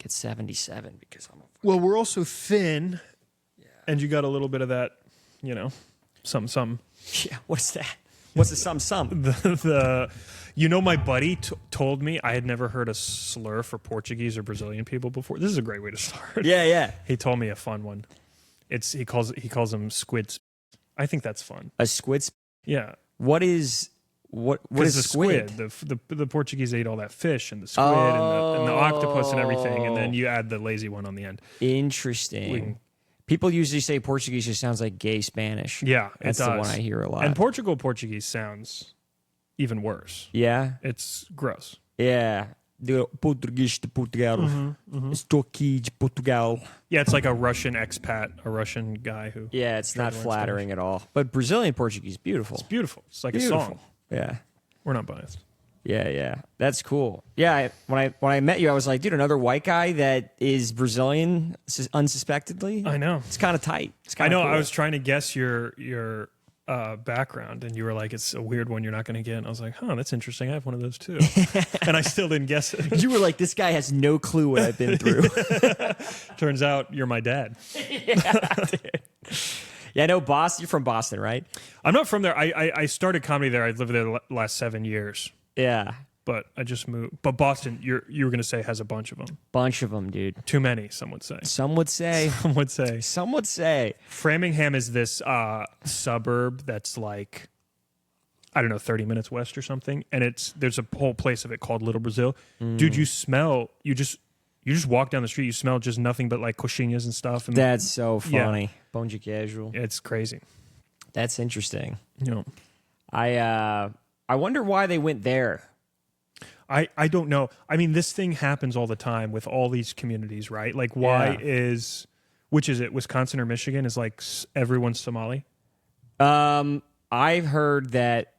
like it's 77 because I'm. Well, we're also thin, and you got a little bit of that, some. Yeah, what's that? What's the some? My buddy told me I had never heard a slur for Portuguese or Brazilian people before. This is a great way to start. Yeah. He told me a fun one. He calls them squids. I think that's fun. A squid. Yeah. What is a squid? The Portuguese ate all that fish and the squid and the octopus and everything, and then you add the lazy one on the end. Interesting. People usually say Portuguese just sounds like gay Spanish. Yeah, that's the one I hear a lot. And Portuguese sounds even worse. Yeah, it's gross. Yeah, the Portuguese de Portugal, Estou aqui de Portugal. Yeah, it's like a Russian expat, a Russian guy who. Yeah, it's not flattering at all. But Brazilian Portuguese, beautiful. It's beautiful. It's like beautiful. a song. Yeah, we're not biased. Yeah, that's cool. Yeah, when I met you, I was like, dude, another white guy that is Brazilian unsuspectedly. I know. It's kind of tight. I know. Cool. I was trying to guess your background, and you were like, it's a weird one you're not going to get. And I was like, that's interesting. I have one of those too. And I still didn't guess it. You were like, this guy has no clue what I've been through. Turns out you're my dad. Yeah, dude. Yeah, I know Boston. You're from Boston, right? I'm not from there. I started comedy there. I lived there the last 7 years. Yeah. But I just moved. But Boston, you were going to say, has a bunch of them. Bunch of them, dude. Too many, some would say. Some would say. Some would say. Some would say. Framingham is this suburb that's like, I don't know, 30 minutes west or something. And there's a whole place of it called Little Brazil. Dude, you just walk down the street, you smell just nothing but like coxinhas and stuff. And that's so funny. Pão de queijo. It's crazy. That's interesting. I wonder why they went there. I don't know. I mean, this thing happens all the time with all these communities, right? Like, which is it, Wisconsin or Michigan? Is like everyone's Somali? I've heard that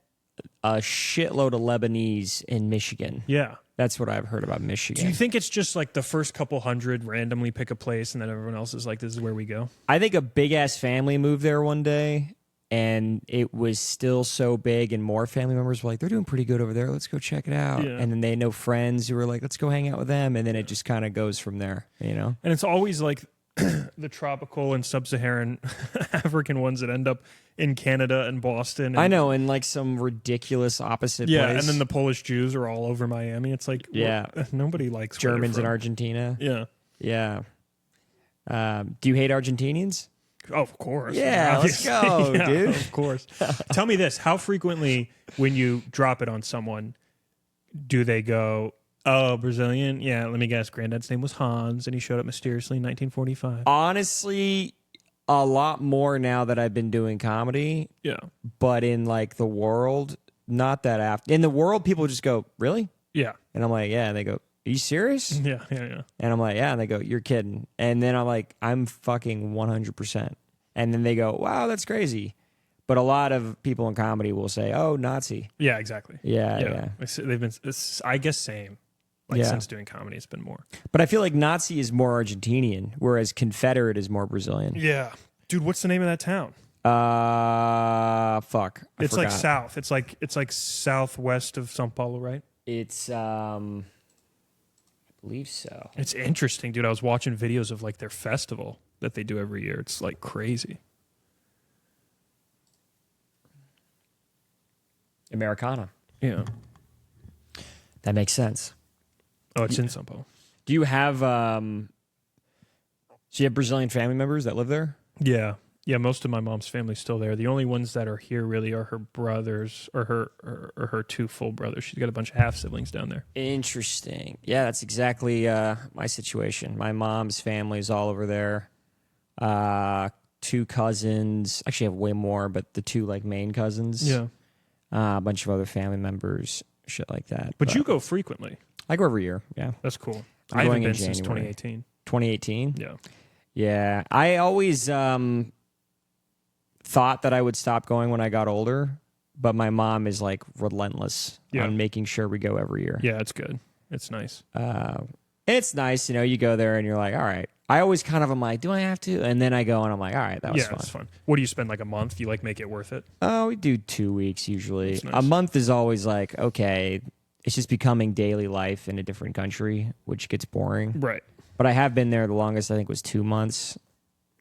a shitload of Lebanese in Michigan. Yeah. That's what I've heard about Michigan. Do you think it's just like the first couple hundred randomly pick a place and then everyone else is like, this is where we go? I think a big-ass family moved there one day, and it was still so big, and more family members were like, they're doing pretty good over there. Let's go check it out. Yeah. And then they know friends who were like, let's go hang out with them. And then it just kind of goes from there, And it's always like the tropical and sub-Saharan African ones that end up in Canada and Boston. And, I know, in like some ridiculous opposite place. And then the Polish Jews are all over Miami. It's like, nobody likes Germans in Argentina. Yeah. Yeah. Do you hate Argentinians? Oh, of course. Yeah, let's go, dude. Of course. Tell me this. How frequently, when you drop it on someone, do they go, oh, Brazilian? Yeah, let me guess. Granddad's name was Hans, and he showed up mysteriously in 1945. Honestly, a lot more now that I've been doing comedy. Yeah. But in, like, the world, not that after. In the world, people just go, really? Yeah. And I'm like, yeah. And they go, are you serious? Yeah. And I'm like, yeah. And they go, you're kidding. And then I'm like, I'm fucking 100%. And then they go, wow, that's crazy. But a lot of people in comedy will say, oh, Nazi. Yeah, exactly. Yeah. They've been, I guess, same. Since doing comedy, it's been more. But I feel like Nazi is more Argentinian, whereas Confederate is more Brazilian. Yeah. Dude, what's the name of that town? Fuck. I it's forgot. Like south. It's like southwest of São Paulo, right? It's I believe so. It's interesting, dude. I was watching videos of like their festival that they do every year. It's like crazy. Americana. Yeah. That makes sense. Oh, it's in São Paulo. Do you have so you have Brazilian family members that live there? Yeah. Yeah, most of my mom's family's still there. The only ones that are here really are her brothers or her two full brothers. She's got a bunch of half siblings down there. Interesting. Yeah, that's exactly my situation. My mom's family's all over there. Two cousins. Actually, I have way more, but the two like main cousins. Yeah. A bunch of other family members, shit like that. But you go frequently. I go every year. Yeah. That's cool. I haven't been since 2018. 2018? Yeah. Yeah. I always thought that I would stop going when I got older, but my mom is like relentless on making sure we go every year. Yeah, it's good. It's nice. It's nice, you go there and you're like, all right. I always kind of am like, do I have to? And then I go and I'm like, all right, that was fun. Yeah, it's fun. What do you spend, like a month? Do you like make it worth it? Oh, we do 2 weeks usually. Nice. A month is always like, okay, it's just becoming daily life in a different country, which gets boring. Right. But I have been there. The longest I think was 2 months.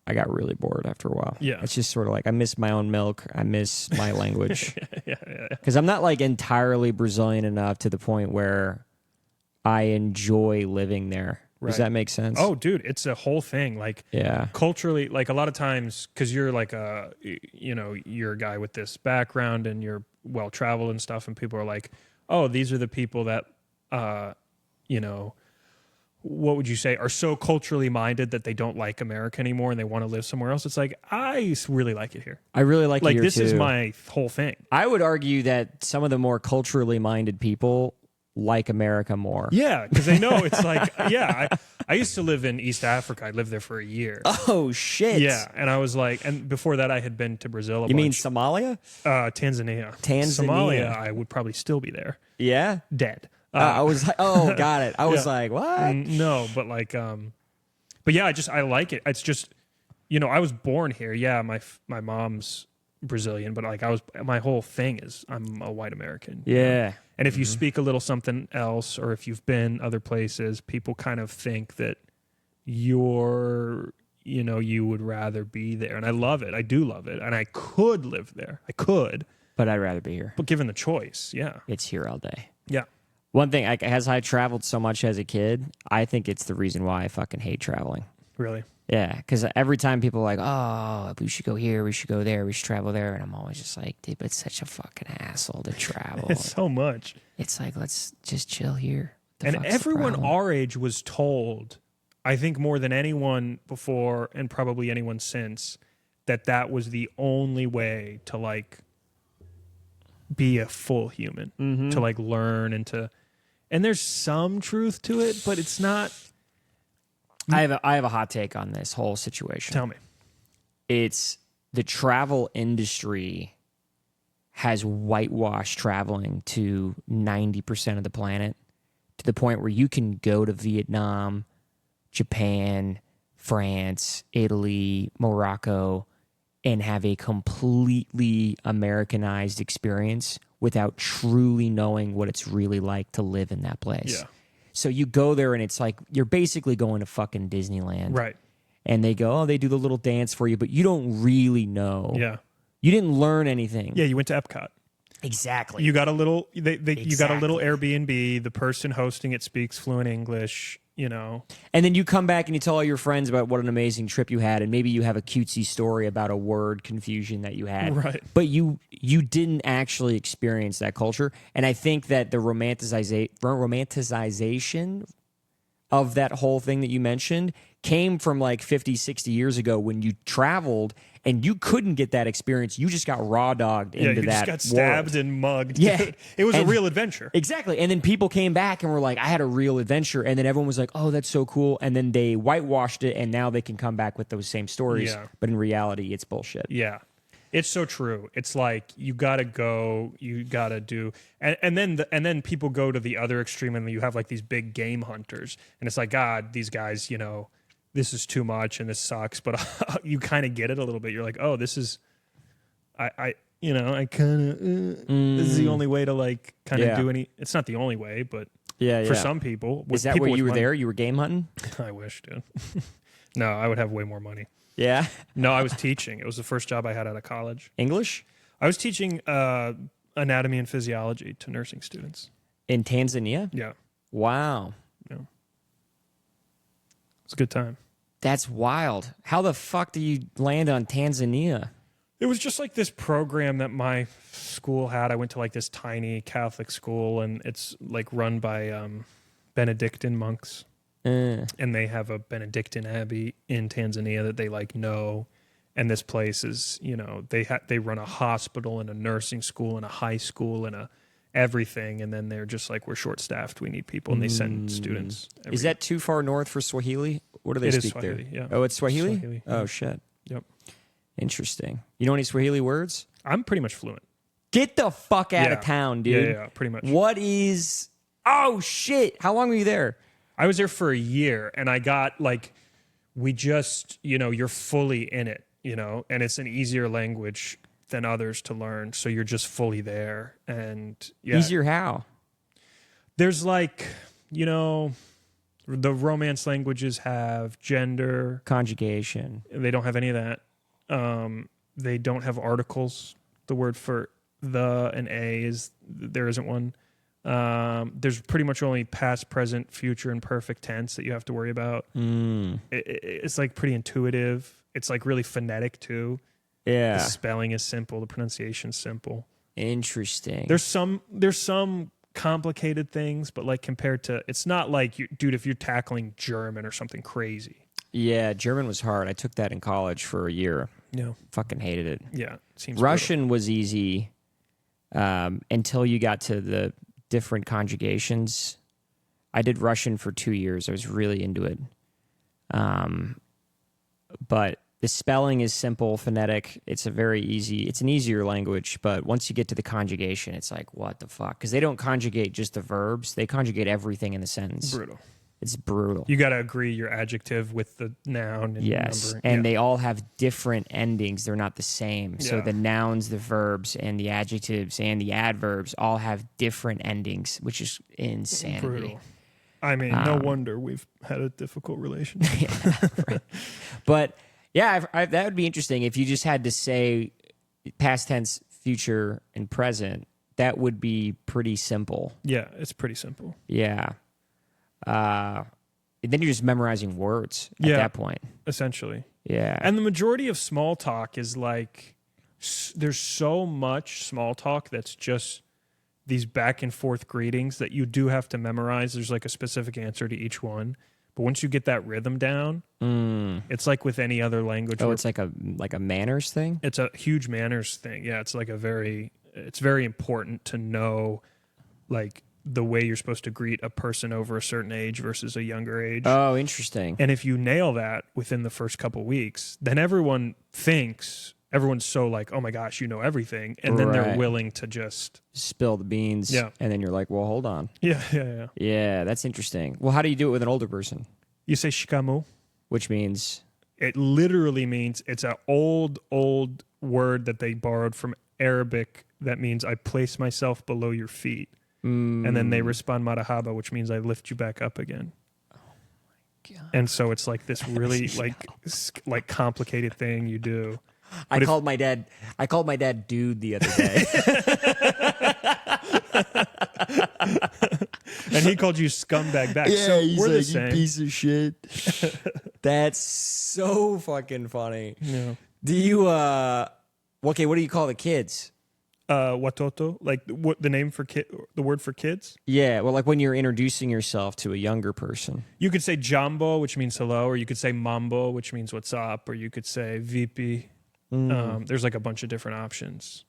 I got really bored after a while. Yeah. It's just sort of like I miss my own milk. I miss my language. Yeah. Because I'm not like entirely Brazilian enough to the point where I enjoy living there. Right. Does that make sense? Oh, dude, it's a whole thing. Like, yeah. Culturally, like a lot of times, because you're like you're a guy with this background and you're well traveled and stuff, and people are like, oh, these are the people that, what would you say, are so culturally minded that they don't like America anymore and they want to live somewhere else. It's like, I really like it here. I really like it here this too. is my whole thing. I would argue that some of the more culturally minded people like America more. Yeah, because they know it's like, I used to live in East Africa. I lived there for a year. Oh, shit. Yeah, and I was like, and before that I had been to Brazil a bunch. You mean Somalia? Tanzania. Somalia, I would probably still be there. Yeah? Dead. I was like, oh, got it. I was like, what? No, but like, but yeah, I like it. It's just, I was born here. Yeah, my mom's Brazilian, but like my whole thing is I'm a white American. Yeah. And if you speak a little something else, or if you've been other places, people kind of think that you would rather be there. And I love it. I do love it. And I could live there. I could. But I'd rather be here. But given the choice, yeah. It's here all day. Yeah. One thing, as I traveled so much as a kid, I think it's the reason why I fucking hate traveling. Really? Yeah, because every time people are like, oh, we should go here, we should go there, we should travel there. And I'm always just like, dude, but it's such a fucking asshole to travel. It's so much. It's like, let's just chill here. And everyone our age was told, I think more than anyone before and probably anyone since, that was the only way to like be a full human, to like learn and there's some truth to it, but it's not. I have a hot take on this whole situation. Tell me. It's the travel industry has whitewashed traveling to 90% of the planet, to the point where you can go to Vietnam, Japan, France, Italy, Morocco, and have a completely Americanized experience without truly knowing what it's really like to live in that place. Yeah. So you go there and it's like you're basically going to fucking Disneyland. Right. And they go, oh, they do the little dance for you, but you don't really know. Yeah. You didn't learn anything. Yeah, you went to Epcot. Exactly. You got a little you got a little Exactly. Airbnb, the person hosting it speaks fluent English, And then you come back and you tell all your friends about what an amazing trip you had, and maybe you have a cutesy story about a word confusion that you had. Right. But you didn't actually experience that culture. And I think that the romanticization of that whole thing that you mentioned came from like 50, 60 years ago when you traveled and you couldn't get that experience. You just got raw dogged into you that just got stabbed world. and mugged. Yeah. It was a And- real adventure. Exactly. And then people came back and were like, I had a real adventure. And then everyone was like, oh, that's so cool. And then they whitewashed it and now they can come back with those same stories. Yeah. But in reality, it's bullshit. Yeah. It's so true. It's like you gotta go, you gotta do, and then people go to the other extreme, and you have like these big game hunters, and it's like, God, these guys, this is too much, and this sucks. But you kind of get it a little bit. You're like, oh, this is, I kind of, this is the only way to like kind of Yeah. do any. It's not the only way, but Yeah. for some people, Is that people where with you were money- there? You were game hunting? I wish, dude. No, I would have way more money. Yeah. No, I was teaching. It was the first job I had out of college. English? I was teaching anatomy and physiology to nursing students. In Tanzania? Yeah. Wow. It's a good time. That's wild. How the fuck do you land on Tanzania? It was just like this program that my school had. I went to like this tiny Catholic school, and it's like run by Benedictine monks. And they have a Benedictine abbey in Tanzania that they like know. And this place is, they run a hospital and a nursing school and a high school and a everything. And then they're just like, we're short staffed. We need people. And they send students. Is that too far north for Swahili? What do they It is speak Swahili, there? yeah. Oh, it's Swahili? Swahili, Oh, yeah. shit. Yep. Interesting. You know any Swahili words? I'm pretty much fluent. Get the fuck out Yeah. of town, dude. Yeah, pretty much. What is... Oh, shit. How long were you there? I was there for a year, and I got like, we just, you're fully in it, and it's an easier language than others to learn. So you're just fully there. And yeah, Easier how? there's like, The Romance languages have gender. Conjugation. They don't have any of that. They don't have articles. The word for the and a there isn't one. There's pretty much only past, present, future, and perfect tense that you have to worry about. It's like pretty intuitive. It's like really phonetic too. Yeah. The spelling is simple. The pronunciation's simple. Interesting. There's some complicated things, but like compared to, it's not like dude, if you're tackling German or something crazy. Yeah, German was hard. I took that in college for a year. Yeah. Fucking hated it. Yeah. Seems Russian was easy until you got to the different conjugations. I did Russian for 2 years. I was really into it. But the spelling is simple, phonetic. It's an easier language. But once you get to the conjugation, it's like, what the fuck? Because they don't conjugate just the verbs. They conjugate everything in the sentence. brutal. It's brutal. You got to agree your adjective with the noun. And Yes, number. and they all have different endings. They're not the same. So Yeah. the nouns, the verbs, and the adjectives and the adverbs all have different endings, which is insanity. Brutal. I mean, no wonder we've had a difficult relationship. Yeah, right. But yeah, that would be interesting if you just had to say past tense, future, and present. That would be pretty simple. Yeah, it's pretty simple. Yeah. Then you're just memorizing words at that point. Essentially. Yeah. And the majority of small talk is like, there's so much small talk that's just these back and forth greetings that you do have to memorize. There's like a specific answer to each one. But once you get that rhythm down, it's like with any other language. Oh, it's like a manners thing? It's a huge manners thing. Yeah, it's like it's very important to know like the way you're supposed to greet a person over a certain age versus a younger age. Oh, interesting. And if you nail that within the first couple weeks, then everyone's so like, oh my gosh, you know everything. And then they're willing to just spill the beans. Yeah. And then you're like, well, hold on. Yeah. Yeah, that's interesting. Well, how do you do it with an older person? You say shikamu. Which means? It literally means it's an old word that they borrowed from Arabic that means I place myself below your feet. And then they respond marahaba, which means I lift you back up again. Oh my God. And so it's like this really like complicated thing you do. I called my dad dude the other day. And he called you scumbag back. Yeah, so he's we're like, the same. you piece of shit. That's so fucking funny. Yeah. Do you okay, what do you call the kids? Watoto, like what the name for the word for kids? Yeah, well, like when you're introducing yourself to a younger person. You could say Jambo, which means hello, or you could say Mambo, which means what's up, or you could say VP. There's like a bunch of different options.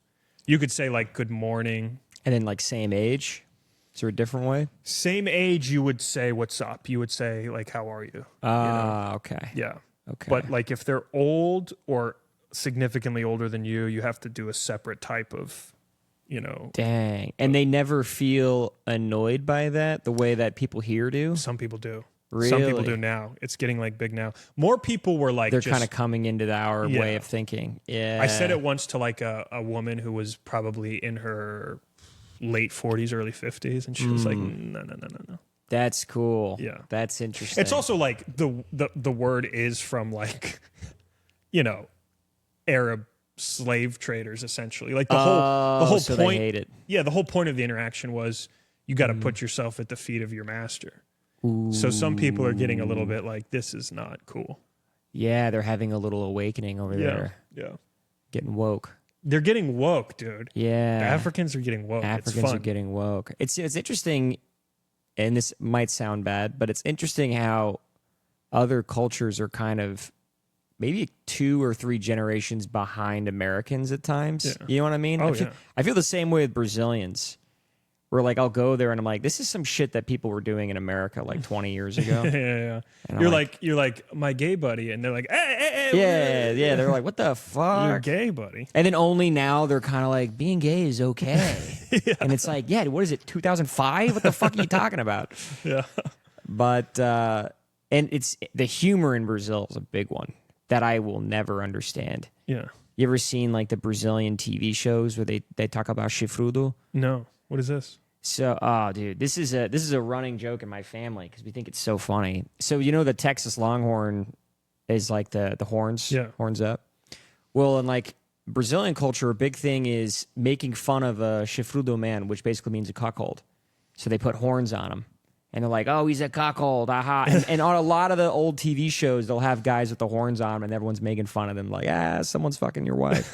You could say like good morning. And then like same age? Is there a different way? Same age, you would say what's up. You would say like how are you? Okay. Yeah. Okay. But like if they're old or significantly older than you, you have to do a separate type of, Dang. And they never feel annoyed by that the way that people here do? Some people do. Really? Some people do now. It's getting like big now. More people were like they're kind of coming into our way of thinking. Yeah. I said it once to like a woman who was probably in her late 40s, early 50s, and she was like, no. That's cool. Yeah. That's interesting. It's also like the word is from like, Arab slave traders essentially. Like the whole so point. They hate it. Yeah, the whole point of the interaction was you got to put yourself at the feet of your master. Ooh. So some people are getting a little bit like, this is not cool. Yeah, they're having a little awakening over there. Yeah. Getting woke. They're getting woke, dude. Yeah. The Africans are getting woke. Africans are getting woke. It's interesting, and this might sound bad, but it's interesting how other cultures are kind of maybe 2 or 3 generations behind Americans at times. Yeah. You know what I mean? Oh, I feel the same way with Brazilians. Where like I'll go there and I'm like, this is some shit that people were doing in America like 20 years ago. Yeah. You're like my gay buddy, and they're like, hey. Yeah. They're like, what the fuck? You're gay, buddy. And then only now they're kind of like, being gay is okay. Yeah. And it's like, yeah, what is it, 2005? What the fuck are you talking about? Yeah. But and it's the humor in Brazil is a big one that I will never understand. Yeah. You ever seen like the Brazilian TV shows where they talk about chifrudo? No. What is this? So, oh, dude, this is a running joke in my family because we think it's so funny. So, you know, the Texas Longhorn is like the horns, horns up. Well, in like Brazilian culture, a big thing is making fun of a chifrudo man, which basically means a cuckold. So they put horns on him. And they're like, oh, he's a cuckold, aha. And on a lot of the old TV shows, they'll have guys with the horns on them, and everyone's making fun of them, like, someone's fucking your wife.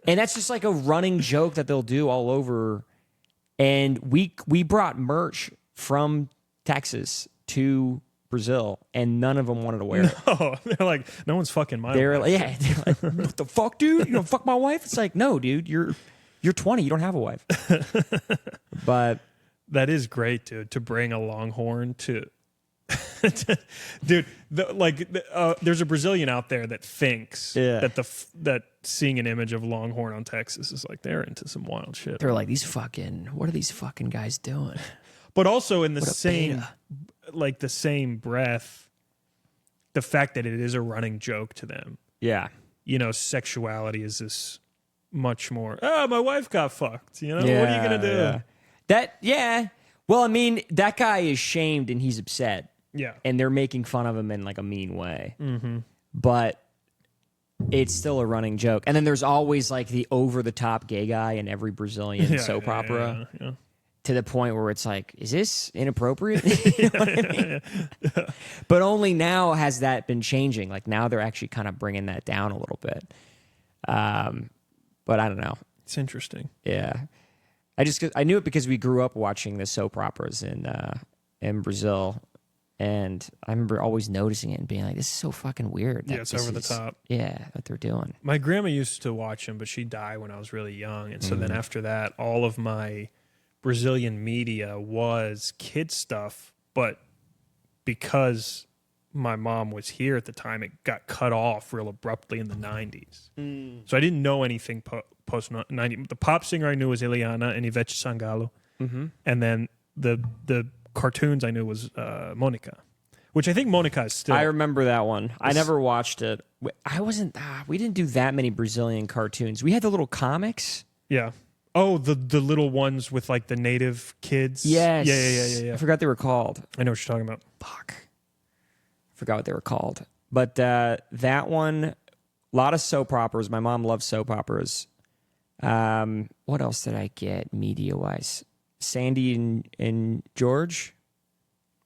And that's just like a running joke that they'll do all over. And we brought merch from Texas to Brazil, and none of them wanted to wear it. Oh, they're like, no one's fucking my wife. They're like, what the fuck, dude? You don't fuck my wife? It's like, no, dude, you're 20, you don't have a wife. But that is great, dude, to bring a Longhorn to dude, there's a Brazilian out there that thinks that seeing an image of Longhorn on Texas is like they're into some wild shit. They're like, what are these fucking guys doing? But also in the same breath, the fact that it is a running joke to them. Yeah. You know, sexuality is this much more, my wife got fucked. You know, what are you going to do? Yeah. Well, I mean, that guy is shamed and he's upset. Yeah. And they're making fun of him in like a mean way. Mm-hmm. But it's still a running joke. And then there's always like the over-the-top gay guy in every Brazilian soap opera. Yeah. To the point where it's like, is this inappropriate? You know what I mean? But only now has that been changing. Like now they're actually kind of bringing that down a little bit. But I don't know. It's interesting. Yeah. I knew it because we grew up watching the soap operas in Brazil. And I remember always noticing it and being like, this is so fucking weird. Yeah, it's over the top. Yeah, what they're doing. My grandma used to watch them, but she died when I was really young. And so then after that, all of my Brazilian media was kid stuff. But because my mom was here at the time, it got cut off real abruptly in the 90s. So I didn't know anything post-90. The pop singer I knew was Eliana and Ivete Sangalo. Mm-hmm. And then the cartoons I knew was Monica, which I think Monica is still. I remember that one. I never watched it. We didn't do that many Brazilian cartoons. We had the little comics. Yeah. Oh, the little ones with like the native kids. Yes. Yeah. I forgot they were called. I know what you're talking about. Fuck. I forgot what they were called. But that one, a lot of soap operas. My mom loves soap operas. What else did I get media-wise? Sandy and George.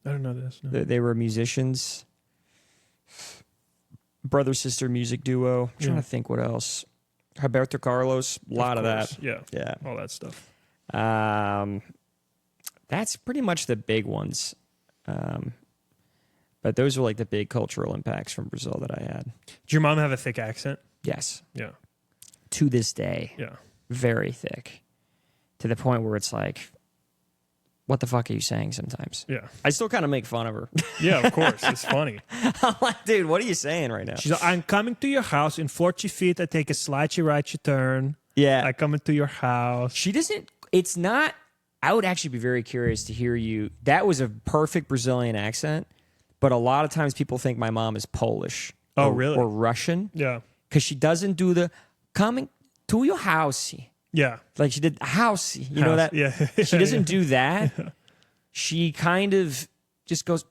I don't know this. No. They were musicians. Brother-sister music duo. I'm trying to think what else. Roberto Carlos. A lot of that. Yeah. All that stuff. That's pretty much the big ones. But those were like the big cultural impacts from Brazil that I had. Did your mom have a thick accent? Yes. Yeah. To this day. Yeah. Very thick. To the point where it's like, what the fuck are you saying sometimes? Yeah. I still kind of make fun of her. Yeah, of course. It's funny. I'm like, dude, what are you saying right now? She's like, I'm coming to your house in 40 feet. I take a slightly right turn. Yeah. I come into your house. She doesn't, it's not, I would actually be very curious to hear you. That was a perfect Brazilian accent, but a lot of times people think my mom is Polish. Oh, really? Or Russian. Yeah. Because she doesn't do the coming to your house. Yeah. Like she did house. You know that? Yeah. She doesn't do that. Yeah. She kind of just goes,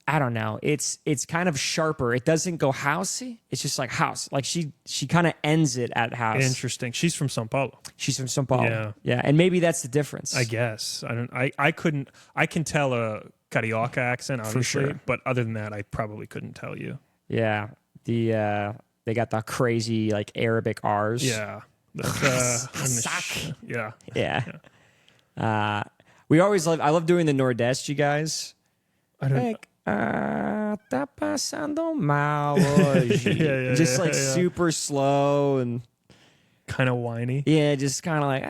I don't know. It's kind of sharper. It doesn't go housey. It's just like house. Like she kind of ends it at house. Interesting. She's from São Paulo. She's from São Paulo. Yeah. And maybe that's the difference. I guess. I can tell a Carioca accent, obviously. For sure. But other than that, I probably couldn't tell you. Yeah. They got the crazy like Arabic R's. Yeah. Yeah. We always love. I love doing the Nordeste, you guys. I don't. Like, tá passando mal hoje. Just like super slow and kind of whiny. Yeah, just kind of like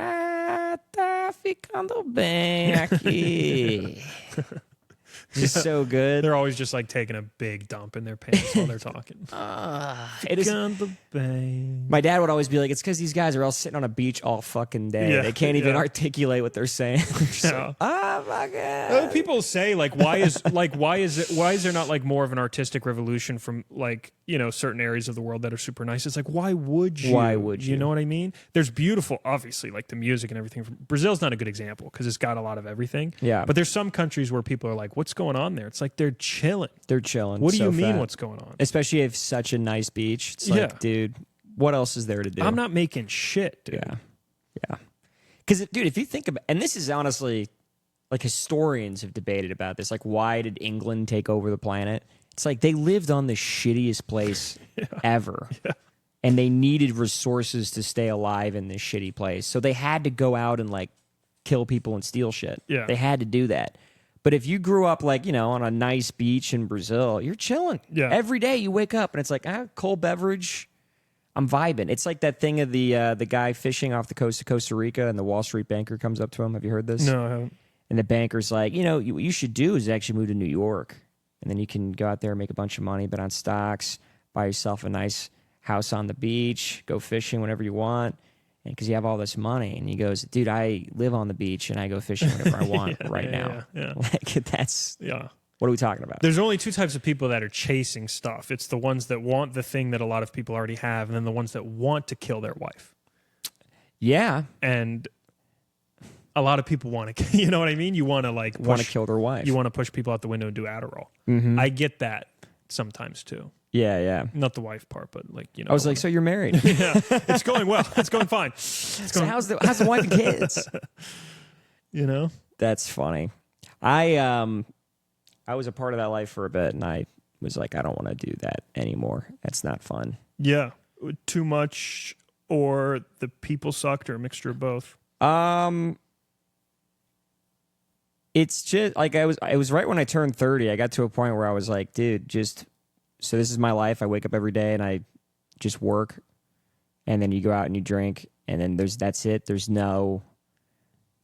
tá ficando bem aqui. Just so good. They're always just like taking a big dump in their pants while they're talking. It is. The bang. My dad would always be like, it's because these guys are all sitting on a beach all fucking day. Yeah, They can't even articulate what they're saying. Yeah. Fuck it. People say like, why is there not like more of an artistic revolution from like, certain areas of the world that are super nice? It's like, why would you? Why would you? You know what I mean? There's beautiful, obviously, like the music and everything. Brazil's not a good example because it's got a lot of everything. Yeah. But there's some countries where people are like, what's going on there? It's like they're chilling. They're chilling. What do so you mean fat. what's going on? Especially if you have such a nice beach. It's like, dude, what else is there to do? I'm not making shit, dude. Yeah. Because, dude, if you think about, and this is honestly, like historians have debated about this, like why did England take over the planet? It's like they lived on the shittiest place ever. Yeah. And they needed resources to stay alive in this shitty place. So they had to go out and like kill people and steal shit. Yeah. They had to do that. But if you grew up like, on a nice beach in Brazil, you're chilling. Yeah. Every day you wake up and it's like, cold beverage, I'm vibing. It's like that thing of the guy fishing off the coast of Costa Rica and the Wall Street banker comes up to him. Have you heard this? No, I haven't. And the banker's like, what you should do is actually move to New York. And then you can go out there and make a bunch of money, bet on stocks, buy yourself a nice house on the beach, go fishing whenever you want. And because you have all this money. And he goes, dude, I live on the beach and I go fishing whenever I want now. Yeah. Like that's, yeah. What are we talking about? There's only two types of people that are chasing stuff. It's the ones that want the thing that a lot of people already have, and then the ones that want to kill their wife. Yeah. And a lot of people want to, you know what I mean? You want to like want to kill their wife. You want to push people out the window and do Adderall. Mm-hmm. I get that sometimes too. Yeah. Not the wife part, but like, I was like, so you're married? Yeah, it's going well. It's going fine. So how's the wife and kids? That's funny. I was a part of that life for a bit, and I was like, I don't want to do that anymore. That's not fun. Yeah, too much, or the people sucked, or a mixture of both. It's just like it was right when I turned 30. I got to a point where I was like, dude, so this is my life. I wake up every day and I just work, and then you go out and you drink, and then that's it. There's no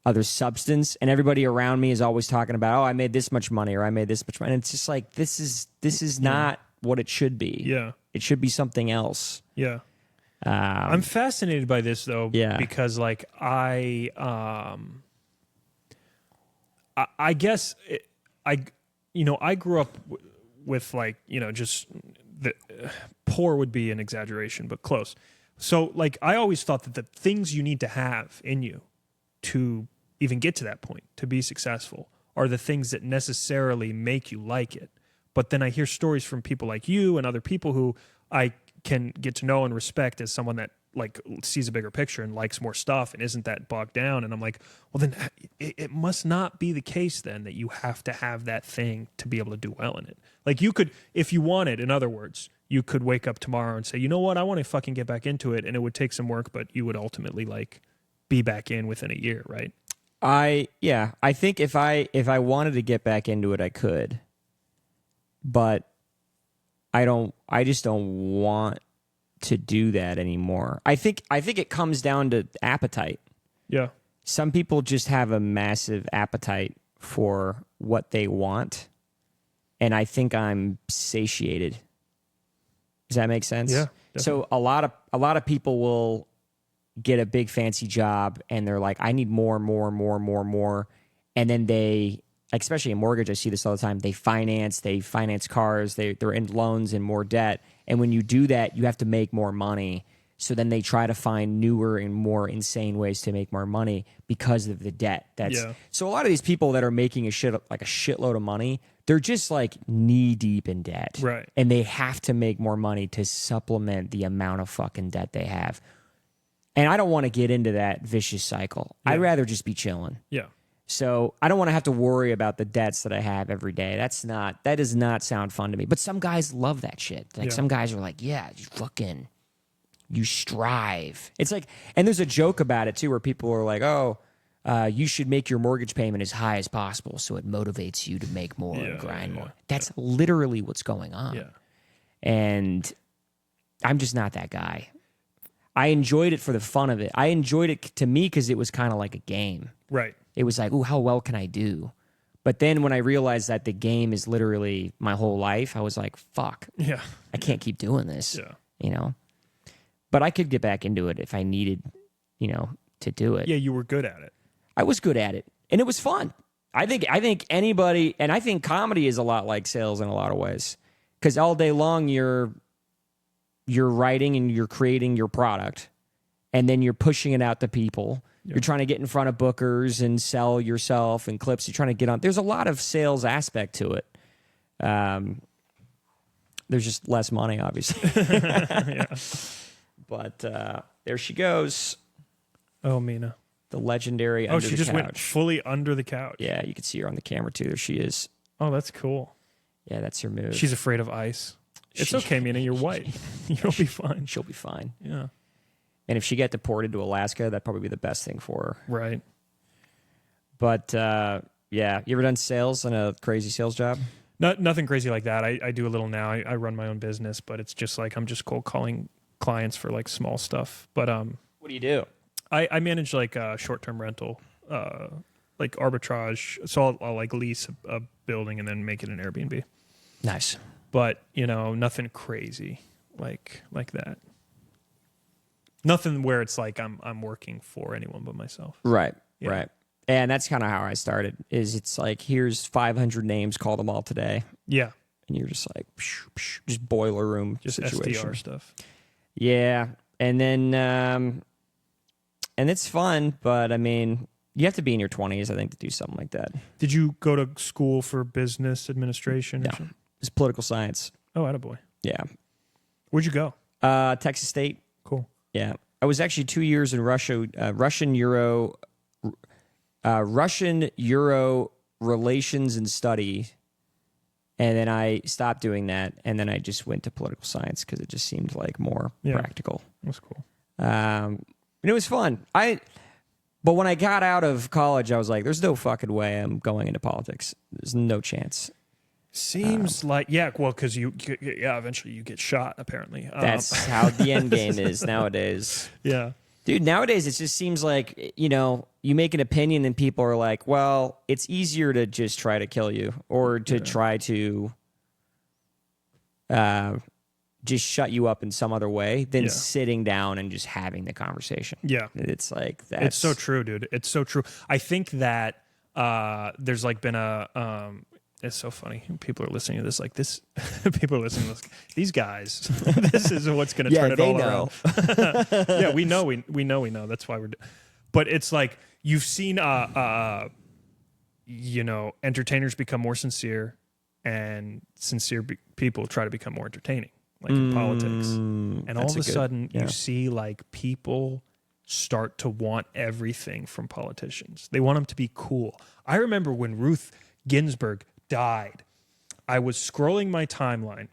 other substance, and everybody around me is always talking about, I made this much money, or I made this much money. And it's just like this is not what it should be. Yeah, it should be something else. Yeah. I'm fascinated by this though, because like I guess I grew up with like, just poor would be an exaggeration, but close. So like I always thought that the things you need to have in you to even get to that point, to be successful, are the things that necessarily make you like it. But then I hear stories from people like you and other people who I can get to know and respect as someone that like sees a bigger picture and likes more stuff and isn't that bogged down. And I'm like, well, then it must not be the case then that you have to have that thing to be able to do well in it. Like you could, if you wanted, in other words, you could wake up tomorrow and say, you know what, I want to fucking get back into it. And it would take some work, but you would ultimately like be back in within a year, right? I think if I wanted to get back into it, I could. But I just don't want to do that anymore. I think it comes down to appetite. Yeah. Some people just have a massive appetite for what they want, and I think I'm satiated. Does that make sense? Yeah. Definitely. So a lot of people will get a big fancy job and they're like, I need more. And then they, like, especially in mortgage, I see this all the time. They finance cars, they're in loans and more debt. And when you do that, you have to make more money. So then they try to find newer and more insane ways to make more money because of the debt. So a lot of these people that are making a shitload of money, they're just like knee deep in debt. Right. And they have to make more money to supplement the amount of fucking debt they have. And I don't want to get into that vicious cycle. Yeah. I'd rather just be chilling. Yeah. So I don't want to have to worry about the debts that I have every day. That does not sound fun to me. But some guys love that shit. Like some guys are like, yeah, you strive. It's like, and there's a joke about it too, where people are like, oh, you should make your mortgage payment as high as possible so it motivates you to make more and grind more. That's literally what's going on. Yeah. And I'm just not that guy. I enjoyed it for the fun of it. I enjoyed it to me because it was kind of like a game. Right. It was like, ooh, how well can I do? But then when I realized that the game is literally my whole life, I was like, fuck. Yeah. I can't keep doing this. Yeah. You know? But I could get back into it if I needed, to do it. Yeah, you were good at it. I was good at it. And it was fun. I think anybody, and I think comedy is a lot like sales in a lot of ways. Because all day long you're writing and you're creating your product. And then you're pushing it out to people. Yeah. You're trying to get in front of bookers and sell yourself and clips. You're trying to get on. There's a lot of sales aspect to it. There's just less money, obviously. Yeah. But there she goes. Oh, Mina. The legendary under the couch. Oh, she just went fully under the couch. Yeah, you can see her on the camera, too. There she is. Oh, that's cool. Yeah, that's her move. She's afraid of ice. It's okay, Mina. You're white. You'll be fine. She'll be fine. Yeah. And if she got deported to Alaska, that'd probably be the best thing for her. Right. But, yeah. You ever done sales in a crazy sales job? Nothing crazy like that. I do a little now. I run my own business, but it's just like I'm just cold calling clients for like small stuff. But what do you do? I manage like short-term rental, like arbitrage. So I'll like lease a building and then make it an Airbnb. Nice. But, nothing crazy like that. Nothing where it's like I'm working for anyone but myself. Right. Yeah. Right. And that's kind of how I started. It's like, here's 500 names, call them all today. Yeah. And you're just like, psh, psh, just boiler room just situation. SDR stuff. Yeah. And then, and it's fun, but I mean, you have to be in your 20s, I think, to do something like that. Did you go to school for business administration? No. It's political science. Oh, attaboy. Yeah. Where'd you go? Texas State. Cool. Yeah. I was actually 2 years in Russia, Russian Euro relations and study. And then I stopped doing that. And then I just went to political science because it just seemed like more practical. That's cool. And it was fun. But when I got out of college, I was like, there's no fucking way I'm going into politics. There's no chance. Seems like, well, because eventually you get shot, apparently. That's how the end game is nowadays. Yeah. Dude, nowadays it just seems like, you make an opinion and people are like, well, it's easier to just try to kill you or to try to just shut you up in some other way than sitting down and just having the conversation. Yeah. It's like that. It's so true, dude. It's so true. I think that there's like been it's so funny. People are listening to this like this. People are listening to this. These guys, this is what's going to turn it all around. Yeah, we know. That's why we're. But it's like you've seen, entertainers become more sincere, and sincere people try to become more entertaining, like in politics. And all of a sudden, you see like people start to want everything from politicians. They want them to be cool. I remember when Ruth Ginsburg died, I was scrolling my timeline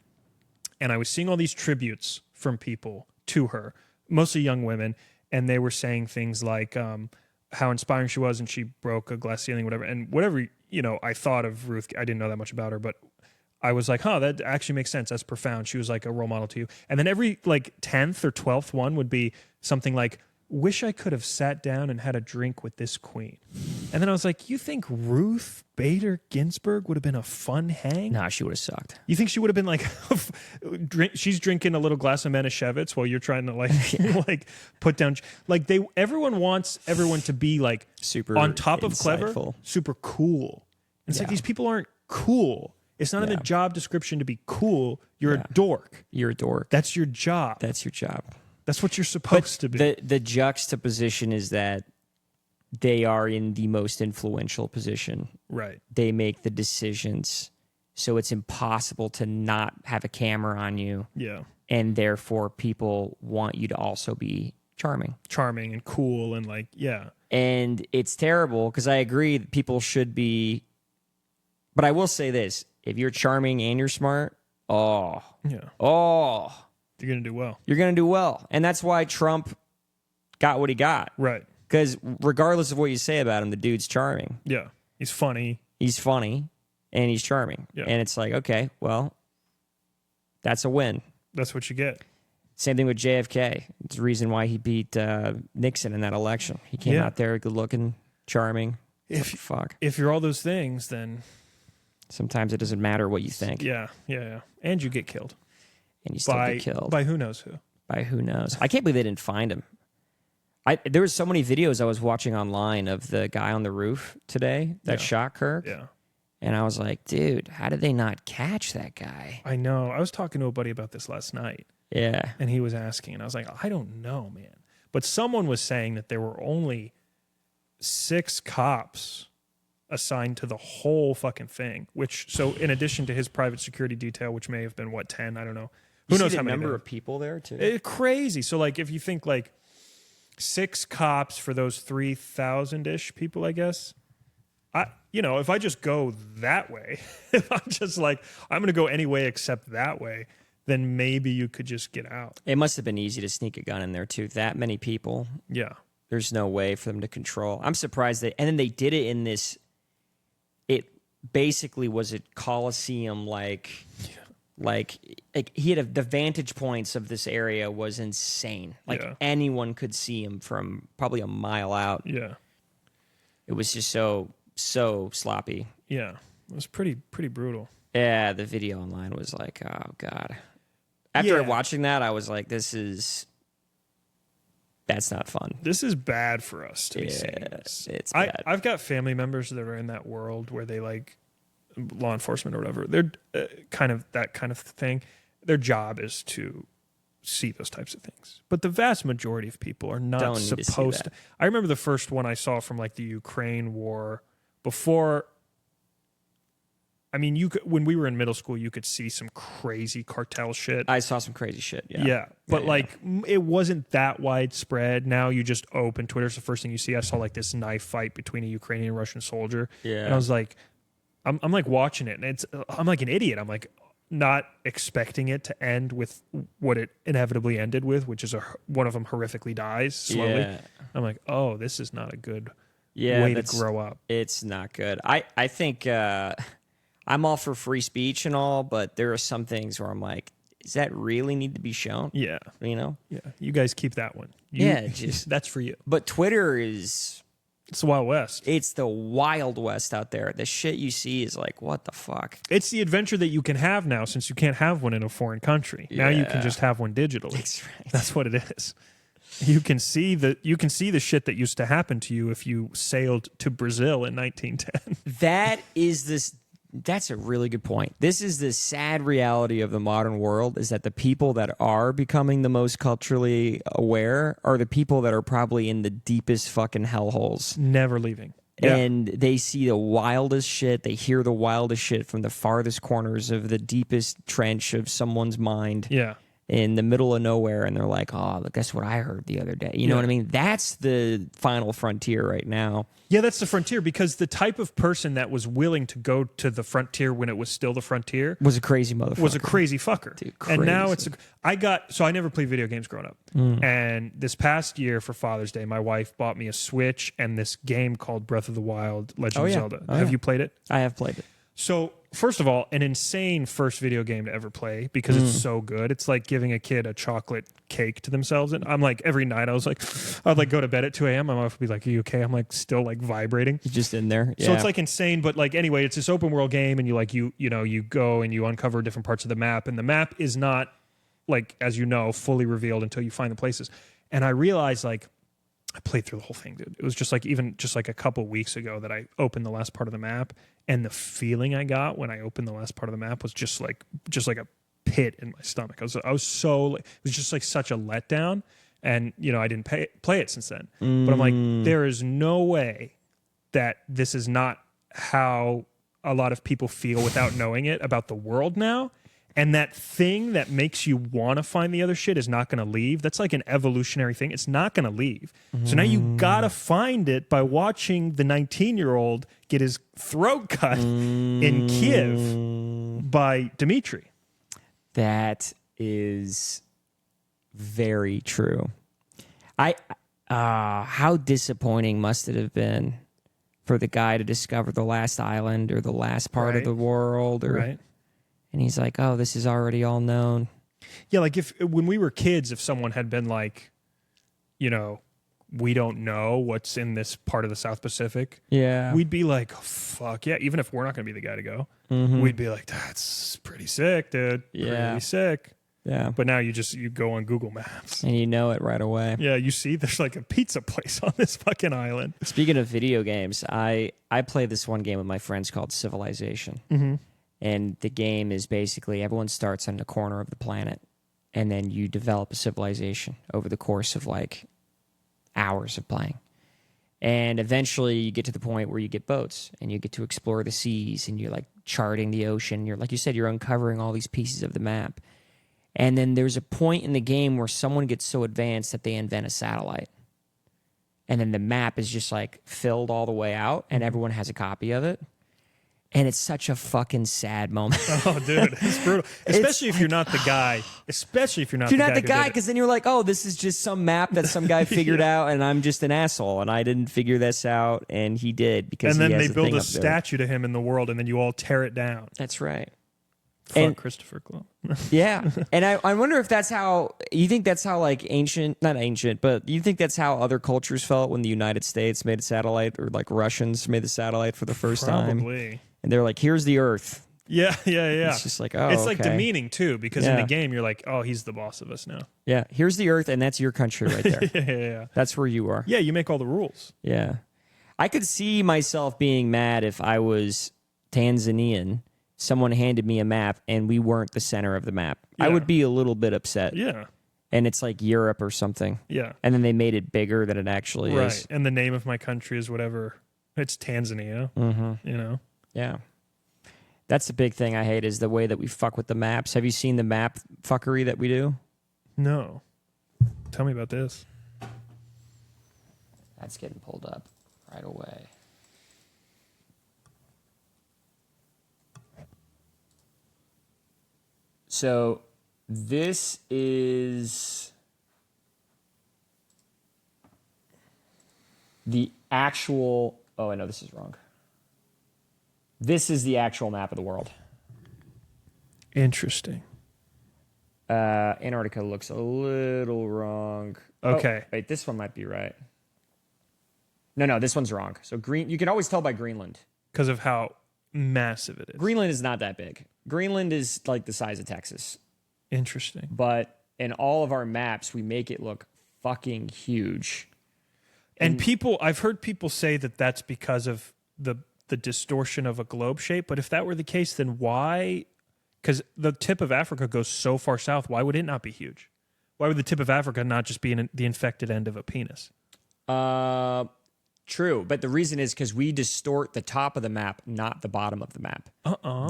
and I was seeing all these tributes from people to her, mostly young women, and they were saying things like how inspiring she was and she broke a glass ceiling, whatever. And whatever, I thought of Ruth, I didn't know that much about her, but I was like, that actually makes sense. That's profound. She was like a role model to you. And then every like 10th or 12th one would be something like, wish I could have sat down and had a drink with this queen. And then I was like, you think Ruth Bader Ginsburg would have been a fun hang? Nah, she would have sucked. You think she would have been like, she's drinking a little glass of Manischewitz while you're trying to like put down, like everyone wants everyone to be like super on top of clever, super cool. And it's like, these people aren't cool. It's not in the job description to be cool. You're a dork. You're a dork. That's your job. That's your job. That's what you're supposed to be. The juxtaposition is that they are in the most influential position. Right. They make the decisions. So it's impossible to not have a camera on you. Yeah. And therefore people want you to also be charming. Charming and cool and like, yeah. And it's terrible because I agree that people should be. But I will say this. If you're charming and you're smart, you're going to do well. You're going to do well. And that's why Trump got what he got. Right. Because regardless of what you say about him, the dude's charming. Yeah. He's funny. He's funny and he's charming. Yeah. And it's like, okay, well, that's a win. That's what you get. Same thing with JFK. It's the reason why he beat Nixon in that election. He came out there good looking, charming. If you're all those things, then sometimes it doesn't matter what you think. Yeah. And you get killed. And you still get killed. By who knows who. By who knows. I can't believe they didn't find him. There was so many videos I was watching online of the guy on the roof today that shot Kirk. Yeah. And I was like, dude, how did they not catch that guy? I know. I was talking to a buddy about this last night. Yeah. And he was asking, and I was like, I don't know, man. But someone was saying that there were only 6 cops assigned to the whole fucking thing, so in addition to his private security detail, which may have been, 10? I don't know. Who knows how many number of people there, too? It's crazy. So, like, if you think, 6 cops for those 3,000-ish people, I guess. If I just go that way, if I'm just I'm going to go any way except that way, then maybe you could just get out. It must have been easy to sneak a gun in there, too. That many people. Yeah. There's no way for them to control. I'm surprised and then they did it in this, it basically was a Coliseum, he had the vantage points of this area was insane. Anyone could see him from probably a mile out. Yeah. It was just so sloppy. Yeah. It was pretty brutal. Yeah, the video online was like, oh, God. After watching that, I was like, that's not fun. This is bad for us to be seeing this. It's bad. I've got family members that are in that world where they law enforcement or whatever. They're kind of that kind of thing. Their job is to see those types of things. But the vast majority of people are not supposed to. I remember the first one I saw from the Ukraine war before. I mean, when we were in middle school, you could see some crazy cartel shit. I saw some crazy shit, yeah. Yeah, but it wasn't that widespread. Now you just open Twitter, it's the first thing you see. I saw this knife fight between a Ukrainian and Russian soldier. Yeah. And I was like, I'm watching it, and I'm like an idiot. I'm not expecting it to end with what it inevitably ended with, which is one of them horrifically dies slowly. Yeah. I'm like, oh, this is not a good way to grow up. It's not good. I think... I'm all for free speech and all, but there are some things where I'm like, does that really need to be shown? Yeah. Yeah. You guys keep that one. That's for you. But Twitter it's the Wild West. It's the Wild West out there. The shit you see is like, what the fuck? It's the adventure that you can have now since you can't have one in a foreign country. Yeah. Now you can just have one digitally. That's right. That's what it is. You can see the shit that used to happen to you if you sailed to Brazil in 1910. That's a really good point. This is the sad reality of the modern world, is that the people that are becoming the most culturally aware are the people that are probably in the deepest fucking hellholes. Never leaving. Yeah. And they see the wildest shit. They hear the wildest shit from the farthest corners of the deepest trench of someone's mind. Yeah. In the middle of nowhere, and they're like, oh, look, that's what I heard the other day. You know what I mean? That's the final frontier right now. Yeah, that's the frontier, because the type of person that was willing to go to the frontier when it was still the frontier was a crazy motherfucker. Was a crazy fucker. Dude, crazy. And now I never played video games growing up. And this past year for Father's Day, my wife bought me a Switch and this game called Breath of the Wild, Legend of Zelda. Have you played it? I have played it. So, first of all, an insane first video game to ever play because it's so good. It's like giving a kid a chocolate cake to themselves. And I'm like, every night I'd go to bed at 2 a.m. My wife would be like, are you okay? I'm still vibrating. You're just in there. Yeah. So it's insane. But anyway, it's this open world game, and you go and you uncover different parts of the map. And the map is not, as you know, fully revealed until you find the places. And I realized, I played through the whole thing, dude. It was just even a couple weeks ago that I opened the last part of the map, and the feeling I got when I opened the last part of the map was just like a pit in my stomach. I was so it was just such a letdown, and I didn't play it since then. But I'm like, there is no way that this is not how a lot of people feel without knowing it about the world now. And that thing that makes you want to find the other shit is not going to leave. That's an evolutionary thing. It's not going to leave. So now you got to find it by watching the 19-year-old get his throat cut in Kiev by Dmitri. That is very true. How disappointing must it have been for the guy to discover the last island or the last part of the world, or right. And he's like, oh, this is already all known. Yeah, when we were kids, if someone had been we don't know what's in this part of the South Pacific, Yeah. we'd be like, fuck yeah. Even if we're not going to be the guy to go, we'd be like, that's pretty sick, dude. Yeah. Pretty sick. Yeah. But now you go on Google Maps. And you know it right away. Yeah, you see there's like a pizza place on this fucking island. Speaking of video games, I play this one game with my friends called Civilization. Mm-hmm. And the game is basically everyone starts on the corner of the planet, and then you develop a civilization over the course of like hours of playing. And eventually you get to the point where you get boats and you get to explore the seas and you're like charting the ocean. You're, like you said, you're uncovering all these pieces of the map. And then there's a point in the game where someone gets so advanced that they invent a satellite. And then the map is just like filled all the way out and everyone has a copy of it. And it's such a fucking sad moment. Oh, dude, it's brutal. Especially if you're not the guy. Especially if you're not the guy. Because then you're like, oh, this is just some map that some guy figured out, and I'm just an asshole, and I didn't figure this out, and he did because. And he then has they the build thing a up there. statue to him in the world, and then you all tear it down. That's right. Fuck And- Christopher Columbus. Yeah, and I wonder if that's how you think that's how like not ancient, but you think that's how other cultures felt when the United States made a satellite, or like Russians made the satellite for the first time, Probably. and they're like, "Here's the Earth." Yeah. It's just like, oh, it's like okay. demeaning too, because in Yeah. the game you're like, oh, he's the boss of us now. Yeah, here's the Earth, and that's your country right there. Yeah. That's where you are. Yeah, you make all the rules. Yeah. I could see myself being mad if I was Tanzanian, someone handed me a map and we weren't the center of the map. I Yeah. would be a little bit upset. Yeah. And it's like Europe or something. Yeah. And then they made it bigger than it actually Right. is. And the name of my country is whatever. It's Tanzania. Mm-hmm. You know? Yeah. That's the big thing I hate is the way that we fuck with the maps. Have you seen the map fuckery that we do? No. Tell me about this. That's getting pulled up right away. So this is the actual. Oh, I know this is wrong. This is the actual map of the world. Interesting. Antarctica looks a little wrong. Okay. Oh, wait, this one might be right. No, this one's wrong. So green. You can always tell by Greenland. Because of how massive it is. Greenland is not that big. Greenland is like the size of Texas. Interesting. But in all of our maps, we make it look fucking huge. And people, I've heard people say that that's because of the distortion of a globe shape. But if that were the case, then why? Because the tip of Africa goes so far south. Why would it not be huge? Why would the tip of Africa not just be the infected end of a penis? True, but the reason is because we distort the top of the map, not the bottom of the map.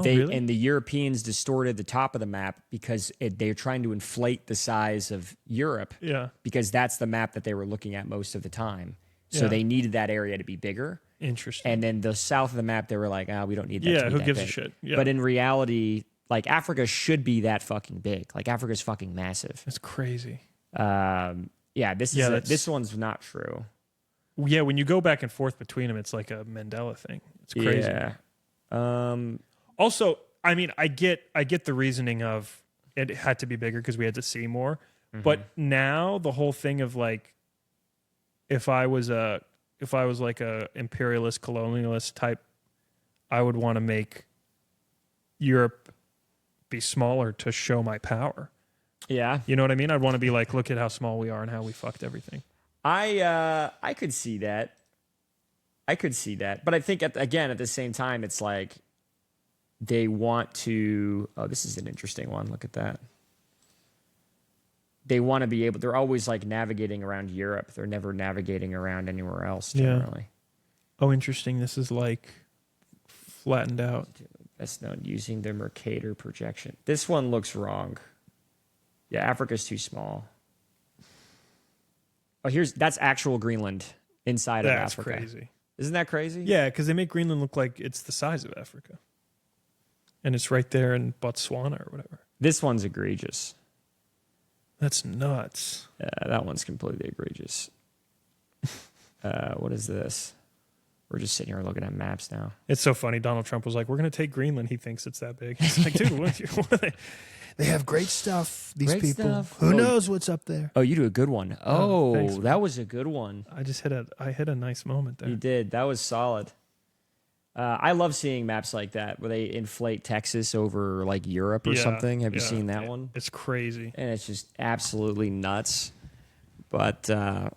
Really? And the Europeans distorted the top of the map because they're trying to inflate the size of Europe. Yeah. Because that's the map that they were looking at most of the time. So Yeah. they needed that area to be bigger. Interesting. And then the south of the map, they were like, we don't need that. Yeah, to be who that gives a big. shit? Yeah. But in reality, like Africa should be that fucking big. Like Africa's fucking massive. That's crazy. This one's not true. Yeah, when you go back and forth between them, it's like a Mandela thing. It's crazy. Yeah. Also, I mean, I get the reasoning of it had to be bigger because we had to see more. Mm-hmm. But now the whole thing of like, if I was like a imperialist colonialist type, I would want to make Europe be smaller to show my power. Yeah. You know what I mean? I'd want to be like, look at how small we are and how we fucked everything. I could see that. But I think at the same time, it's like they want to. Oh, this is an interesting one. Look at that. They want to be able. They're always like navigating around Europe. They're never navigating around anywhere else. Generally. Oh, interesting. This is like flattened out. Best known using the Mercator projection. This one looks wrong. Yeah, Africa's too small. Oh, that's actual Greenland inside of Africa. That's crazy. Isn't that crazy? Yeah, because they make Greenland look like it's the size of Africa. And it's right there in Botswana or whatever. This one's egregious. That's nuts. Yeah, that one's completely egregious. What is this? We're just sitting here looking at maps now. It's so funny. Donald Trump was like, "We're going to take Greenland." He thinks it's that big. He's like, "Dude, what are they? They have great stuff. These Great people. stuff. Who knows what's up there?" Oh, you do a good one. Oh, thanks, that was a good one. I just hit a nice moment there. You did. That was solid. I love seeing maps like that where they inflate Texas over like Europe or something. Have you seen that one? It's crazy. And it's just absolutely nuts. But yeah,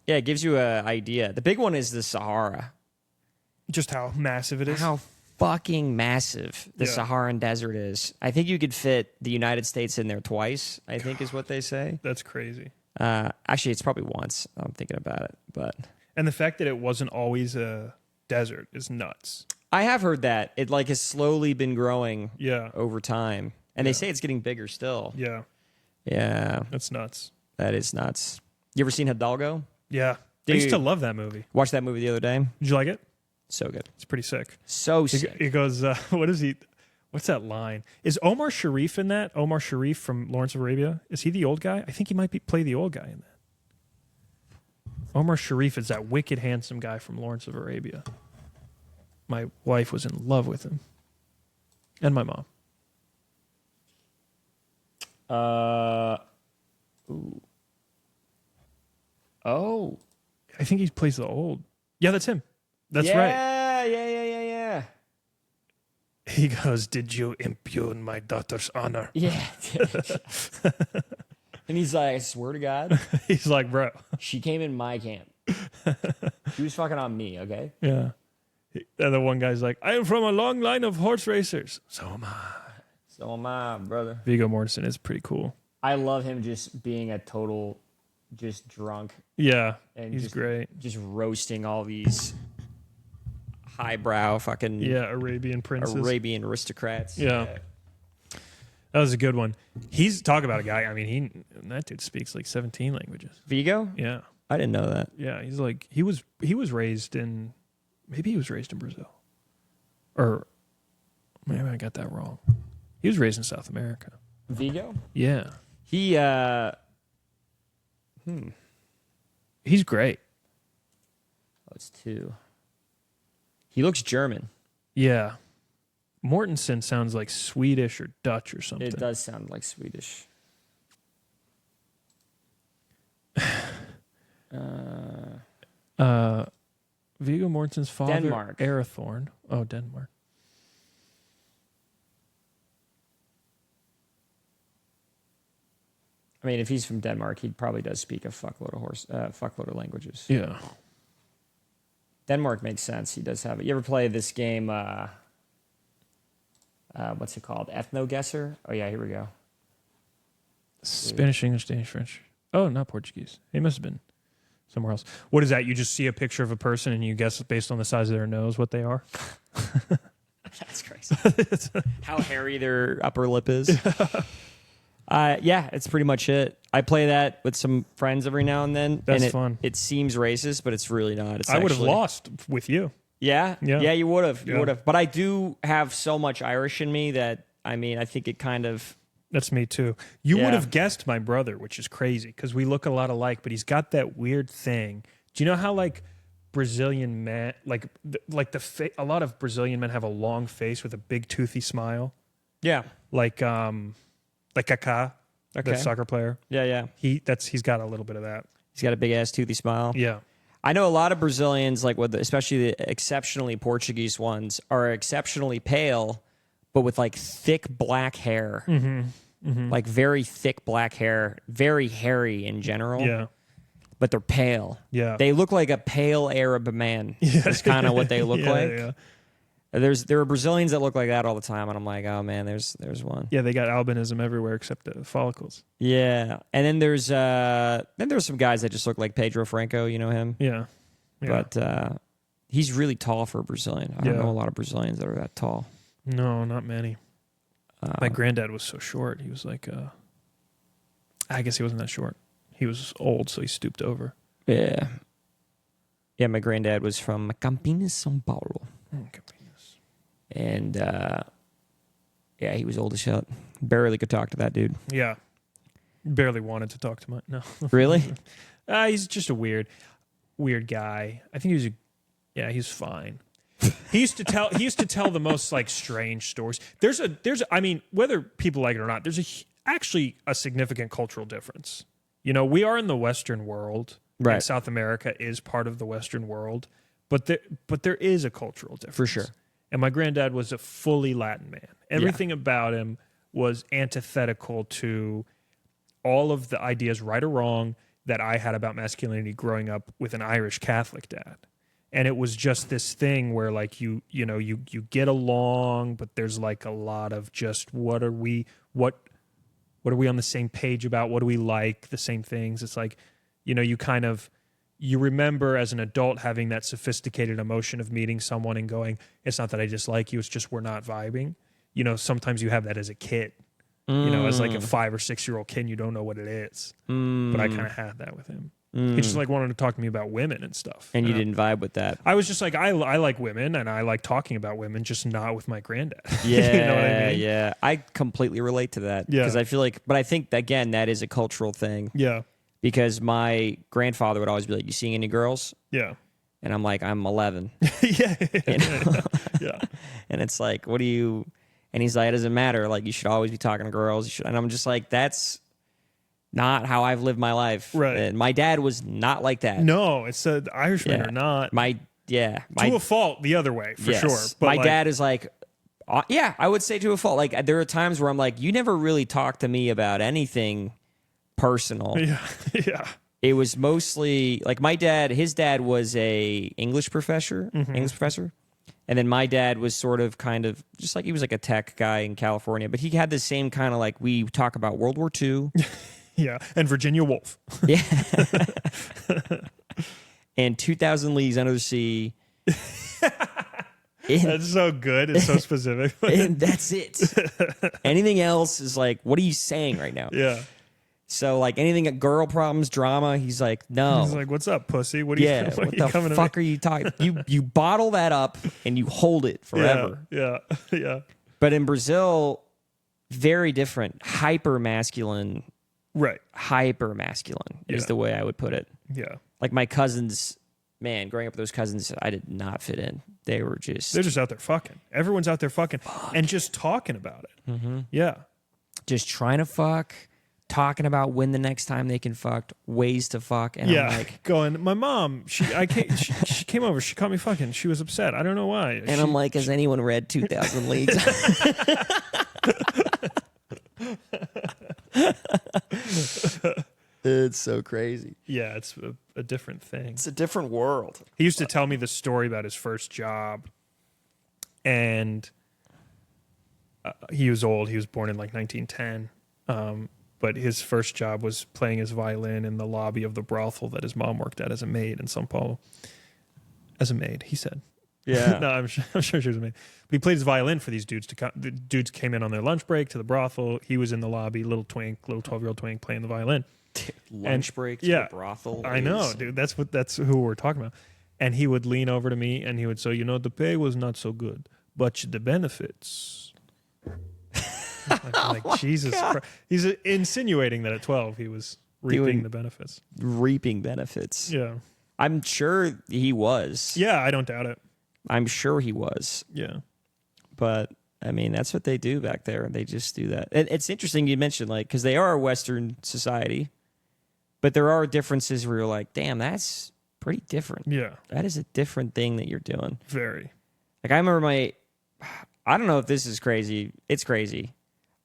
it gives you an idea. The big one is the Sahara. Just how massive it is. How fucking massive the Saharan desert is. I think you could fit the United States in there twice, I think is what they say. That's crazy. Actually, it's probably once. I'm thinking about it. And the fact that it wasn't always a desert is nuts. I have heard that. It like has slowly been growing over time. And they say it's getting bigger still. Yeah. Yeah. That's nuts. That is nuts. You ever seen Hidalgo? Yeah. Dude, I used to love that movie. Watched that movie the other day. Did you like it? So good. It's pretty sick. So sick. It goes, what is he? What's that line? Is Omar Sharif in that? Omar Sharif from Lawrence of Arabia? Is he the old guy? I think he might play the old guy in that. Omar Sharif is that wicked handsome guy from Lawrence of Arabia. My wife was in love with him. And my mom. Ooh. Oh. I think he plays the old. Yeah, that's him. That's right. Yeah. He goes, "Did you impugn my daughter's honor?" Yeah. And he's like, I swear to God. He's like, "Bro." She came in my camp. She was fucking on me, okay? Yeah. And the one guy's like, "I am from a long line of horse racers." So am I. So am I, brother. Viggo Mortensen is pretty cool. I love him just being a total, just drunk. Yeah, And he's great. Just roasting all these highbrow fucking Arabian princes. Arabian aristocrats. Yeah. That was a good one. He's talk about a guy. I mean, that dude speaks like 17 languages. Viggo? Yeah. I didn't know that. Yeah, he's like he was raised in Brazil. Or maybe I got that wrong. He was raised in South America. Viggo? Yeah. He He's great. Oh, it's 2. He looks German. Yeah. Mortensen sounds like Swedish or Dutch or something. It does sound like Swedish. Viggo Mortensen's father, Denmark. Arathorn. Oh, Denmark. I mean, if he's from Denmark, he probably does speak a fuckload of languages. Yeah. Denmark makes sense. He does have it. You ever play this game? What's it called? Ethno Guesser? Oh yeah, here we go. Spanish, English, Danish, French. Oh, not Portuguese. He must have been somewhere else. What is that? You just see a picture of a person and you guess based on the size of their nose what they are? That's crazy. How hairy their upper lip is. Yeah, it's pretty much it. I play that with some friends every now and then. That's and fun. It seems racist, but it's really not. I would have lost with you. Yeah? Yeah, you would have. You would have. But I do have so much Irish in me that, I mean, I think it kind of... That's me too. You would have guessed my brother, which is crazy because we look a lot alike, but he's got that weird thing. Do you know how like Brazilian men, a lot of Brazilian men have a long face with a big toothy smile? Yeah. Like Kaká, the soccer player. Yeah. He's got a little bit of that. He's got a big ass toothy smile. Yeah. I know a lot of Brazilians, like especially the exceptionally Portuguese ones, are exceptionally pale, but with like thick black hair. Like very thick black hair, very hairy in general. Yeah. But they're pale. Yeah. They look like a pale Arab man. That's kind of what they look like. Yeah. There are Brazilians that look like that all the time, and I'm like, oh man, there's one. Yeah, they got albinism everywhere except the follicles. Yeah, and then there's some guys that just look like Pedro Franco. You know him? Yeah. But he's really tall for a Brazilian. I don't know a lot of Brazilians that are that tall. No, not many. My granddad was so short. He was like, I guess he wasn't that short. He was old, so he stooped over. Yeah. Yeah, my granddad was from Campinas, São Paulo. Campinas. And, yeah, he was old as shit. Barely could talk to that dude. Yeah. Barely wanted to talk to no. Really? He's just a weird guy. I think he was Yeah, he's fine. He used to tell the most like strange stories. I mean, whether people like it or not, there's actually a significant cultural difference. You know, we are in the Western world, right? And South America is part of the Western world, but there is a cultural difference For sure. And my granddad was a fully Latin man. Everything about him was antithetical to all of the ideas, right or wrong, that I had about masculinity growing up with an Irish Catholic dad. And it was just this thing where like you get along, but there's like a lot of just what are we on the same page about? What do we like? The same things. It's like, you remember as an adult having that sophisticated emotion of meeting someone and going, it's not that I dislike you, it's just we're not vibing. You know, sometimes you have that as a kid. You know, as like a 5 or 6 year old kid, you don't know what it is. But I kind of had that with him. He just like wanted to talk to me about women and stuff. And you didn't vibe with that. I was just like, I like women and I like talking about women, just not with my granddad. Yeah, you know what I mean? Yeah. I completely relate to that. Yeah. Because I feel like, but I think, again, that is a cultural thing. Yeah. Because my grandfather would always be like, you seeing any girls? Yeah. And I'm like, I'm 11. Yeah. You know? Yeah. And it's like, what do you... And he's like, it doesn't matter. Like, you should always be talking to girls. You should. And I'm just like, that's not how I've lived my life. Right. And my dad was not like that. No, it's the Irishmen are not. To a fault the other way, for sure. But my dad is like, I would say to a fault. Like, there are times where I'm like, you never really talk to me about anything personal. Yeah. Yeah. It was mostly like his dad was a English professor. And then my dad was sort of kind of just like he was like a tech guy in California, but he had the same kind of like we talk about World War II. Yeah, and Virginia Woolf. Yeah. And 2,000 Leagues Under the Sea. That's so good. It's so specific. And that's it. Anything else is like, what are you saying right now? Yeah. So like anything girl problems, drama, he's like, no. He's like, what's up, pussy? What are you what the fuck are you talking? You bottle that up and you hold it forever. Yeah. Yeah. But in Brazil, very different. Hyper masculine. Right. Hyper masculine is the way I would put it. Yeah. Like my cousins, man, growing up with those cousins, I did not fit in. They're just out there fucking. Everyone's out there fucking and just talking about it. Mm-hmm. Yeah. Just trying to fuck. Talking about when the next time they can fuck, ways to fuck, and I'm like, going, my mom, she came over, she caught me fucking, she was upset, I don't know why, and I'm like, has anyone read 2,000 Leagues? It's so crazy. Yeah, it's a different thing. It's a different world. He used to tell me the story about his first job, and he was old. He was born in like 1910. But his first job was playing his violin in the lobby of the brothel that his mom worked at as a maid in São Paulo. As a maid, he said. Yeah. No, I'm sure she was a maid. But he played his violin for these dudes. The dudes came in on their lunch break to the brothel. He was in the lobby, little 12-year-old twink playing the violin. Lunch break to the brothel. I know, dude. That's who we're talking about. And he would lean over to me and he would say, the pay was not so good, but the benefits... like Jesus Christ. He's insinuating that at 12 he was reaping the benefits. Reaping benefits. Yeah. I'm sure he was. Yeah, I don't doubt it. I'm sure he was. Yeah. But, I mean, that's what they do back there. They just do that. It's interesting you mentioned, like, because they are a Western society, but there are differences where you're like, damn, that's pretty different. Yeah. That is a different thing that you're doing. Very. Like, I remember I don't know if this is crazy. It's crazy.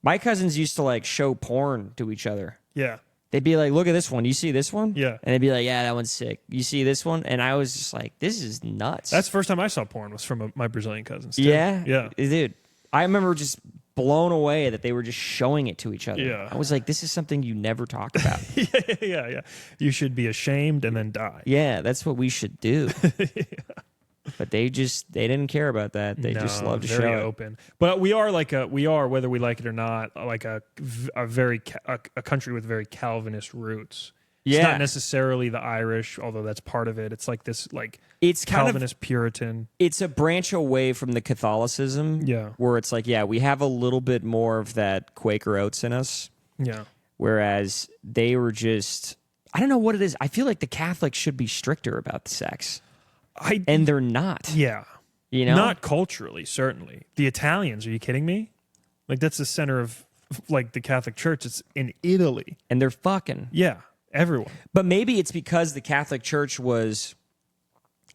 My cousins used to like show porn to each other. Yeah. They'd be like, look at this one. You see this one? Yeah. And they'd be like, yeah, that one's sick. You see this one? And I was just like, this is nuts. That's the first time I saw porn was from my Brazilian cousins. Too. Yeah? Yeah. Dude, I remember just blown away that they were just showing it to each other. Yeah. I was like, this is something you never talk about. Yeah. You should be ashamed and then die. Yeah, that's what we should do. But they didn't care about that. They just love to show it. Very open. But we are whether we like it or not, like a country with very Calvinist roots. Yeah. It's not necessarily the Irish, although that's part of it. It's like this, like it's Calvinist Puritan. It's a branch away from the Catholicism. Yeah. Where it's like, yeah, we have a little bit more of that Quaker oats in us. Yeah. Whereas they were just, I don't know what it is. I feel like the Catholics should be stricter about the sex. And they're not. Yeah. You know? Not culturally, certainly. The Italians, are you kidding me? Like, that's the center of, like, the Catholic Church. It's in Italy. And they're fucking. Yeah, everyone. But maybe it's because the Catholic Church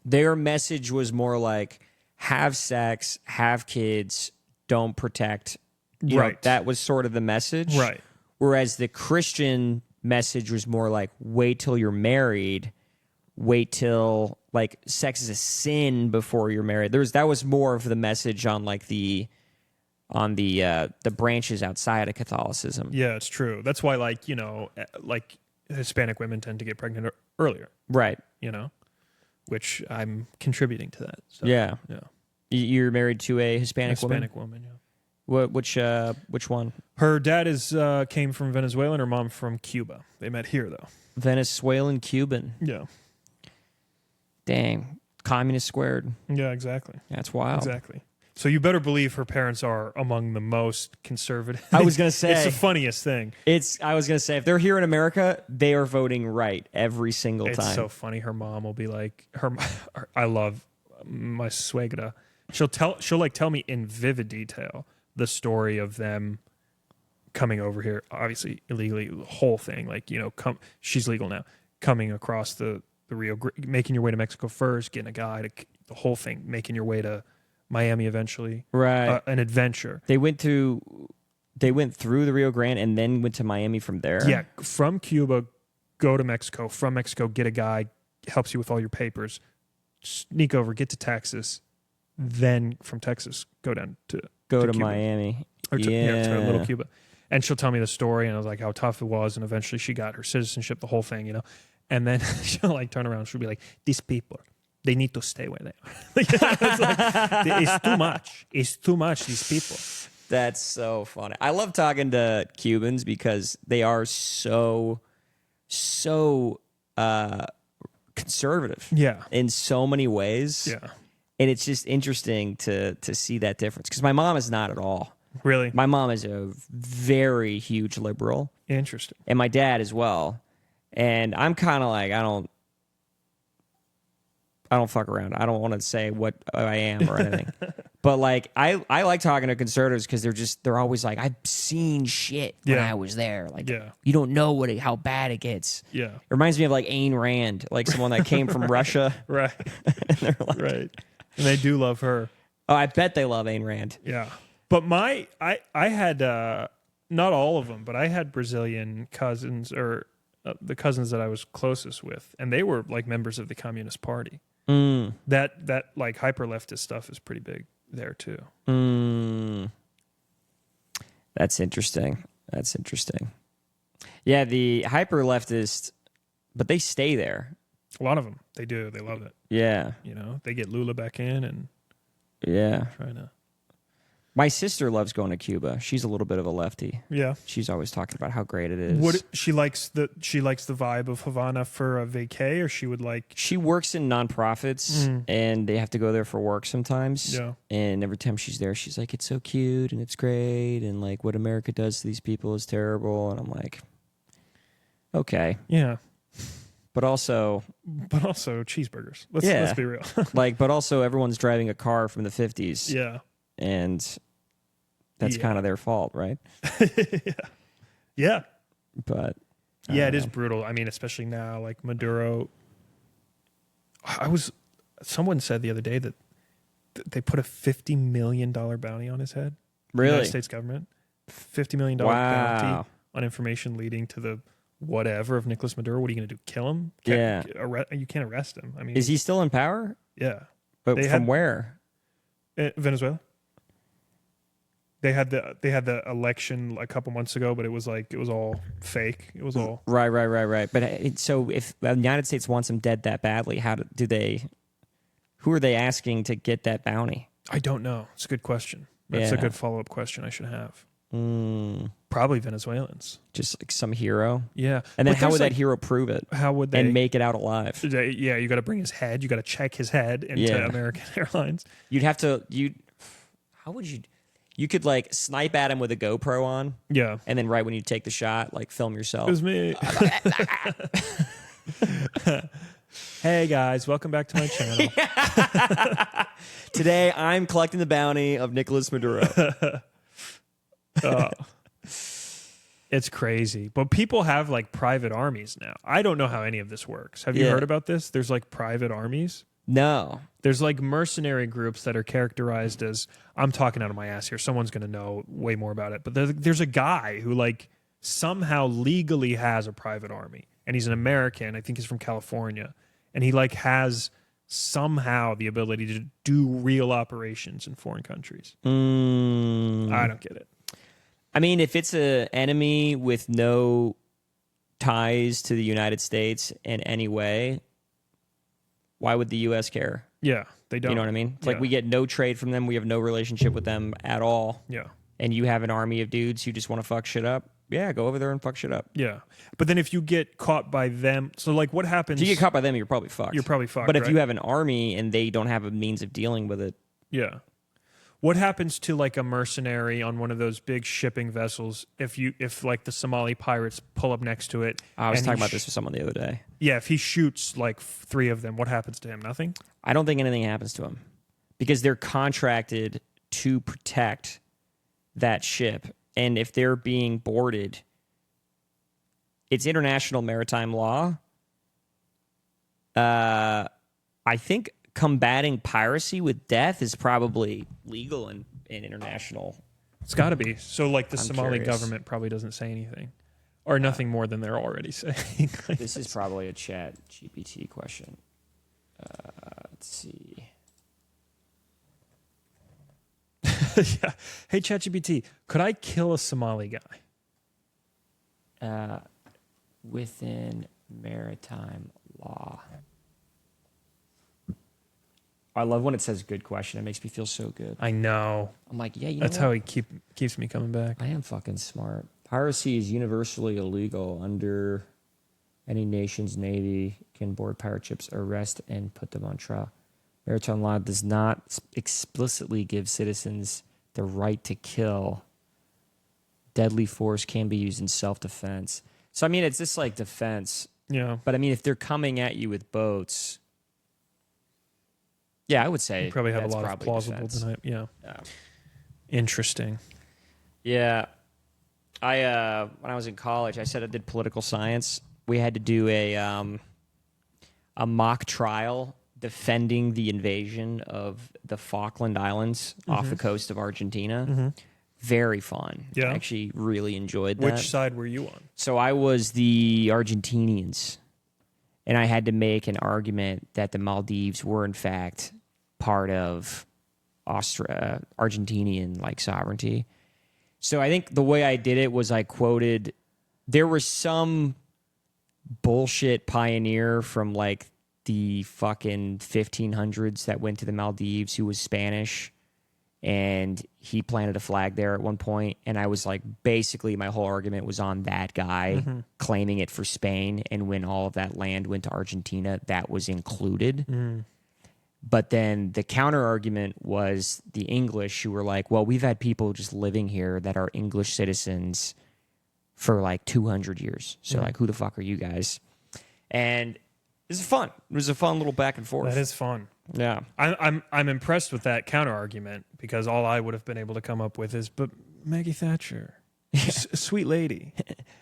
their message was more like, have sex, have kids, don't protect. You know, that was sort of the message. Right. Whereas the Christian message was more like, wait till you're married, wait till, like, sex is a sin before you're married. That was more of the message on, like, the branches outside of Catholicism. Yeah, it's true. That's why, like, you know, like, Hispanic women tend to get pregnant earlier. Right. You know, which I'm contributing to that. So, yeah. Yeah. You're married to a Hispanic woman, yeah. Which one? Her dad came from Venezuela and her mom from Cuba. They met here, though. Venezuelan Cuban. Yeah. Dang. Communist squared. Yeah, exactly. That's wild. Exactly. So you better believe her parents are among the most conservative. I was going to say. It's the funniest thing. I was going to say, if they're here in America, they are voting right every single time. It's so funny. Her mom will be like, I love my suegra. She'll tell me in vivid detail the story of them coming over here, obviously illegally, the whole thing. Like, you know, she's legal now. Coming across the Rio, making your way to Mexico first, getting a guy, the whole thing, making your way to Miami eventually. Right. An adventure. They went through the Rio Grande and then went to Miami from there? Yeah. From Cuba, go to Mexico. From Mexico, get a guy, helps you with all your papers. Sneak over, get to Texas. Then from Texas, go down to Cuba. Miami. Or to Little Cuba. And she'll tell me the story, and I was like, how tough it was. And eventually she got her citizenship, the whole thing, you know. And then she'll like turn around, she'll be like, these people, they need to stay where they are. It's too much. It's too much, these people. That's so funny. I love talking to Cubans because they are so conservative. Yeah. In so many ways. Yeah. And it's just interesting to see that difference. Because my mom is not at all. Really? My mom is a very huge liberal. Interesting. And my dad as well. And I'm kind of like, I don't fuck around. I don't want to say what I am or anything. But like, I like talking to conservatives because they're always like, I've seen shit when I was there. Like, you don't know how bad it gets. Yeah. It reminds me of like Ayn Rand, like someone that came from Russia. Right. And they're like, right. And they do love her. Oh, I bet they love Ayn Rand. Yeah. But I had, not all of them, but I had Brazilian cousins or the cousins that I was closest with, and they were like members of the Communist Party. That like hyper leftist stuff is pretty big there too. That's interesting. Yeah, the hyper leftist, but they stay there. A lot of them, they do. They love it. Yeah, you know, they get Lula back in and trying to. My sister loves going to Cuba. She's a little bit of a lefty. Yeah, she's always talking about how great it is. She likes the vibe of Havana for a vacay, or she would like. She works in nonprofits, and they have to go there for work sometimes. Yeah, and every time she's there, she's like, "It's so cute and it's great, and like what America does to these people is terrible." And I'm like, "Okay, yeah." But also cheeseburgers. Let's be real. But also everyone's driving a car from the 50s. Yeah. And that's kind of their fault, right? Yeah. But it is brutal. I mean, especially now, like Maduro. Someone said the other day that they put a $50 million bounty on his head. Really? The United States government. $50 million bounty on information leading to the whatever of Nicolas Maduro. What are you going to do? Kill him? You can't arrest him. I mean, is he still in power? Yeah. But from where? Venezuela. They had the election a couple months ago, but it was all fake. It was all right. But so if the United States wants him dead that badly, who are they asking to get that bounty? I don't know. It's a good question. That's a good follow-up question I should have. Probably Venezuelans. Just like some hero. Yeah. And then how would that hero prove it? How would they? And make it out alive? Yeah, you got to bring his head. You got to check his head into American Airlines. How would you... You could like snipe at him with a GoPro on. Yeah. And then right when you take the shot, like film yourself. It was me. Hey guys, welcome back to my channel. Today I'm collecting the bounty of Nicolas Maduro. Oh. It's crazy. But people have like private armies now. I don't know how any of this works. Have you heard about this? There's like private armies. No. There's like mercenary groups that are characterized as, I'm talking out of my ass here. Someone's going to know way more about it. But there's a guy who like somehow legally has a private army. And he's an American. I think he's from California. And he like has somehow the ability to do real operations in foreign countries. I don't get it. I mean, if it's an enemy with no ties to the United States in any way, why would the U.S. care? Yeah, they don't. You know what I mean? It's like we get no trade from them. We have no relationship with them at all. Yeah. And you have an army of dudes who just want to fuck shit up. Yeah, go over there and fuck shit up. Yeah. But then if you get caught by them, so like what happens? If you get caught by them, you're probably fucked. You're probably fucked. But if right? you have an army and they don't have a means of dealing with it. Yeah. What happens to like a mercenary on one of those big shipping vessels if like the Somali pirates pull up next to it? I was talking about this with someone the other day. Yeah, if he shoots like 3 of them, what happens to him? Nothing? I don't think anything happens to him because they're contracted to protect that ship. And if they're being boarded, it's international maritime law. I think combating piracy with death is probably legal in international. It's got to be. So like the I'm Somali curious. government probably doesn't say anything or nothing more than they're already saying. This is probably a chat GPT question. Let's see. Yeah. Hey, ChatGPT, could I kill a Somali guy? Within maritime law. I love when it says good question. It makes me feel so good. I know. I'm like, yeah, That's how he keeps me coming back. I am fucking smart. Piracy is universally illegal under any nation's navy can board pirate ships, arrest, and put them on trial. Maritime law does not explicitly give citizens the right to kill. Deadly force can be used in self-defense. So, I mean, it's just like defense. Yeah. But, I mean, if they're coming at you with boats, yeah, I would say You probably have a that's lot of probably plausible defense. denial. Yeah. Yeah. Interesting. Yeah. When I was in college, I said I did political science. We had to do a mock trial defending the invasion of the Falkland Islands off the coast of Argentina. Very fun. Yeah. I actually really enjoyed that. Which side were you on? So I was the Argentinians, and I had to make an argument that the Maldives were in fact part of Argentinian like sovereignty. So I think the way I did it was I quoted, there was some bullshit pioneer from like the fucking 1500s that went to the Maldives who was Spanish, and he planted a flag there at one point, and I was like, basically my whole argument was on that guy claiming it for Spain, and when all of that land went to Argentina, that was included. But then the counter argument was the English who were like, well, we've had people just living here that are English citizens for like 200 years. So like, who the fuck are you guys? And this is fun. It was a fun little back and forth. That is fun. Yeah. I'm impressed with that counter argument because all I would have been able to come up with is, but Maggie Thatcher, a sweet lady,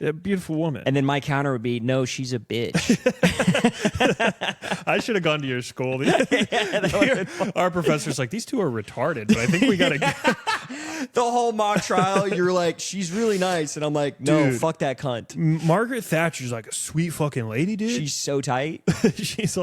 a beautiful woman. And then my counter would be, no, she's a bitch. I should have gone to your school. Our professor's like, these two are retarded, but I think we got to The whole mock trial, you're like, she's really nice. And I'm like, no, Dude. fuck that cunt. Margaret Thatcher's like a sweet fucking lady, dude. She's so tight. she's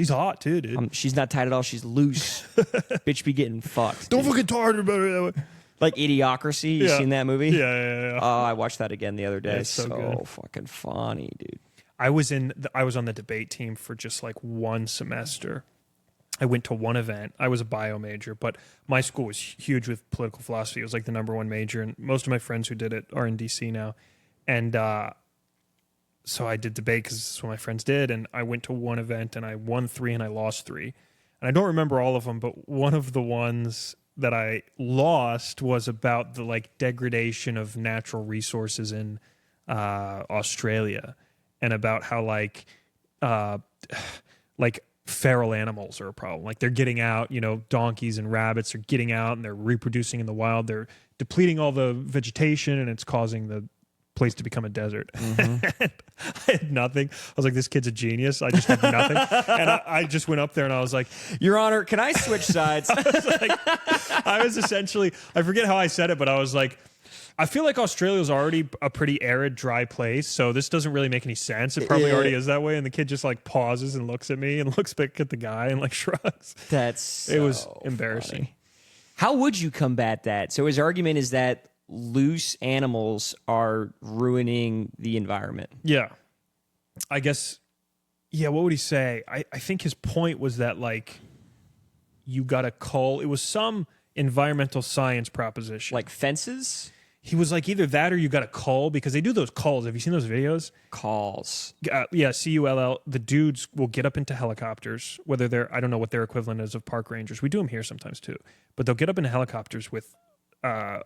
hot too, dude. She's not tight at all. She's loose. Bitch be getting fucked. Don't dude. fucking talk about it that way. Like Idiocracy. You seen that movie? Yeah. Oh, I watched that again the other day. It's so good. Fucking funny, dude. I was on the debate team for just like one semester. I went to one event. I was a bio major, but my school was huge with political philosophy. It was like the #1 major, and most of my friends who did it are in DC now. And so I did debate because this is what my friends did, and I went to one event, and I won 3 and I lost 3. And I don't remember all of them, but one of the ones that I lost was about the like degradation of natural resources in Australia, and about how like like feral animals are a problem. Like they're getting out, donkeys and rabbits are getting out and they're reproducing in the wild. They're depleting all the vegetation and it's causing the place to become a desert. I had nothing. I was like, this kid's a genius. I just had nothing. And I just went up there and I was like, Your Honor, can I switch sides? I was essentially, I forget how I said it, but I was like, I feel like Australia is already a pretty arid, dry place, so this doesn't really make any sense. It probably already is that way. And the kid just like pauses and looks at me and looks back at the guy and like shrugs. It was embarrassing. Funny. How would you combat that? So his argument is that loose animals are ruining the environment. Yeah. I guess, what would he say? I think his point was that like you got to cull. It was some environmental science proposition. Like fences? He was like, either that or you got to cull, because they do those culls. Have you seen those videos? Calls. Yeah, CULL. The dudes will get up into helicopters, whether they're, I don't know what their equivalent is of park rangers. We do them here sometimes too. But they'll get up into helicopters with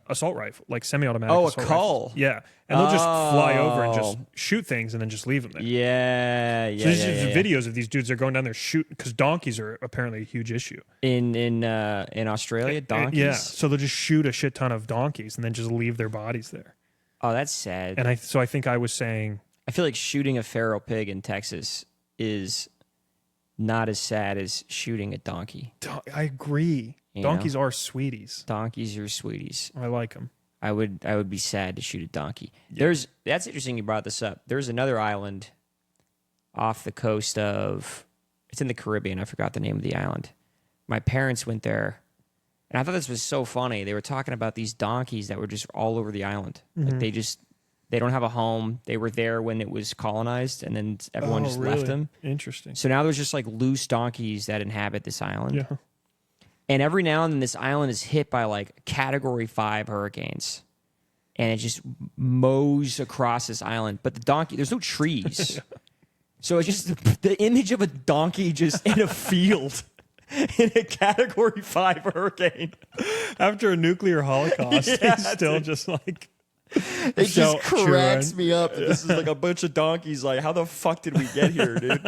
assault rifle, like semi-automatic assault a cull. rifles. Yeah. And they'll just fly over and just shoot things and then just leave them there. Yeah. So there's videos of these dudes. They're going down there shooting, because donkeys are apparently a huge issue. In Australia, donkeys? Yeah. So they'll just shoot a shit ton of donkeys and then just leave their bodies there. Oh, that's sad. And I think I was saying, I feel like shooting a feral pig in Texas is not as sad as shooting a donkey. I agree. Donkeys are sweeties. Donkeys are sweeties. I like them. I would be sad to shoot a donkey. Yeah. That's interesting you brought this up. There's another island off the coast of, it's in the Caribbean. I forgot the name of the island. My parents went there, and I thought this was so funny. They were talking about these donkeys that were just all over the island. Like they don't have a home. They were there when it was colonized, and then everyone just left them. Interesting. So now there's just like loose donkeys that inhabit this island. Yeah. And every now and then this island is hit by like Category 5 hurricanes. And it just mows across this island. But the donkey, there's no trees. So it's just the image of a donkey just in a field in a Category 5 hurricane. After a nuclear holocaust, he's still just like... It just cracks me up. This is like a bunch of donkeys. Like, how the fuck did we get here, dude?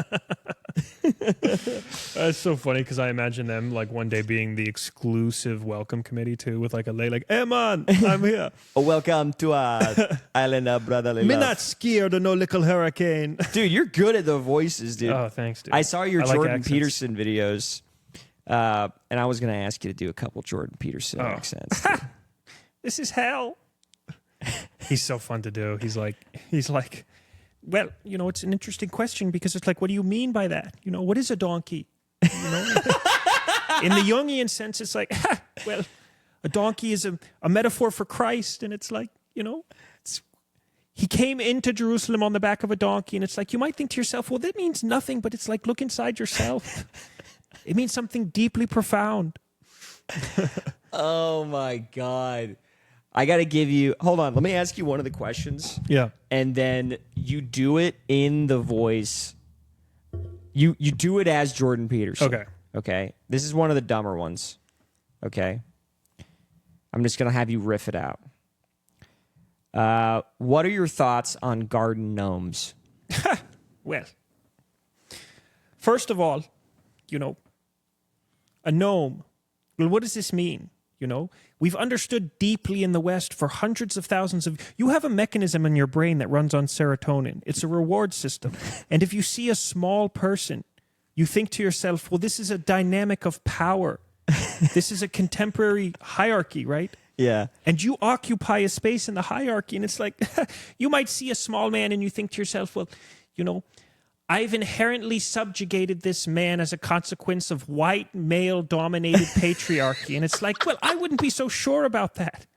That's so funny, because I imagine them like one day being the exclusive welcome committee too, with like a lay like, hey man, I'm here. Welcome to our island of brotherly Me love. not scared of no little hurricane. Dude, you're good at the voices, dude. Oh, thanks, dude. I saw your like Jordan accents. Peterson videos, and I was going to ask you to do a couple Jordan Peterson accents. This is hell. He's so fun to do. He's like, well, it's an interesting question, because it's like, what do you mean by that? What is a donkey? In the Jungian sense, it's like, well, a donkey is a metaphor for Christ. And it's like, he came into Jerusalem on the back of a donkey. And it's like, you might think to yourself, well, that means nothing. But it's like, look inside yourself. It means something deeply profound. Oh, my God. I got to give you... Hold on. Let me ask you one of the questions. Yeah. And then you do it in the voice. You do it as Jordan Peterson. Okay. Okay? This is one of the dumber ones. Okay? I'm just going to have you riff it out. What are your thoughts on garden gnomes? Well, first of all, a gnome. Well, what does this mean? We've understood deeply in the West for hundreds of thousands of... You have a mechanism in your brain that runs on serotonin. It's a reward system. And if you see a small person, you think to yourself, well, this is a dynamic of power. This is a contemporary hierarchy, right? Yeah. And you occupy a space in the hierarchy. And it's like, you might see a small man and you think to yourself, well, I've inherently subjugated this man as a consequence of white male-dominated patriarchy. And it's like, well, I wouldn't be so sure about that.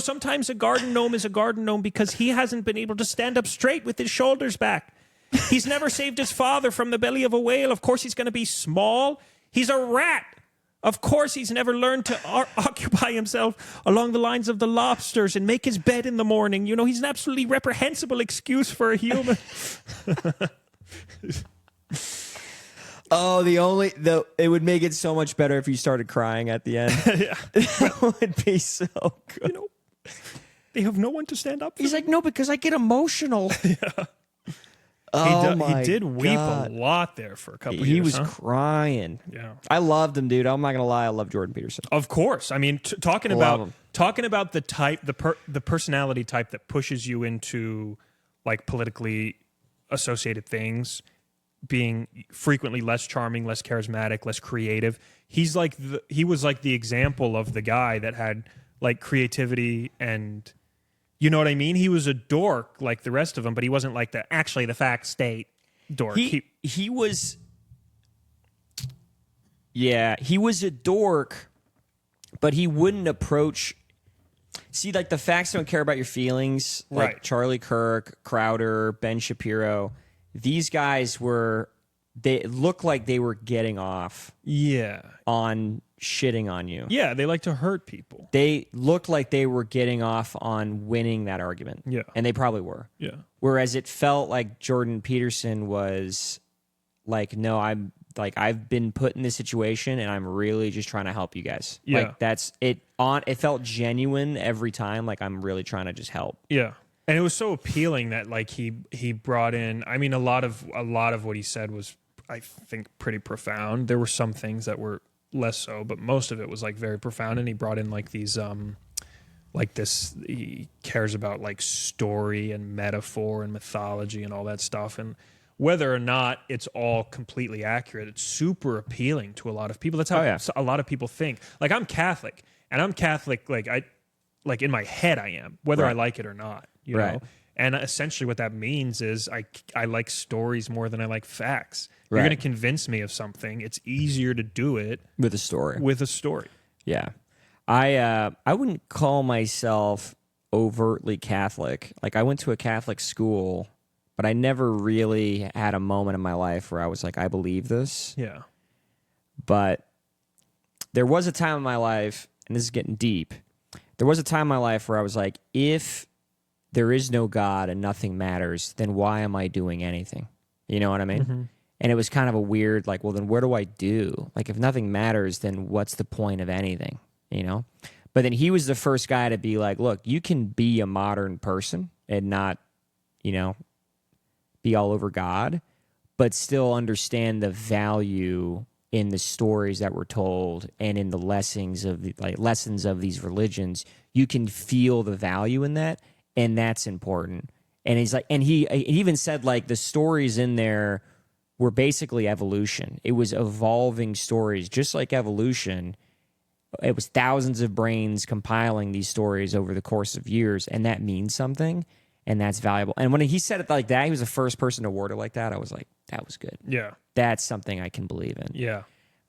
Sometimes a garden gnome is a garden gnome because he hasn't been able to stand up straight with his shoulders back. He's never saved his father from the belly of a whale. Of course, he's going to be small. He's a rat. Of course, he's never learned to occupy himself along the lines of the lobsters and make his bed in the morning. He's an absolutely reprehensible excuse for a human. Oh, it would make it so much better if you started crying at the end. Yeah. That would be so good. They have no one to stand up for. He's like, no, because I get emotional. Yeah. Oh, he did weep God. a lot there for a couple of He years. was huh? crying. Yeah. I loved him, dude. I'm not gonna lie. I love Jordan Peterson. Of course. I mean, talking Love about him. the type, the personality type that pushes you into like politically associated things, being frequently less charming, less charismatic, less creative. He was like the example of the guy that had like creativity and, you know what I mean? He was a dork like the rest of them, but he wasn't like the fact state dork. He was. Yeah, he was a dork, but he wouldn't approach. See, like the facts don't care about your feelings. Like Right. Charlie Kirk, Crowder, Ben Shapiro. These guys they looked like they were getting off Yeah. on shitting on you. Yeah, they like to hurt people. They looked like they were getting off on winning that argument. Yeah. And they probably were. Yeah. Whereas it felt like Jordan Peterson was like, no, I've been put in this situation and I'm really just trying to help you guys. Yeah. Like that's it it felt genuine every time, like I'm really trying to just help. Yeah. And it was so appealing that like he brought in, I mean, a lot of what he said was, I think, pretty profound. There were some things that were less so, but most of it was like very profound. And he brought in like these like this, he cares about like story and metaphor and mythology and all that stuff. And whether or not it's all completely accurate, it's super appealing to a lot of people. That's how a lot of people think. Like I'm Catholic, and I'm Catholic like in my head I am, whether I like it or not, you know? And essentially what that means is I like stories more than I like facts. You're going to convince me of something. It's easier to do it With a story. Yeah. I wouldn't call myself overtly Catholic. Like I went to a Catholic school, but I never really had a moment in my life where I was like, I believe this. Yeah. But there was a time in my life, and this is getting deep, there was a time in my life where I was like, if there is no God and nothing matters, then why am I doing anything? You know what I mean? Mm-hmm. And it was kind of a weird, like, well, then what do I do? Like, if nothing matters, then what's the point of anything? You know? But then he was the first guy to be like, look, you can be a modern person and not, you know, be all over God, but still understand the value in the stories that were told and in the lessons of these religions. You can feel the value in that, and that's important. And he's like, and he even said like the stories in there were basically evolution. It was evolving stories, just like evolution. It was thousands of brains compiling these stories over the course of years, and that means something, and that's valuable. And when he said it like that, he was the first person to word it like that. I was like, that was good. Yeah. That's something I can believe in. Yeah.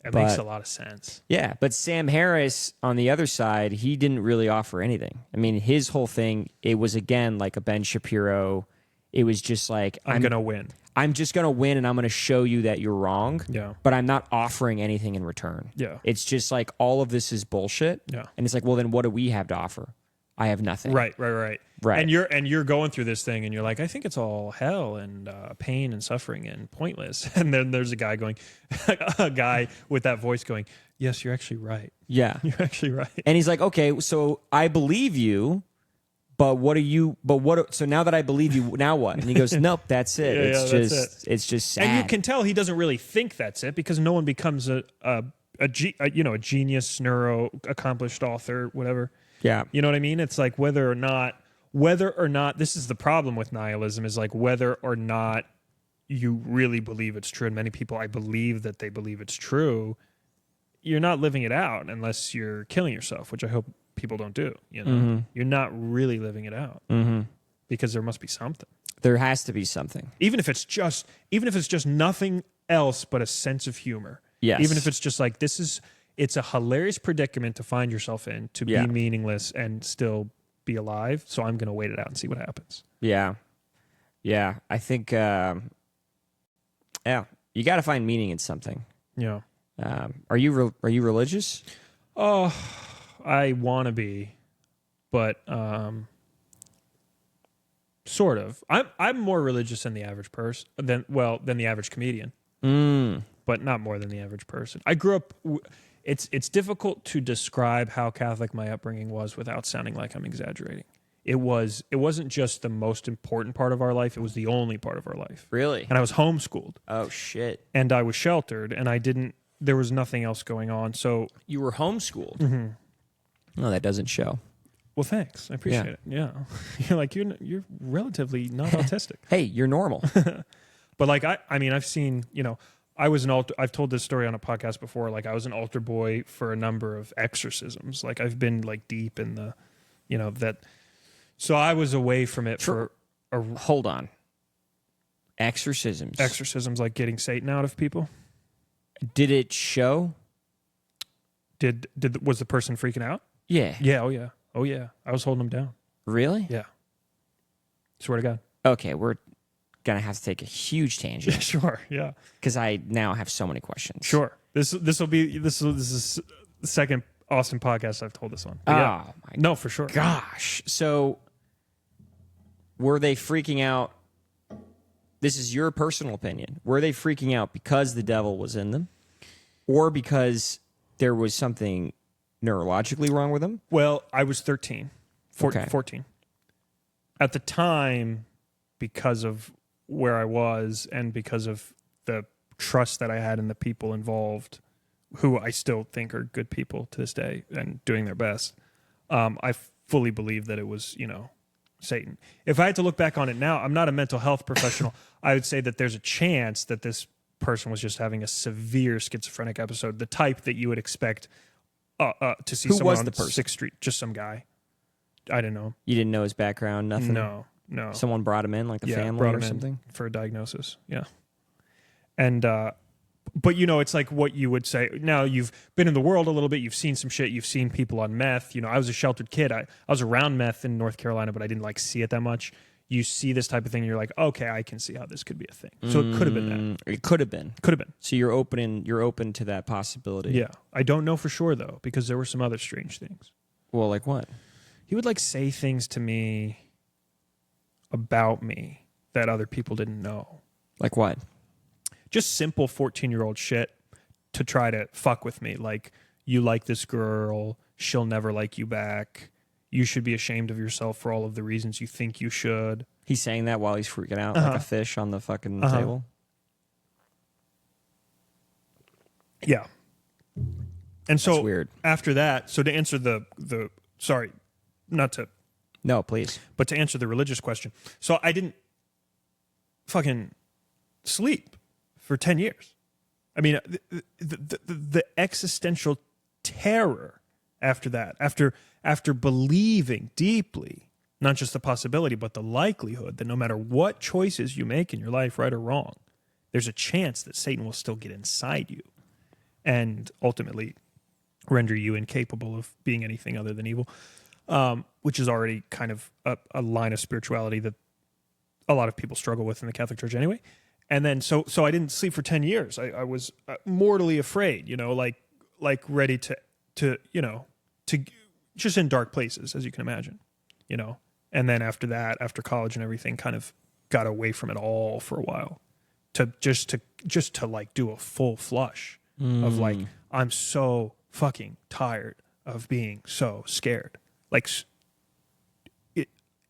It makes a lot of sense. Yeah, but Sam Harris, on the other side, he didn't really offer anything. I mean, his whole thing, it was, again, like a Ben Shapiro. It was just like, I'm going to win. I'm just going to win, and I'm going to show you that you're wrong. Yeah. But I'm not offering anything in return. Yeah. It's just like all of this is bullshit. Yeah. And it's like, well, then what do we have to offer? I have nothing. Right. Right. And you're going through this thing, and you're like, I think it's all hell and pain and suffering and pointless. And then there's a guy with that voice going, yes, you're actually right. Yeah. You're actually right. And he's like, okay, so I believe you, but so now that I believe you, now what? And he goes, nope, that's it. It's just sad. And you can tell he doesn't really think that's it, because no one becomes a genius, neuro accomplished author, whatever. Yeah. You know what I mean? It's like whether or not this is the problem with nihilism, is like whether or not you really believe it's true. And many people, I believe that they believe it's true. You're not living it out unless you're killing yourself, which I hope people don't do. You know, Mm-hmm. You're not really living it out, because there must be something. There has to be something. Even if it's just nothing else but a sense of humor. Yes. Even if it's just like, it's a hilarious predicament to find yourself in, to be meaningless and still be alive. So I'm going to wait it out and see what happens. Yeah. Yeah. I think, you got to find meaning in something. Yeah. Are you religious? Oh, I want to be, but sort of. I'm more religious than the average person, than the average comedian. But not more than the average person. I grew up. It's difficult to describe how Catholic my upbringing was without sounding like I'm exaggerating. it wasn't just the most important part of our life, it was the only part of our life. Really? And I was homeschooled. Oh shit. And I was sheltered, and there was nothing else going on. So You were homeschooled. Mm-hmm. No, that doesn't show. Well, thanks. I appreciate it. Yeah. You're like, you're relatively not autistic. Hey, you're normal. But like, I mean, I've seen, I've told this story on a podcast before. Like, I was an altar boy for a number of exorcisms. Like, I've been like deep in the, that. So I was away from it for Hold on. Exorcisms. Exorcisms, like getting Satan out of people. Did it show? Was the person freaking out? Yeah. Yeah. Oh yeah. Oh yeah. I was holding them down. Really? Yeah. Swear to God. Okay, we're gonna have to take a huge tangent. Yeah, sure. Yeah. Because I now have so many questions. Sure. This is the second Austin podcast I've told this on. But yeah. Oh my No, for sure. gosh. So were they freaking out? This is your personal opinion. Were they freaking out because the devil was in them? Or because there was something neurologically wrong with them? Well, I was 13, 14, Okay. 14. At the time, because of where I was and because of the trust that I had in the people involved, who I still think are good people to this day and doing their best, I fully believe that it was, Satan. If I had to look back on it now, I'm not a mental health professional. I would say that there's a chance that this person was just having a severe schizophrenic episode, the type that you would expect to see Who someone was on the person? 6th Street. Just some guy. I don't know. You didn't know his background, nothing? No. Someone brought him in, like the family brought or him in something? for a diagnosis. Yeah. And, but it's like what you would say. Now you've been in the world a little bit. You've seen some shit. You've seen people on meth. I was a sheltered kid. I was around meth in North Carolina, but I didn't like see it that much. You see this type of thing and you're like, okay, I can see how this could be a thing. So it could have been that. It could have been. Could have been. So you're open to that possibility. Yeah. I don't know for sure though, because there were some other strange things. Well, like what? He would like say things to me about me that other people didn't know. Like what? Just simple 14-year-old shit to try to fuck with me. Like, you like this girl, she'll never like you back. You should be ashamed of yourself for all of the reasons you think you should. He's saying that while he's freaking out like a fish on the fucking table? Yeah. And so That's weird. after that, so to answer the sorry, not to, No, please. but to answer the religious question. So I didn't fucking sleep for 10 years. I mean, the existential terror after that, after believing deeply, not just the possibility, but the likelihood that no matter what choices you make in your life, right or wrong, there's a chance that Satan will still get inside you and ultimately render you incapable of being anything other than evil, which is already kind of a line of spirituality that a lot of people struggle with in the Catholic Church anyway. And then, so I didn't sleep for 10 years. I was mortally afraid, like ready to just in dark places, as you can imagine, And then after that, after college and everything, kind of got away from it all for a while to like do a full flush of like, I'm so fucking tired of being so scared, like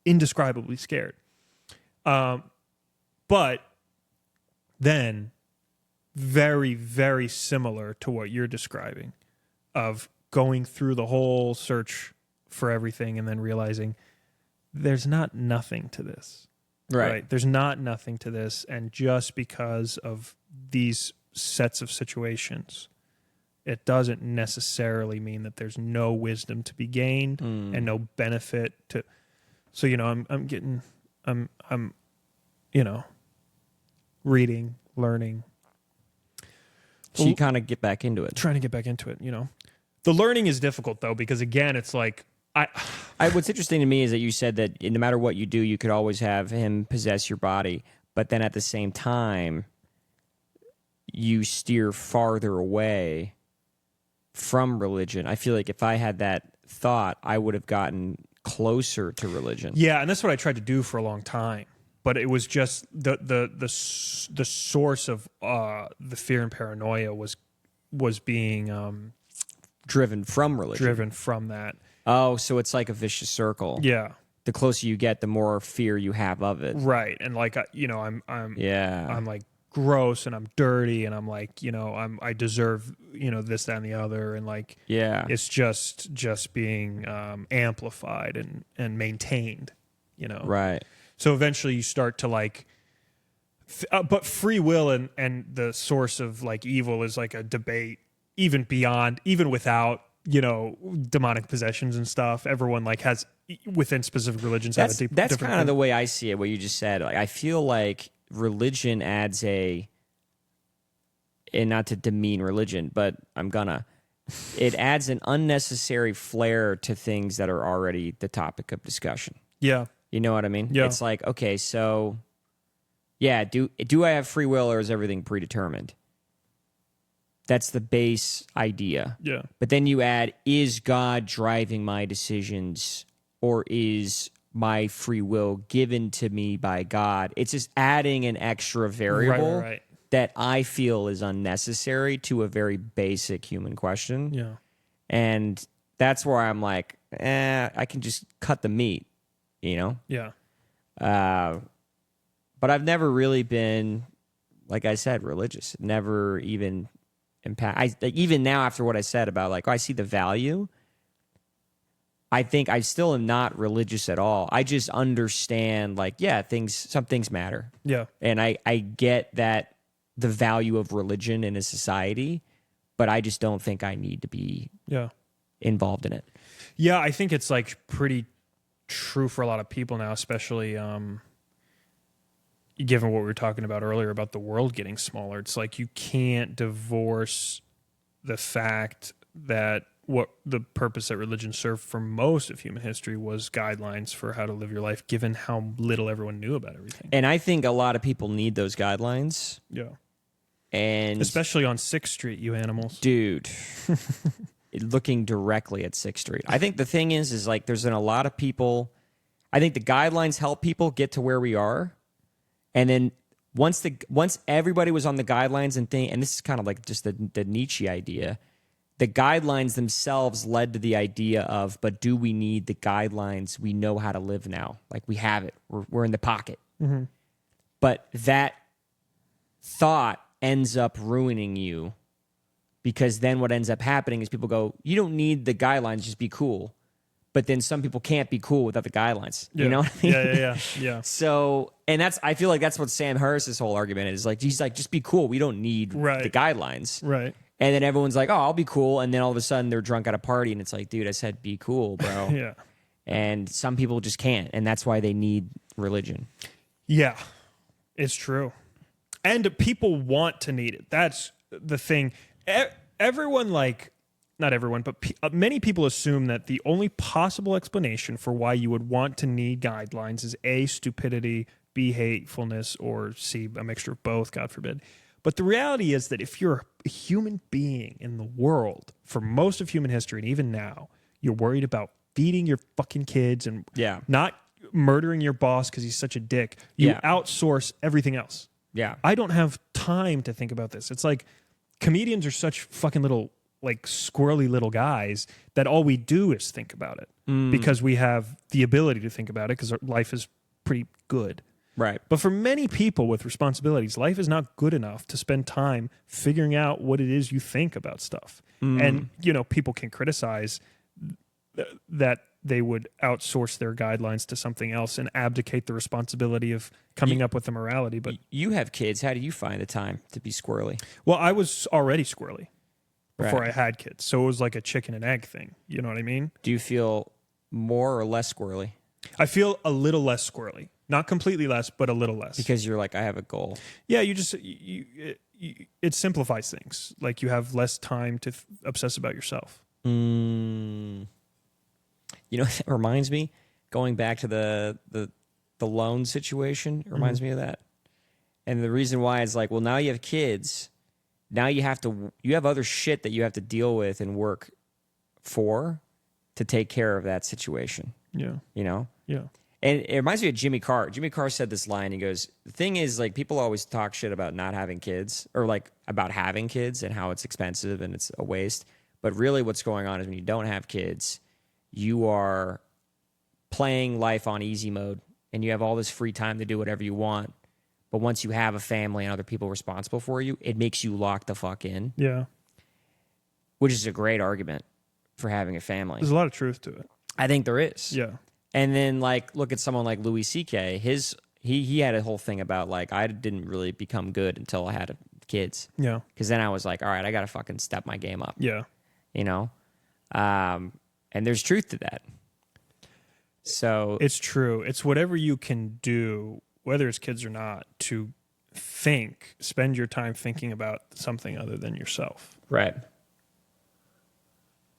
indescribably scared. But then very, very similar to what you're describing of going through the whole search for everything and then realizing there's nothing to this. Right? There's nothing to this. And just because of these sets of situations, it doesn't necessarily mean that there's no wisdom to be gained and no benefit to. So, I'm reading, learning. So you kind of get back into it. Trying to get back into it, The learning is difficult, though, because, again, it's like... What's interesting to me is that you said that no matter what you do, you could always have him possess your body. But then at the same time, you steer farther away from religion. I feel like if I had that thought, I would have gotten closer to religion. Yeah, and that's what I tried to do for a long time. But it was just the source of the fear and paranoia was being driven from religion. Driven from that. Oh, so it's like a vicious circle. Yeah. the closer you get, the more fear you have of it. Right. And like, I'm like gross and I'm dirty and I'm like, I deserve, this, that, and the other. And like, it's just being amplified and maintained, Right. So eventually you start to like, but free will and the source of like evil is like a debate even without, demonic possessions and stuff. Everyone like has within specific religions. That's different kind of the way I see it. What you just said, like I feel like religion adds and not to demean religion, but it adds an unnecessary flair to things that are already the topic of discussion. Yeah. You know what I mean? Yeah. It's like, okay, so yeah, do I have free will or is everything predetermined? That's the base idea. Yeah. But then you add, is God driving my decisions or is my free will given to me by God? It's just adding an extra variable that I feel is unnecessary to a very basic human question. Yeah. And that's where I'm like, I can just cut the meat, Yeah. But I've never really been, like I said, religious. Never even even now after what I said about like, I see the value. I think I still am not religious at all. I just understand like, some things matter. Yeah. And I get that the value of religion in a society, but I just don't think I need to be involved in it. Yeah, I think it's like pretty true for a lot of people now, especially given what we were talking about earlier about the world getting smaller. It's like you can't divorce the fact that what the purpose that religion served for most of human history was guidelines for how to live your life, given how little everyone knew about everything. And I think a lot of people need those guidelines. Yeah. And especially on 6th Street, you animals. Dude. Looking directly at 6th Street. I think the thing is like there's been a lot of people. I think the guidelines help people get to where we are. And then once everybody was on the guidelines and this is kind of like just the Nietzsche idea, the guidelines themselves led to the idea of, but do we need the guidelines? We know how to live now. Like we have it. We're in the pocket. Mm-hmm. But that thought ends up ruining you because then what ends up happening is people go, you don't need the guidelines, just be cool. But then some people can't be cool without the guidelines. Yeah. You know what I mean? Yeah. So, and I feel like that's what Sam Harris's whole argument is. Like, he's like, just be cool. We don't need the guidelines. Right. And then everyone's like, oh, I'll be cool. And then all of a sudden they're drunk at a party and it's like, dude, I said be cool, bro. Yeah. And some people just can't. And that's why they need religion. Yeah, it's true. And people want to need it. That's the thing. Everyone not everyone, but many people assume that the only possible explanation for why you would want to need guidelines is A, stupidity, B, hatefulness, or C, a mixture of both, God forbid. But the reality is that if you're a human being in the world for most of human history, and even now, you're worried about feeding your fucking kids and not murdering your boss because he's such a dick, you outsource everything else. Yeah. I don't have time to think about this. It's like comedians are such fucking little like squirrely little guys that all we do is think about it because we have the ability to think about it because our life is pretty good. Right. But for many people with responsibilities, life is not good enough to spend time figuring out what it is you think about stuff. And, people can criticize that they would outsource their guidelines to something else and abdicate the responsibility of coming up with the morality. But you have kids. How do you find the time to be squirrely? Well, I was already squirrely before I had kids. So it was like a chicken and egg thing. You know what I mean? Do you feel more or less squirrely? I feel a little less squirrely. Not completely less, but a little less. Because you're like, I have a goal. Yeah, it simplifies things. Like you have less time to obsess about yourself. You know, it reminds me, going back to the loan situation, it reminds me of that. And the reason why is like, well, now you have kids. Now you have other shit that you have to deal with and work for to take care of that situation. Yeah. You know? Yeah. And it reminds me of Jimmy Carr. Jimmy Carr said this line. He goes, the thing is, like, people always talk shit about not having kids or like about having kids and how it's expensive and it's a waste. But really what's going on is when you don't have kids, you are playing life on easy mode and you have all this free time to do whatever you want. But once you have a family and other people responsible for you, it makes you lock the fuck in. Yeah. Which is a great argument for having a family. There's a lot of truth to it. I think there is. Yeah. And then, like, look at someone like Louis C.K. He had a whole thing about, like, I didn't really become good until I had kids. Yeah. Because then I was like, all right, I got to fucking step my game up. Yeah. You know? And there's truth to that. So it's true. It's whatever you can do, whether it's kids or not, to spend your time thinking about something other than yourself. Right.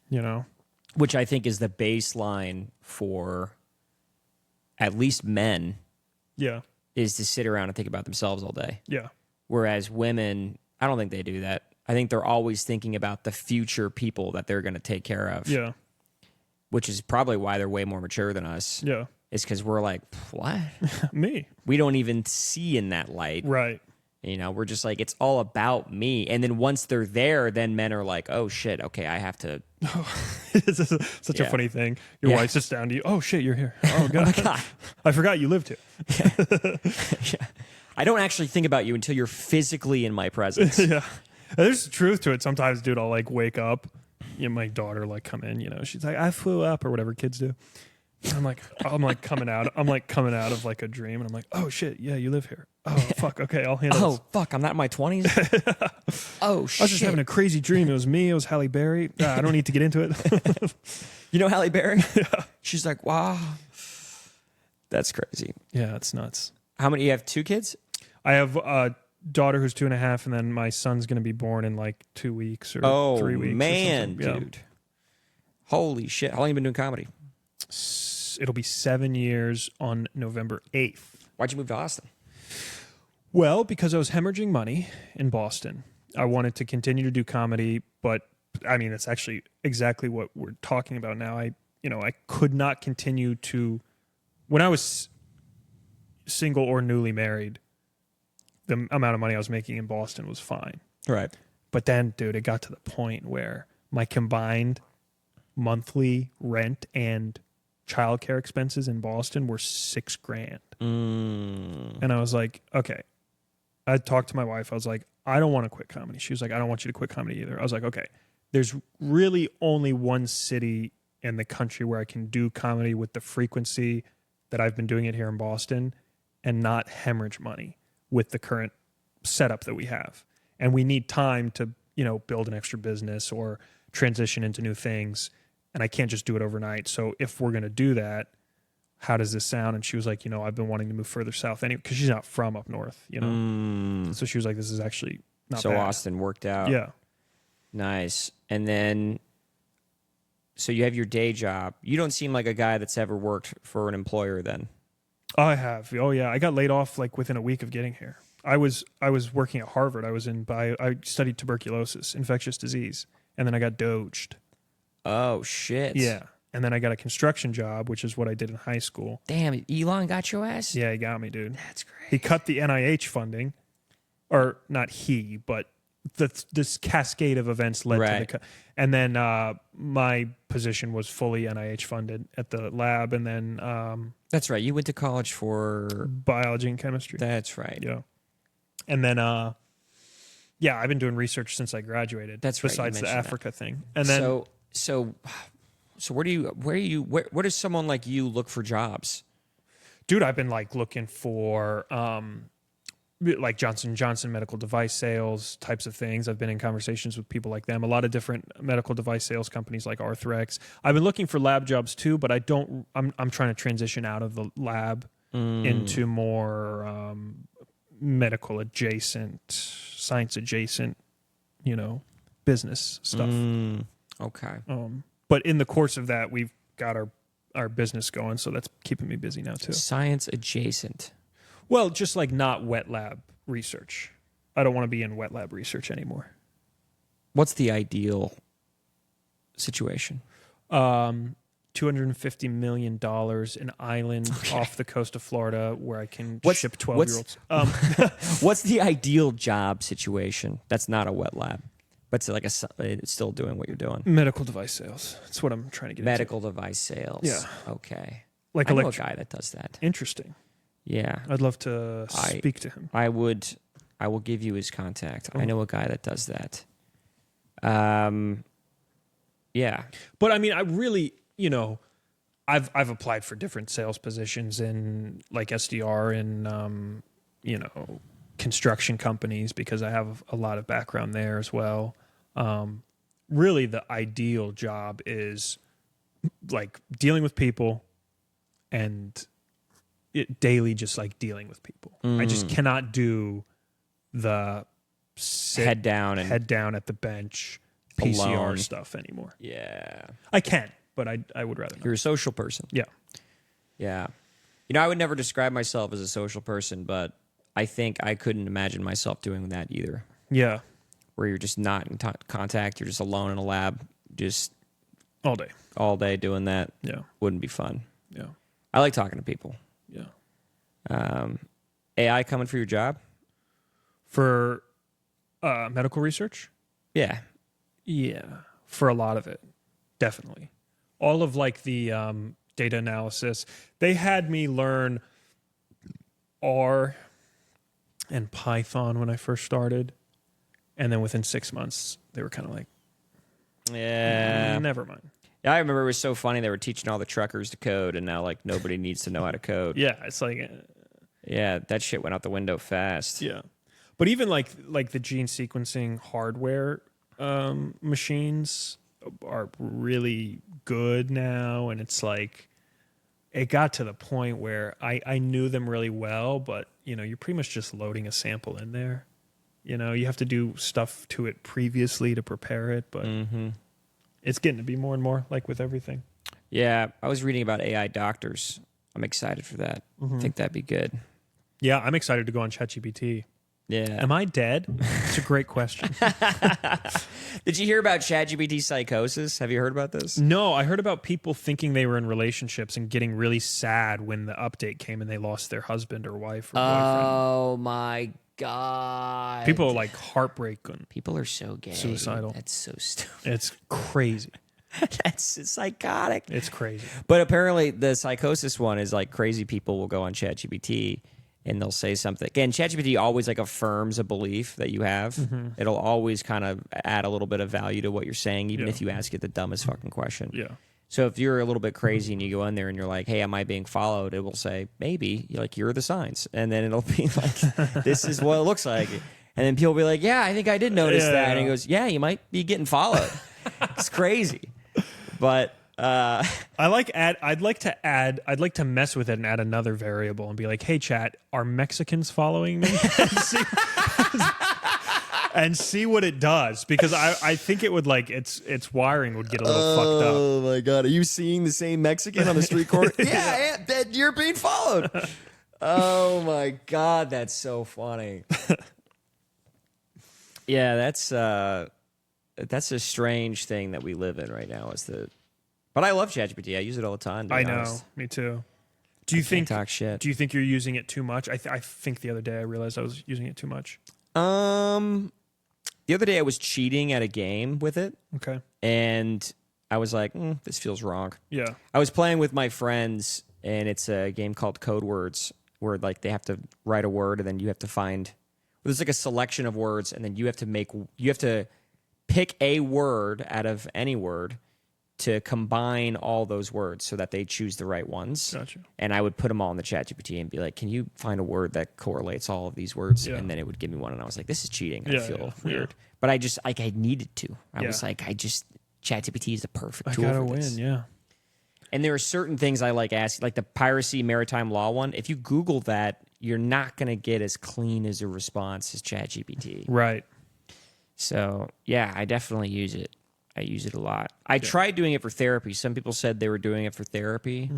You know? Which I think is the baseline for at least men. Yeah. Is to sit around and think about themselves all day. Yeah. Whereas women, I don't think they do that. I think they're always thinking about the future people that they're going to take care of. Yeah. Which is probably why they're way more mature than us. Yeah. It's because we're like, what? Me. We don't even see in that light. Right. You know, we're just like, it's all about me. And then once they're there, then men are like, oh shit, okay, I have to. It's such a funny thing. Your wife sits down to you. Oh shit, you're here. Oh god. Oh my God. I forgot you lived here. Yeah. I don't actually think about you until you're physically in my presence. Yeah. There's truth to it. Sometimes, dude, I'll like wake up. You know, my daughter like come in. You know, she's like, I flew up or whatever kids do. I'm like coming out of like a dream, and I'm like, oh shit, yeah, you live here. Oh fuck, okay, I'll handle Oh this. fuck, I'm not in my 20s. Oh shit. I was just having a crazy dream. It was me. It was Halle Berry. I don't need to get into it. You know Halle Berry? Yeah. She's like, wow, that's crazy. Yeah, it's nuts. How many? You have 2 kids? I have a daughter who's 2.5, and then my son's going to be born in like 2 weeks or 3 weeks. Man, or something. dude. Holy shit. How long have you been doing comedy? It'll be 7 years on November 8th. Why'd you move to Austin? Well, because I was hemorrhaging money in Boston. I wanted to continue to do comedy, but I mean, it's actually exactly what we're talking about now. I could not continue to, when I was single or newly married, the amount of money I was making in Boston was fine. Right. But then, dude, it got to the point where my combined monthly rent and childcare expenses in Boston were $6,000. And I was like, okay. I talked to my wife. I was like, I don't want to quit comedy. She was like, I don't want you to quit comedy either. I was like, okay, there's really only one city in the country where I can do comedy with the frequency that I've been doing it here in Boston and not hemorrhage money with the current setup that we have. And we need time to, build an extra business or transition into new things. And I can't just do it overnight. So if we're going to do that, how does this sound? And she was like, I've been wanting to move further south anyway, because she's not from up north, So she was like, this is actually not so bad. Austin worked out. Yeah. Nice. And then, so you have your day job. You don't seem like a guy that's ever worked for an employer then. I have. Oh yeah. I got laid off like within a week of getting here. I was working at Harvard. I studied tuberculosis, infectious disease. And then I got doged. Oh shit. Yeah. And then I got a construction job, which is what I did in high school. Damn, Elon got your ass? Yeah, he got me, dude. That's great. He cut the NIH funding. Or not he, but this cascade of events led to the cut. And then my position was fully NIH funded at the lab. And then... that's right. You went to college for... biology and chemistry. That's right. Yeah. And then... I've been doing research since I graduated. That's right. Besides the Africa thing. And then... So where does someone like you look for jobs? Dude, I've been like looking for like Johnson & Johnson medical device sales types of things. I've been in conversations with people like them. A lot of different medical device sales companies like Arthrex. I've been looking for lab jobs too, but I'm trying to transition out of the lab into more medical adjacent, science adjacent, business stuff. Okay. But in the course of that, we've got our business going, so that's keeping me busy now too. Science adjacent. Well, just like not wet lab research. I don't want to be in wet lab research anymore. What's the ideal situation? $250 million, an island off the coast of Florida where I can ship 12-year-olds. What's the ideal job situation? That's not a wet lab. But it's still doing what you're doing. Medical device sales. That's what I'm trying to get Medical device sales. Yeah. Okay. Like I know a guy that does that. Interesting. Yeah. I'd love to speak to him. I will give you his contact. I know a guy that does that. Yeah. But I mean, I really, I've applied for different sales positions in like SDR and construction companies because I have a lot of background there as well. Really, the ideal job is like dealing with people and daily, just like dealing with people. I just cannot do the Head down at the bench PCR alone stuff anymore. Yeah. I can, but I would rather not. You're a social person. Yeah. Yeah. I would never describe myself as a social person, but I think I couldn't imagine myself doing that either. Yeah. Where you're just not in contact, you're just alone in a lab, just all day doing that. Yeah. Wouldn't be fun. Yeah. I like talking to people. Yeah. AI coming for your job? For medical research? Yeah. Yeah. For a lot of it. Definitely. All of like the data analysis. They had me learn R and Python when I first started. And then within 6 months, they were kind of like, yeah, never mind. Yeah, I remember it was so funny. They were teaching all the truckers to code, and now like nobody needs to know how to code. Yeah, it's like, yeah, that shit went out the window fast. Yeah, but even like the gene sequencing hardware machines are really good now, and it's like it got to the point where I knew them really well, but you're pretty much just loading a sample in there. You have to do stuff to it previously to prepare it, but it's getting to be more and more like with everything. Yeah, I was reading about AI doctors. I'm excited for that. I think that'd be good. Yeah, I'm excited to go on ChatGPT. Yeah. Am I dead? It's a great question. Did you hear about ChatGPT psychosis? Have you heard about this? No, I heard about people thinking they were in relationships and getting really sad when the update came and they lost their husband or wife or boyfriend. Oh my God. People are like heartbroken. People are so gay. Suicidal. That's so stupid. It's crazy. That's psychotic. It's crazy. But apparently the psychosis one is like crazy people will go on ChatGPT and they'll say something. Again, ChatGPT always like affirms a belief that you have. It'll always kind of add a little bit of value to what you're saying, even if you ask it the dumbest fucking question. Yeah. So if you're a little bit crazy and you go in there and you're like, hey, am I being followed? It will say, maybe. You're like, here are the signs. And then it'll be like, this is what it looks like. And then people will be like, yeah, I think I did notice that. And he goes, yeah, you might be getting followed. It's crazy. But I'd like to mess with it and add another variable and be like, hey, chat, are Mexicans following me? And see what it does, because I think it would like its wiring would get a little fucked up. Oh my God, are you seeing the same Mexican on the street corner? Yeah, that you're being followed. Oh my God, that's so funny. Yeah, that's a strange thing that we live in right now. But I love ChatGPT. I use it all the time. I know, me too. Do you think talk shit? Do you think you're using it too much? I think the other day I realized I was using it too much. The other day I was cheating at a game with it. Okay. And I was like, this feels wrong. Yeah. I was playing with my friends, and it's a game called Code Words, where like they have to write a word, and then you have to find. There's like a selection of words, and then you have to pick a word out of any word to combine all those words so that they choose the right ones. Gotcha. And I would put them all in the ChatGPT and be like, can you find a word that correlates all of these words? Yeah. And then it would give me one, and I was like, this is cheating. I feel weird. Yeah. But I just, like, I needed to. I was like, ChatGPT is the perfect tool for this. Win, yeah. And there are certain things I like asking, like the piracy maritime law one. If you Google that, you're not going to get as clean as a response as ChatGPT. Right. So, yeah, I definitely use it. I use it a lot. I tried doing it for therapy. Some people said they were doing it for therapy.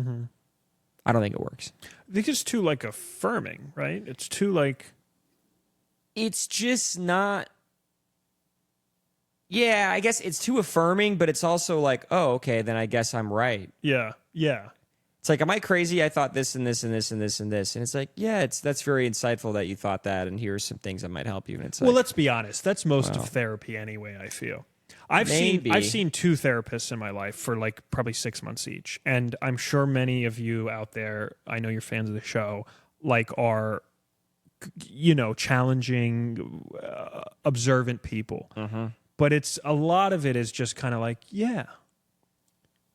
I don't think it works. I think it's too like affirming, right? It's too like. It's just not. Yeah, I guess it's too affirming, but it's also like, oh, okay, then I guess I'm right. Yeah. Yeah. It's like, am I crazy? I thought this and this and this and this and this. And it's like, yeah, that's very insightful that you thought that, and here's some things that might help you. And it's like, well, let's be honest. That's most of therapy anyway, I feel. I've Maybe. seen 2 therapists in my life for like probably 6 months each, and I'm sure many of you out there, I know you're fans of the show, like are, challenging, observant people. But it's a lot of it is just kind of like, yeah,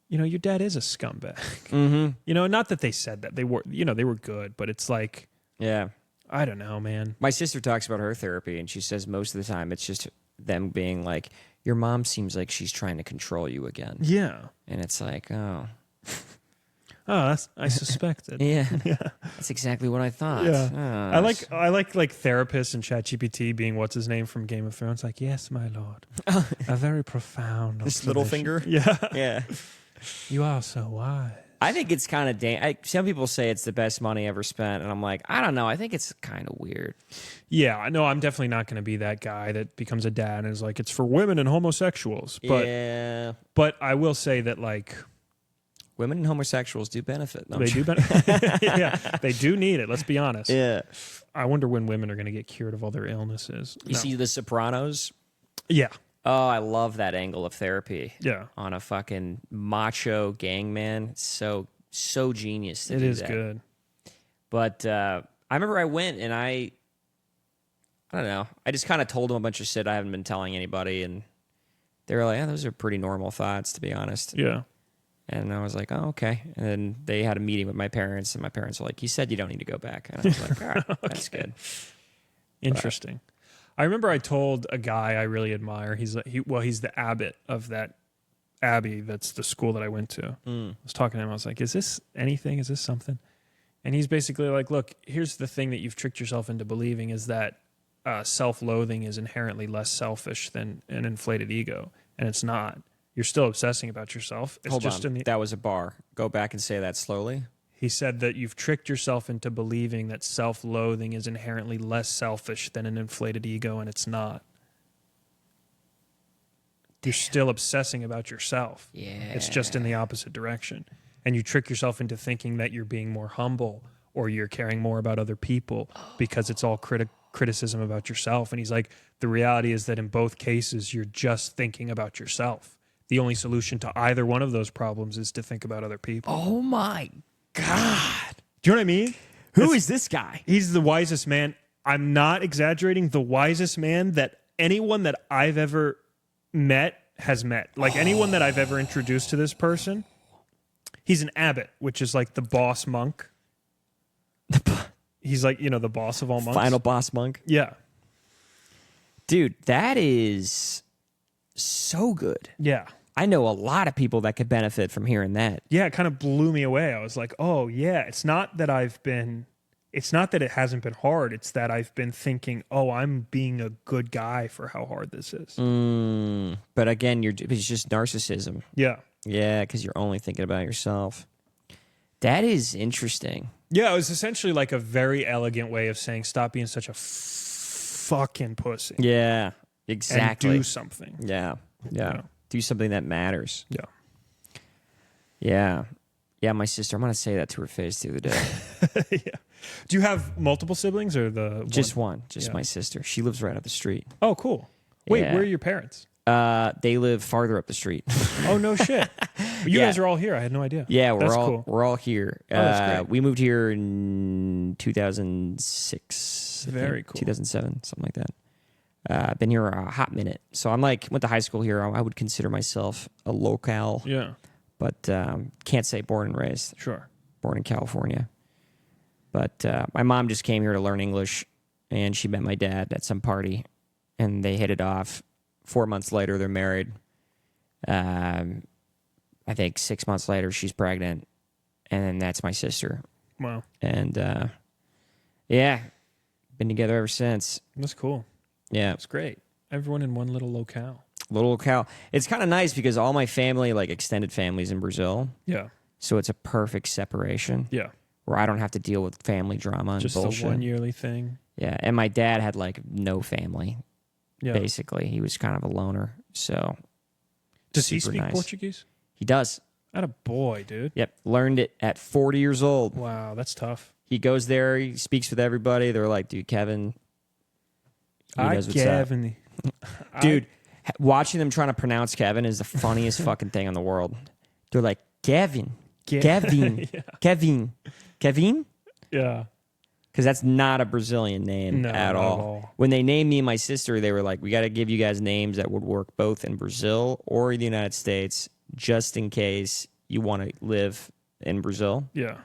your dad is a scumbag. Not that they said that they were, they were good, but it's like, Yeah. I don't know, man. My sister talks about her therapy, and she says most of the time it's just them being like, your mom seems like she's trying to control you again. Yeah. And it's like, oh. Oh, I suspected. Yeah. That's exactly what I thought. Yeah. Oh, I like therapists and ChatGPT being what's his name from Game of Thrones. Like, yes, my lord. A very profound this observation." Littlefinger? Yeah. Yeah. You are so wise. I think it's kind of some people say it's the best money ever spent, and I'm like, I don't know. I think it's kind of weird. Yeah, no, I'm definitely not going to be that guy that becomes a dad and is like, it's for women and homosexuals. But yeah. But I will say that, like, Women and homosexuals do benefit. No, they do benefit. Yeah, they do need it. Let's be honest. Yeah. I wonder when women are going to get cured of all their illnesses. You see The Sopranos? Yeah. Oh, I love that angle of therapy. Yeah. On a fucking macho gang man. So genius to It do is that. good. But I remember I went and I don't know. I just kind of told them a bunch of shit I haven't been telling anybody. And they were like, yeah, those are pretty normal thoughts, to be honest. Yeah. And I was like, oh, okay. And then they had a meeting with my parents, and my parents were like, you said you don't need to go back. And I was like, all right, that's good. Interesting. I remember I told a guy I really admire. He's the abbot of that abbey. That's the school that I went to. I was talking to him. I was like, is this anything? Is this something? And he's basically like, look, here's the thing that you've tricked yourself into believing is that self-loathing is inherently less selfish than an inflated ego. And it's not. You're still obsessing about yourself. It's Hold just on. That was a bar. Go back and say that slowly. He said that you've tricked yourself into believing that self-loathing is inherently less selfish than an inflated ego, and it's not. You're still obsessing about yourself. Yeah. It's just in the opposite direction. And you trick yourself into thinking that you're being more humble or you're caring more about other people because it's all criticism about yourself. And he's like, the reality is that in both cases, you're just thinking about yourself. The only solution to either one of those problems is to think about other people. Oh, my God. Do you know what I mean? Who is this guy? He's the wisest man. I'm not exaggerating. The wisest man that anyone that I've ever met has met. Like anyone that I've ever introduced to this person. He's an abbot, which is like the boss monk. He's like, the boss of all monks. Final boss monk. Yeah. Dude, that is so good. Yeah. I know a lot of people that could benefit from hearing that. Yeah, it kind of blew me away. I was like, oh, yeah, it's not that it hasn't been hard. It's that I've been thinking, oh, I'm being a good guy for how hard this is. But again, it's just narcissism. Yeah. Yeah, because you're only thinking about yourself. That is interesting. Yeah, it was essentially like a very elegant way of saying, stop being such a fucking pussy. Yeah, exactly. And do something. Yeah. Do something that matters. Yeah. Yeah, my sister, I'm going to say that to her face the other day. Yeah. Do you have multiple siblings or the Just one. My sister. She lives right up the street. Oh, cool. Wait, Yeah. where are your parents? They live farther up the street. Oh, no shit. You Yeah. guys are all here. I had no idea. Yeah, That's cool. we're all here. That's great. We moved here in 2006. Very cool. 2007, something like that. Been here a hot minute. So I'm like, went to high school here. I would consider myself a local. Yeah. But can't say born and raised. Sure. Born in California. But my mom just came here to learn English, and she met my dad at some party, and they hit it off. 4 months later, they're married. I think 6 months later, she's pregnant, and then that's my sister. Wow. And yeah, been together ever since. That's cool. Yeah, That's great. Everyone in one little locale. little locale. It's kind of nice because all my family, like extended families in Brazil, Yeah. so it's a perfect separation Yeah. where I don't have to deal with family drama and Just bullshit. the one yearly thing. Yeah, and my dad had like no family. Yeah. Basically, he was kind of a loner. So Does he super speak nice. Portuguese? He does. Not a boy, dude. Yep, learned it at 40 years old. Wow, that's tough. He goes there, he speaks with everybody. They're like, dude, Kevin, he knows what's up. Kevin. Dude, Watching them trying to pronounce Kevin is the funniest fucking thing in the world. They're like, Kevin. Kevin. Yeah. Kevin? Yeah. Because that's not a Brazilian name at all. When they named me and my sister, they were like, we got to give you guys names that would work both in Brazil or the United States, just in case you want to live in Brazil. Yeah.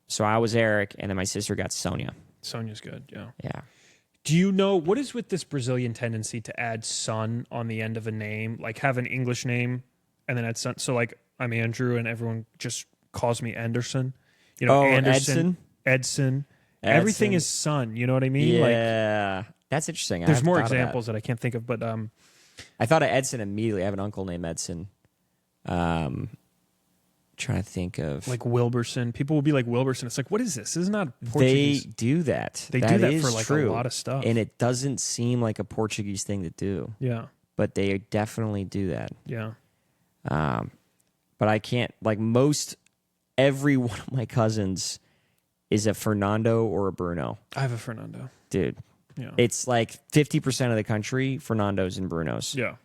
So I was Eric, and then my sister got Sonia. Sonia's good, yeah. Yeah. Do you know what is with this Brazilian tendency to add son on the end of a name? Like have an English name and then add son. So like I'm Andrew and everyone just calls me Anderson. You know, Anderson, Edson. Everything is son. You know what I mean? Yeah. That's interesting. There's more examples that I can't think of, but I thought of Edson immediately. I have an uncle named Edson. Trying to think of like Wilburson. People will be like Wilburson. It's like, what is this? This is not Portuguese. They do that. They do that for like a lot of stuff. And it doesn't seem like a Portuguese thing to do. Yeah. But they definitely do that. Yeah. But I can't, like every one of my cousins is a Fernando or a Bruno. I have a Fernando. Dude. Yeah. It's like 50% of the country, Fernandos and Brunos. Yeah.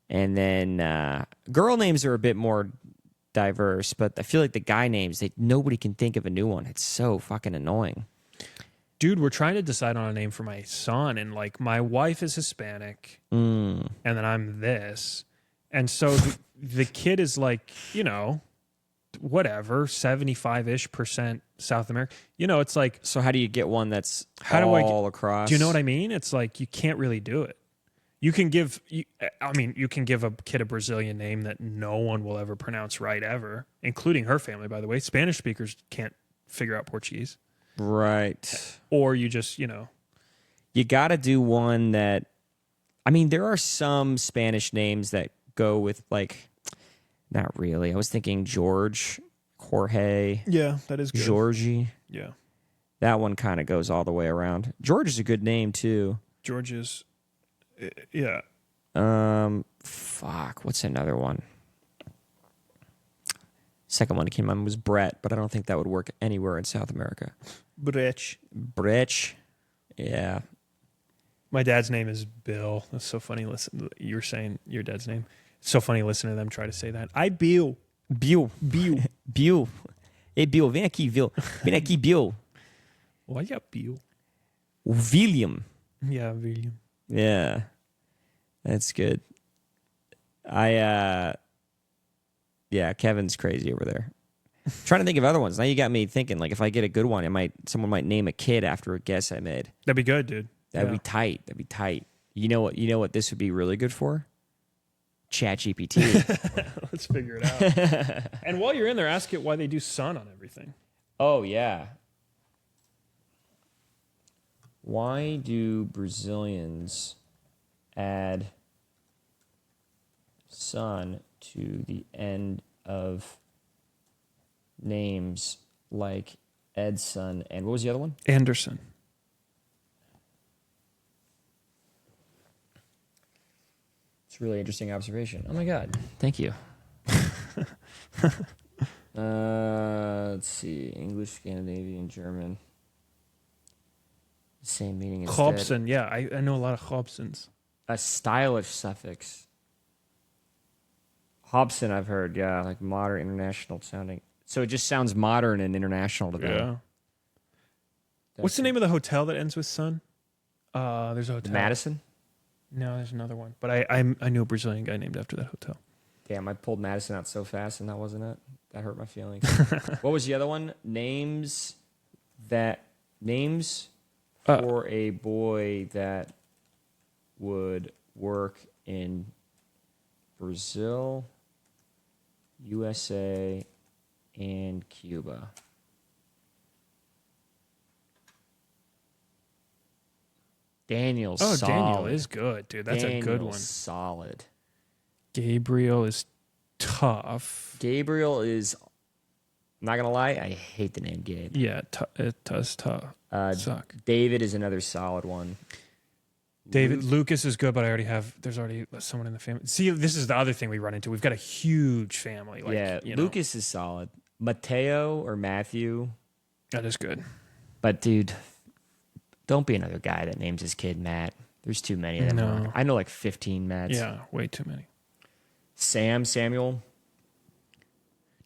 And then girl names are a bit more diverse, but I feel like the guy names, nobody can think of a new one. It's so fucking annoying. Dude, we're trying to decide on a name for my son, and like my wife is Hispanic, and then I'm this. And so the kid is like, you know, whatever, 75-ish% South America. You know, it's like... So how do you get one that's all across? Do you know what I mean? It's like you can't really do it. You can give a kid a Brazilian name that no one will ever pronounce right ever, including her family, by the way. Spanish speakers can't figure out Portuguese. Right. Or you just, you know. You got to do one that... I mean, there are some Spanish names that go with, like... Not really. I was thinking George, Jorge. Yeah, that is good. Georgie. Yeah. That one kind of goes all the way around. George is a good name, too. George is... Yeah. Fuck. What's another one? Second one that came on was Brett, but I don't think that would work anywhere in South America. Brech. Yeah. My dad's name is Bill. That's so funny. Listen, you were saying your dad's name. It's so funny listening to them try to say that. Bill. Bill. Hey, Bill, vem aqui, Bill. Vem aqui, Bill. Why yeah, Bill? William. Yeah, William. Yeah, that's good. Kevin's crazy over there. Trying to think of other ones. Now you got me thinking, like, if I get a good one, someone might name a kid after a guess I made. That'd be good, dude. That'd be tight. You know what this would be really good for? ChatGPT. Let's figure it out. And while you're in there, ask it why they do son on everything. Oh, yeah. Why do Brazilians add son to the end of names like Edson and what was the other one? Anderson. It's a really interesting observation. Oh my God. Thank you. Let's see. English, Scandinavian, German. Same meaning instead. Hobson, yeah. I know a lot of Hobsons. A stylish suffix. Hobson, I've heard, yeah, like modern, international sounding. So it just sounds modern and international to them. Yeah. What's the name of the hotel that ends with son? There's a hotel. Madison? No, there's another one. But I knew a Brazilian guy named after that hotel. Damn, I pulled Madison out so fast and that wasn't it. That hurt my feelings. What was the other one? Names for a boy that would work in Brazil, USA, and Cuba. Daniel's solid. Daniel is good, dude. That's a good one. Solid. Gabriel is tough. Gabriel is, I'm not going to lie, I hate the name Gabe. Yeah, it does tough. Suck. David is another solid one. Lucas is good, but there's already someone in the family. See, this is the other thing we run into. We've got a huge family. Lucas is solid. Mateo or Matthew. That is good. But, dude, don't be another guy that names his kid Matt. There's too many of them. No. I know like 15 Matts. Yeah, way too many. Samuel.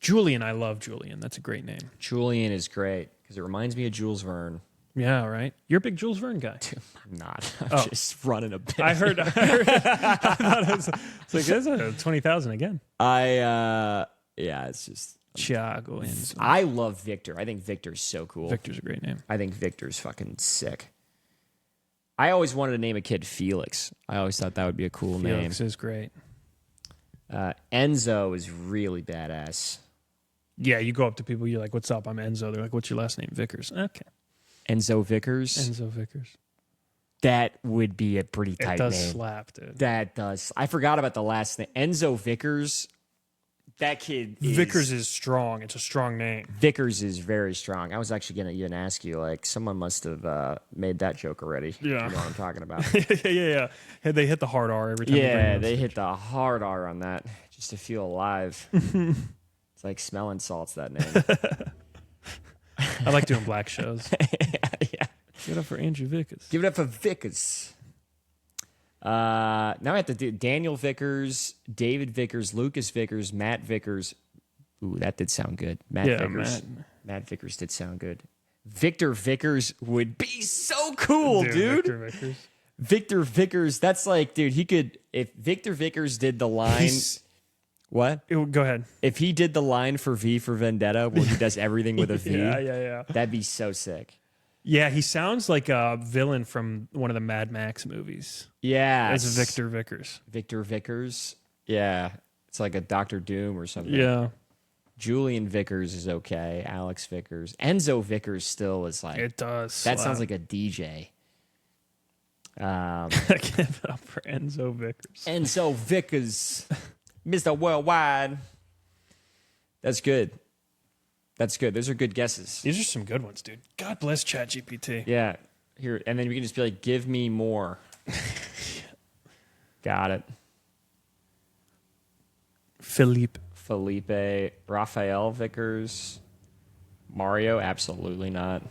Julian, I love Julian. That's a great name. Julian is great because it reminds me of Jules Verne. Yeah, right. You're a big Jules Verne guy. I'm not. I'm just running a bit. I heard. I thought it was like there's a 20,000 again. It's just Thiago Enzo. I love Victor. I think Victor's so cool. Victor's a great name. I think Victor's fucking sick. I always wanted to name a kid Felix. I always thought that would be a cool name. Felix is great. Enzo is really badass. Yeah, you go up to people, you're like, "What's up? I'm Enzo." They're like, "What's your last name?" Vickers. Okay. Enzo Vickers. Enzo Vickers. That would be a pretty tight name. It does slap, dude. That does. I forgot about the last name. Enzo Vickers. That kid Vickers is strong. It's a strong name. Vickers is very strong. I was actually going to even ask you, like, someone must have made that joke already. Yeah. You know what I'm talking about. yeah. Hey, they hit the hard R every time. Yeah, they hit the hard R on that just to feel alive. It's like smelling salts, that name. I like doing black shows. Yeah. Give it up for Andrew Vickers. Give it up for Vickers. Now I have to do Daniel Vickers, David Vickers, Lucas Vickers, Matt Vickers. Ooh, that did sound good. Matt Vickers. Matt Vickers did sound good. Victor Vickers would be so cool, dude. Victor Vickers. Victor Vickers. That's like, dude, he could, if Victor Vickers did the line. What? Go ahead. If he did the line for V for Vendetta, where he does everything with a V. Yeah. That'd be so sick. Yeah, he sounds like a villain from one of the Mad Max movies. Yeah. As Victor Vickers. Victor Vickers. Yeah. It's like a Dr. Doom or something. Yeah. Julian Vickers is okay. Alex Vickers. Enzo Vickers still is like. It does. That sounds like a DJ. Give it up for Enzo Vickers. Enzo Vickers. Mr. Worldwide. That's good. That's good. Those are good guesses. These are some good ones, dude. God bless ChatGPT. Yeah. Here, and then we can just be like, give me more. Got it. Felipe, Raphael Vickers, Mario, absolutely not.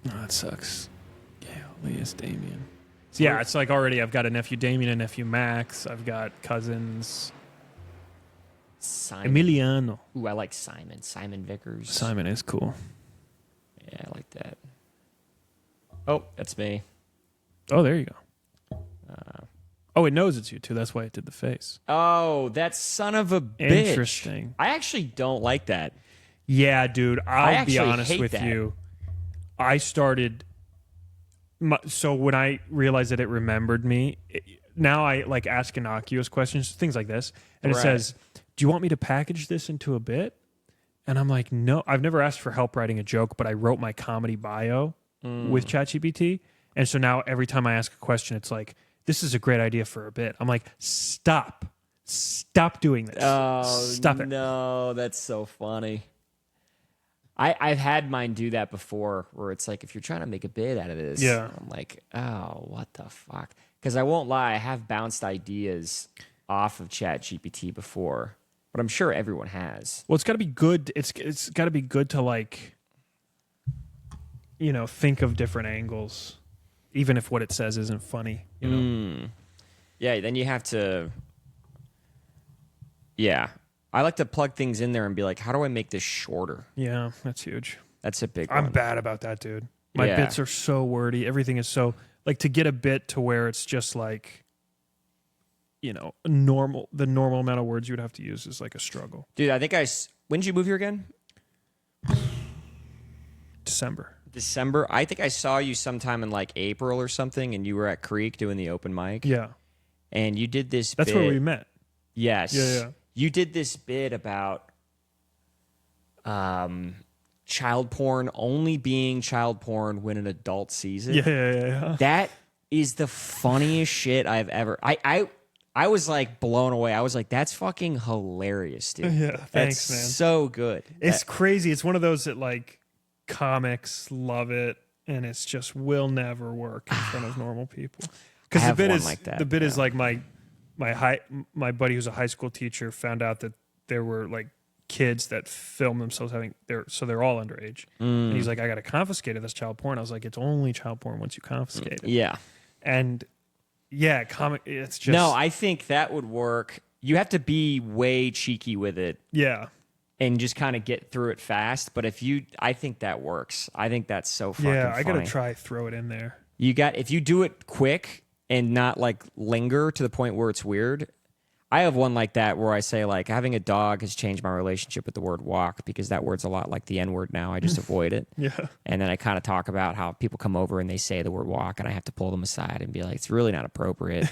Oh, that sucks. Yeah, Elias, Damien. So yeah, it's like already I've got a nephew Damien, a nephew Max. I've got cousins. Simon. Emiliano. Ooh, I like Simon. Simon Vickers. Simon is cool. Yeah, I like that. Oh, that's me. Oh, there you go. Oh, it knows it's you too. That's why it did the face. Oh, that son of a bitch. Interesting. I actually don't like that. Yeah, dude. I'll be honest with that. you. I started. So when I realized that it remembered me, now I like ask innocuous questions, things like this, and it says, "Do you want me to package this into a bit?" And I'm like, "No, I've never asked for help writing a joke, but I wrote my comedy bio with ChatGPT, and so now every time I ask a question, it's like, this is a great idea for a bit." I'm like, stop doing this. Oh, stop it. No, that's so funny. I've had mine do that before, where it's like, if you're trying to make a bit out of this, I'm like, oh, what the fuck? Because I won't lie, I have bounced ideas off of ChatGPT before, but I'm sure everyone has. Well, it's got to be good. It's got to be good to like, think of different angles, even if what it says isn't funny. You know. Yeah, then you have to. Yeah, I like to plug things in there and be like, how do I make this shorter? Yeah, that's huge. That's a big one. I'm bad about that, dude. My bits are so wordy. Everything is so like to get a bit to where it's just like, the normal amount of words you would have to use is like a struggle. Dude, I think when did you move here again? December. I think I saw you sometime in like April or something, and you were at Creek doing the open mic. Yeah. And you did this That's bit. where we met. Yes. Yeah. You did this bit about child porn only being child porn when an adult sees it. Yeah. That is the funniest shit I've ever. I was like blown away. I was like, that's fucking hilarious, dude. Yeah, thanks, that's man. So good. It's crazy. It's one of those that like comics love it, and it's just will never work in front of normal people. Because the bit is like my buddy who's a high school teacher found out that there were like kids that film themselves so they're all underage, and he's like, I got to confiscate it. That's child porn. I was like, it's only child porn once you confiscate it. Yeah, and Yeah, comic. It's just No, I think that would work. You have to be way cheeky with it. Yeah. And just kind of get through it fast. But I think that works. I think that's so fucking funny. I gotta throw it in there. If you do it quick and not like linger to the point where it's weird. I have one like that where I say like having a dog has changed my relationship with the word walk because that word's a lot like the N word now. I just avoid it. Yeah. And then I kind of talk about how people come over and they say the word walk and I have to pull them aside and be like, it's really not appropriate.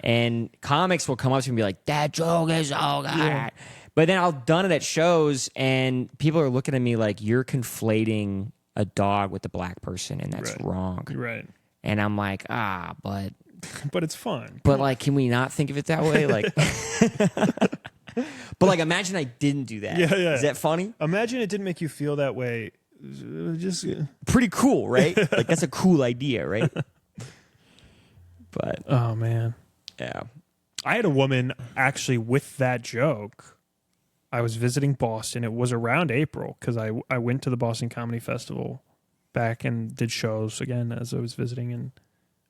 And comics will come up to me and be like, that joke is so good. Yeah. But then I'll done it at shows and people are looking at me like you're conflating a dog with a black person and that's wrong. Right. And I'm like, but it's fun. But like, can we not think of it that way? Like, but like, imagine I didn't do that. Yeah. Is that funny? Imagine it didn't make you feel that way. Just pretty cool, right? Like that's a cool idea, right? But oh man, yeah. I had a woman actually with that joke. I was visiting Boston. It was around April because I went to the Boston Comedy Festival back and did shows again as I was visiting, and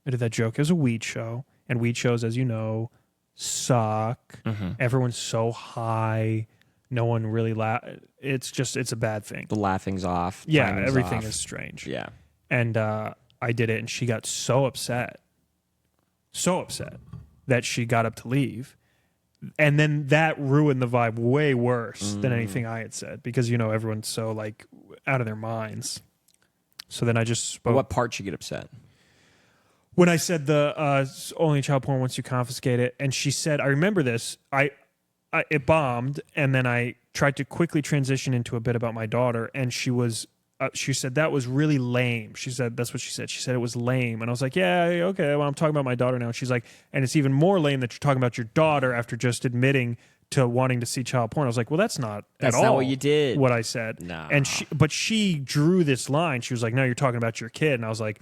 I did that joke. It was a weed show, and weed shows, as you know, suck. Mm-hmm. Everyone's so high. No one really it's a bad thing. The laughing's off. Yeah, everything is strange. Yeah. And I did it, and she got so upset that she got up to leave. And then that ruined the vibe way worse than anything I had said because, you know, everyone's so, like, out of their minds. So then I just spoke. What part did you get upset? When I said the only child porn once you confiscate it, and she said, I remember this, it bombed, and then I tried to quickly transition into a bit about my daughter, and she said, that was really lame. She said, that's what she said. She said it was lame. And I was like, yeah, okay, well, I'm talking about my daughter now. And she's like, and it's even more lame that you're talking about your daughter after just admitting to wanting to see child porn. I was like, well, that's not what you did. What I said. No. And she drew this line. She was like, no, you're talking about your kid. And I was like,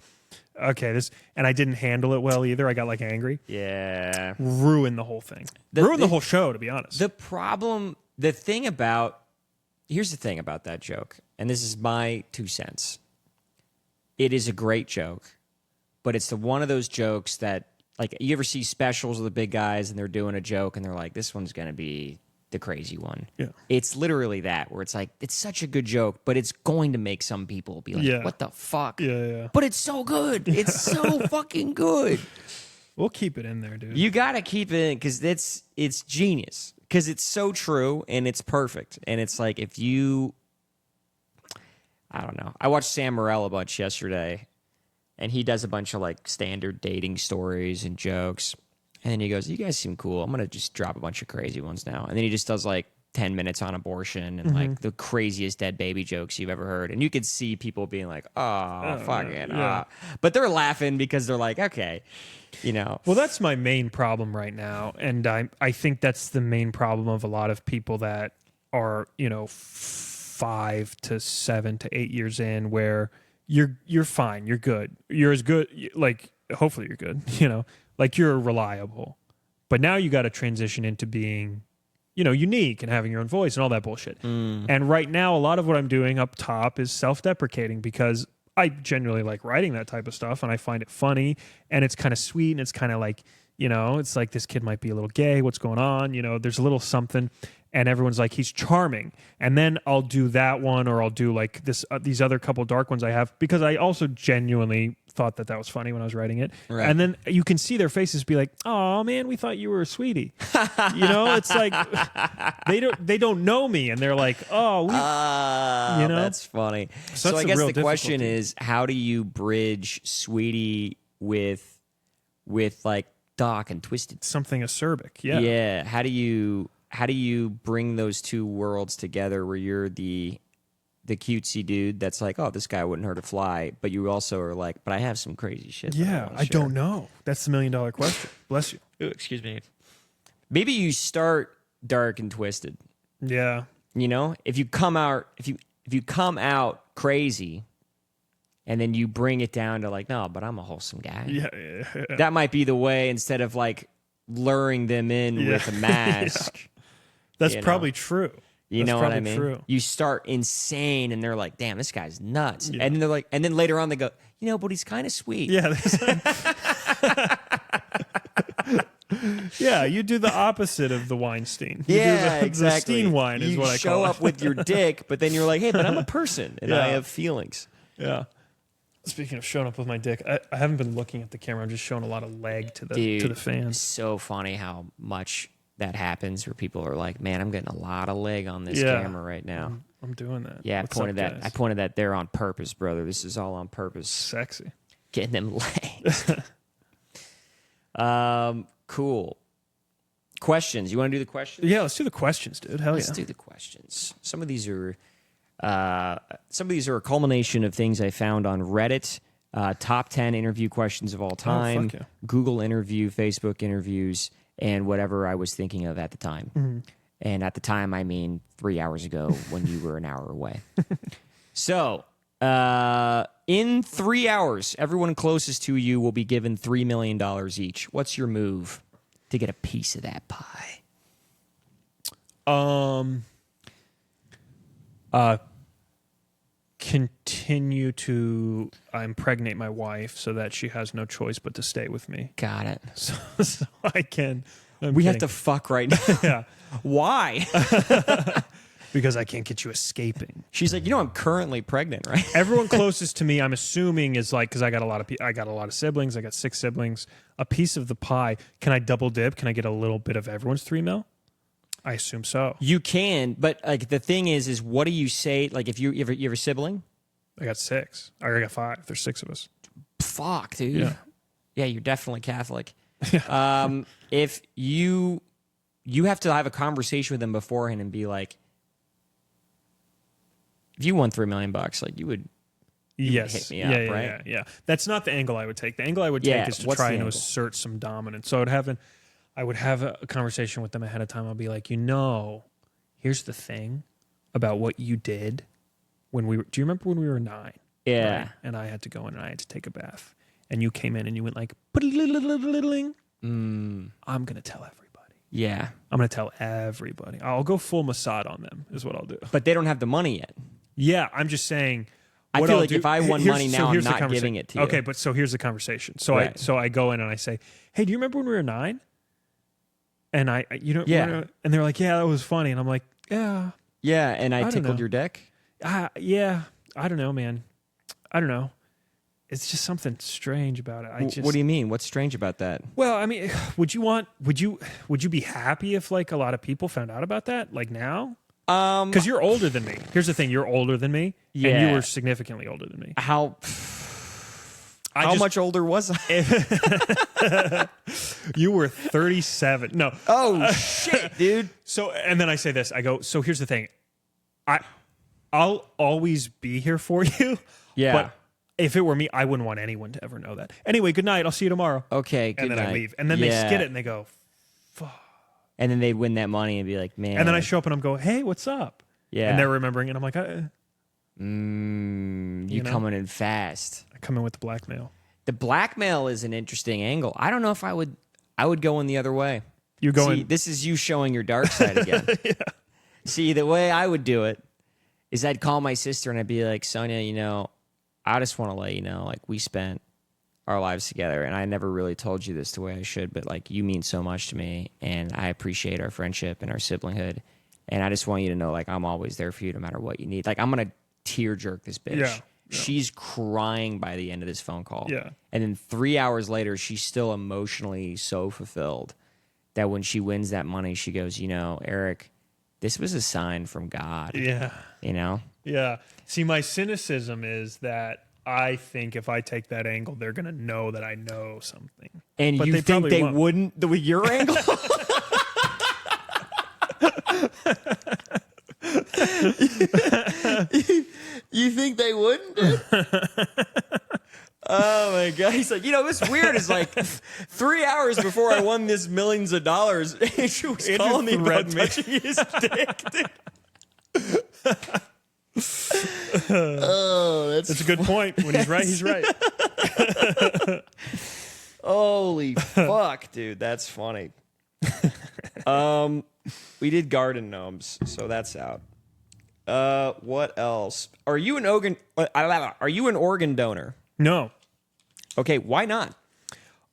okay, and I didn't handle it well either. I got like angry. Yeah. Ruined the whole thing. Ruined the whole show, to be honest. Here's the thing about that joke, and this is my 2 cents. It is a great joke, but it's one of those jokes that, like, you ever see specials of the big guys and they're doing a joke and they're like, this one's going to be the crazy one. Yeah. It's literally that, where it's like, it's such a good joke, but it's going to make some people be like, what the fuck? Yeah. But it's so good. It's so fucking good. We'll keep it in there, dude. You got to keep it in because it's genius. Because it's so true and it's perfect. And it's like I don't know. I watched Sam Morril a bunch yesterday, and he does a bunch of like standard dating stories and jokes. And then he goes, you guys seem cool. I'm going to just drop a bunch of crazy ones now. And then he just does like 10 minutes on abortion and like the craziest dead baby jokes you've ever heard. And you could see people being like, fuck it. Yeah. But they're laughing because they're like, okay. You know. Well, that's my main problem right now, and I think that's the main problem of a lot of people that are, you know, 5 to 7 to 8 years in, where you're fine, you're good, you're as good, like hopefully you're good, you know, like you're reliable, but now you got to transition into being, you know, unique and having your own voice and all that bullshit. And right now, a lot of what I'm doing up top is self-deprecating because I genuinely like writing that type of stuff, and I find it funny, and it's kind of sweet, and it's kind of like, you know, it's like this kid might be a little gay. What's going on? You know, there's a little something, and everyone's like, he's charming. And then I'll do that one, or I'll do like this these other couple dark ones I have, because I also genuinely thought that was funny when I was writing it. Right. And then you can see their faces be like, oh man, we thought you were a sweetie. You know, it's like they don't know me, and they're like, oh, you know, that's funny. So I guess the question is, how do you bridge sweetie with like dark and twisted? Something acerbic. Yeah. Yeah. How do you bring those two worlds together where you're the cutesy dude that's like, oh, this guy wouldn't hurt a fly, but you also are like, but I have some crazy shit. Yeah, I don't know. That's the $1 million question. Bless you. Ooh, excuse me. Maybe you start dark and twisted. Yeah. You know, if you come out crazy, and then you bring it down to like, no, but I'm a wholesome guy. Yeah. That might be the way, instead of like luring them in with a mask. Yeah. That's probably true. You know what I mean? True. You start insane, and they're like, "Damn, this guy's nuts." Yeah. And they're like, and then later on they go, "You know, but he's kind of sweet." Yeah. Yeah, you do the opposite of the Weinstein. You Yeah, do the exactly. Steen wine is you what I show call up it. with your dick, but then you're like, hey, but I'm a person and I have feelings. Yeah. Speaking of showing up with my dick, I haven't been looking at the camera. I'm just showing a lot of leg to the fans. It's so funny how much that happens where people are like, man, I'm getting a lot of leg on this camera right now. I'm doing that. Yeah, What's I up, guys? pointed that there on purpose, brother. This is all on purpose. Sexy. Getting them legs. Cool. Questions. You want to do the questions? Yeah, let's do the questions, dude. Hell Let's do the questions. Some of these are a culmination of things I found on Reddit. Top 10 interview questions of all time. fuck yeah. Google interview, Facebook interviews, and whatever I was thinking of at the time. Mm-hmm. And at the time, I mean 3 hours ago when you were an hour away. So, in 3 hours, everyone closest to you will be given $3 million each. What's your move to get a piece of that pie? Continue to impregnate my wife so that she has no choice but to stay with me. Got it. So I can. We have to fuck right now. Yeah. Why? Because I can't get you escaping. She's like, I'm currently pregnant, right? Everyone closest to me, I'm assuming, is like, because I got a lot of siblings. I got 6 siblings. A piece of the pie. Can I double dip? Can I get a little bit of everyone's $3 million? I assume so. You can, but like the thing is what do you say? Like if you have a sibling? I got 6. I got 5. There's 6 of us. Fuck, dude. Yeah, you're definitely Catholic. If you have to have a conversation with them beforehand and be like, if you won $3 million, like you would hit me up, right? Yeah. That's not the angle I would take. The angle I would take is to try and angle? assert some dominance. So I would have a conversation with them ahead of time. I'll be like, here's the thing about what you did when we were. Do you remember when we were 9? Yeah. Right? And I had to go in and I had to take a bath. And you came in and you went like, I'm gonna tell everybody. Yeah. I'm gonna tell everybody. I'll go full Mossad on them. Is what I'll do. But they don't have the money yet. Yeah, I'm just saying. I feel like if I won money now, I'm not giving it to you. Okay, but so here's the conversation. So I go in and I say, hey, do you remember when we were 9? And and they're like, yeah, that was funny. And I'm like, yeah. Yeah, and I tickled know. your dick? Yeah, I don't know, man. I don't know. It's just something strange about it. What do you mean? What's strange about that? Well, I mean, would you be happy if like a lot of people found out about that like now? Because you're older than me. Here's the thing: you're older than me, and you were significantly older than me. How much older was I? You were 37. No. Oh shit, dude. So, and then I say this. I go. So here's the thing. I'll always be here for you. Yeah. But if it were me, I wouldn't want anyone to ever know that. Anyway, good night. I'll see you tomorrow. Okay, good and then night. I leave. And then they skid it and they go, fuck. And then they'd win that money and be like, man. And then I show up and I'm going, hey, what's up? Yeah. And they're remembering it. And I'm like, you coming in fast. I come in with the blackmail. The blackmail is an interesting angle. I don't know if I would go in the other way. You're going. See, this is you showing your dark side again. Yeah. See, the way I would do it is I'd call my sister and I'd be like, Sonia, I just want to let you know, like, we spent our lives together, and I never really told you this the way I should, but, like, you mean so much to me, and I appreciate our friendship and our siblinghood, and I just want you to know, like, I'm always there for you no matter what you need. Like, I'm going to tear jerk this bitch. Yeah. She's crying by the end of this phone call. Yeah. And then 3 hours later, she's still emotionally so fulfilled that when she wins that money, she goes, Eric, this was a sign from God. Yeah. Yeah. See, my cynicism is that I think if I take that angle, they're going to know that I know something. And but you think they won't. wouldn't with your angle? You think they wouldn't? Oh my God. He's like, what's weird is like 3 hours before I won this millions of dollars, she was calling me about touching his dick, dude. Oh, that's a good point. When he's right, he's right. Holy fuck, dude. That's funny. We did garden gnomes, so that's out. What else? Are you an organ donor? No. Okay, why not?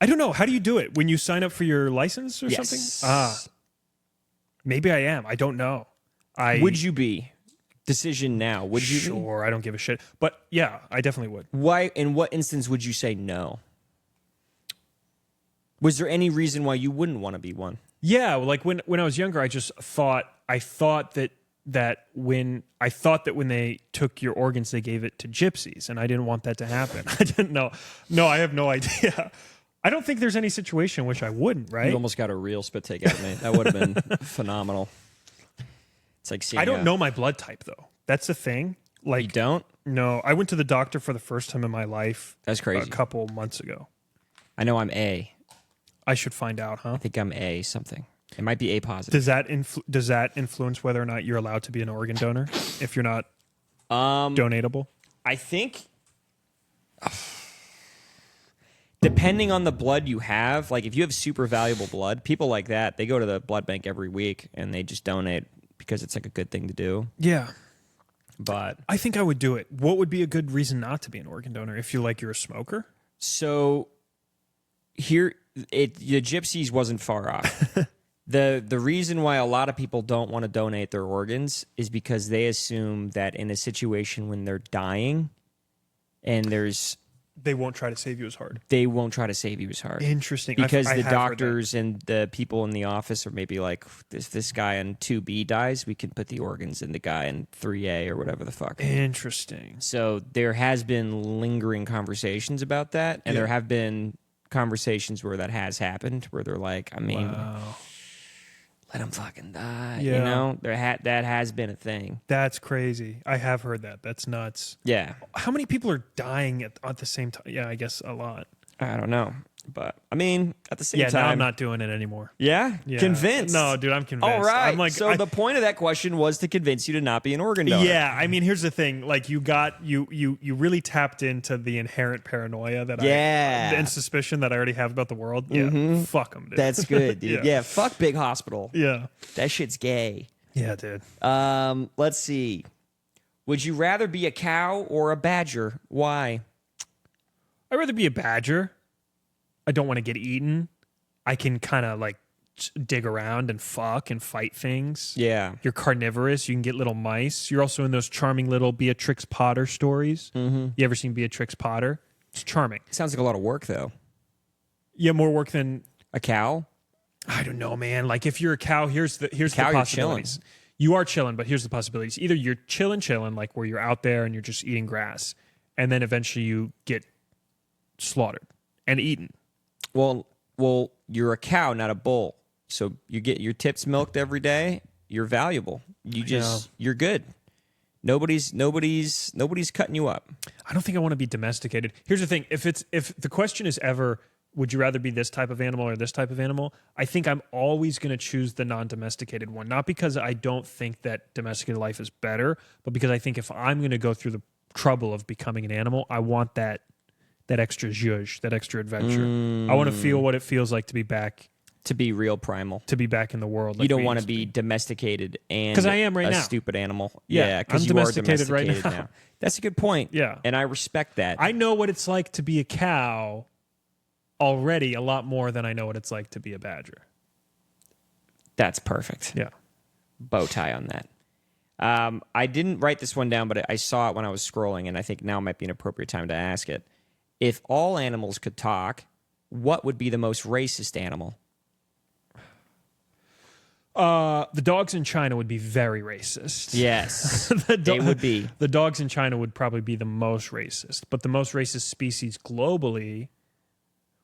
I don't know. How do you do it? When you sign up for your license or Yes. something? Maybe I am. I don't know. Would you be? Decision now. Would you be? Sure, I don't give a shit. But yeah, I definitely would. Why? In what instance would you say no? Was there any reason why you wouldn't want to be one? Yeah, like when I was younger, I thought that when they took your organs, they gave it to gypsies, and I didn't want that to happen. I didn't know. No, I have no idea. I don't think there's any situation in which I wouldn't, right? You almost got a real spit take out of me. That would have been phenomenal. It's like seeing I don't know my blood type, though. That's the thing. Like, You don't? No, I went to the doctor for the first time in my life. That's crazy. A couple months ago. I know I'm A. I should find out, huh? I think I'm A something. It might be A positive. Does that influence whether or not you're allowed to be an organ donor if you're not donatable? I think depending on the blood you have, like if you have super valuable blood, people like that, they go to the blood bank every week and they just donate because it's like a good thing to do. Yeah. But I think I would do it. What would be a good reason not to be an organ donor if you're a smoker? so here the gypsies wasn't far off. The reason why a lot of people don't want to donate their organs is because they assume that in a situation when they're dying and They won't try to save you as hard. they won't try to save you as hard. Interesting. Because I the have heard that. doctors and the people in the office are maybe like, this guy in 2B dies, we can put the organs in the guy in 3A or whatever the fuck. Interesting. So there has been lingering conversations about that, and Yeah. there have been conversations where that has happened, where they're like, Wow. let him fucking die. Yeah. You know, that has been a thing. That's crazy. I have heard that. That's nuts. Yeah. How many people are dying at the same time? Yeah, I guess a lot. I don't know. But, I mean, at the same time. Now I'm not doing it anymore. Yeah? Yeah. Convinced? No, dude, I'm convinced. All right. I'm like, so the point of that question was to convince you to not be an organ donor. yeah, I mean, here's the thing. Like, you really tapped into the inherent paranoia that and suspicion that I already have about the world. Yeah, fuck them, dude. That's good, dude. Yeah. Yeah, fuck big hospital. Yeah. That shit's gay. Yeah, dude. Let's see. Would you rather be a cow or a badger? Why? I'd rather be a badger. I don't want to get eaten. I can kind of like dig around and fuck and fight things. Yeah. You're carnivorous. You can get little mice. You're also in those charming little Beatrix Potter stories. Mm-hmm. You ever seen Beatrix Potter? It's charming. Sounds like a lot of work, though. Yeah, more work than A cow? I don't know, man. Like if you're a cow, here's the Cow, you're chilling. possibilities. You are chilling, but here's the possibilities. Either you're chilling, like where you're out there and you're just eating grass, and then eventually you get slaughtered and eaten. Well, you're a cow, not a bull. So you get your tips milked every day. You're valuable. You're good. Nobody's cutting you up. I don't think I want to be domesticated. Here's the thing: if the question is ever, would you rather be this type of animal or this type of animal? I think I'm always going to choose the non-domesticated one. Not because I don't think that domesticated life is better, but because I think if I'm going to go through the trouble of becoming an animal, I want that extra zhuzh, that extra adventure. I want to feel what it feels like to be back. To be real primal. To be back in the world. You don't want to be domesticated and 'Cause I am right a now. stupid animal. Yeah, because I'm you are domesticated right domesticated now. now. That's a good point. Yeah. And I respect that. I know what it's like to be a cow already a lot more than I know what it's like to be a badger. That's perfect. Yeah. Bow tie on that. I didn't write this one down, but I saw it when I was scrolling, and I think now might be an appropriate time to ask it. If all animals could talk, what would be the most racist animal? The dogs in China would be very racist. Yes, they would be. The dogs in China would probably be the most racist, but the most racist species globally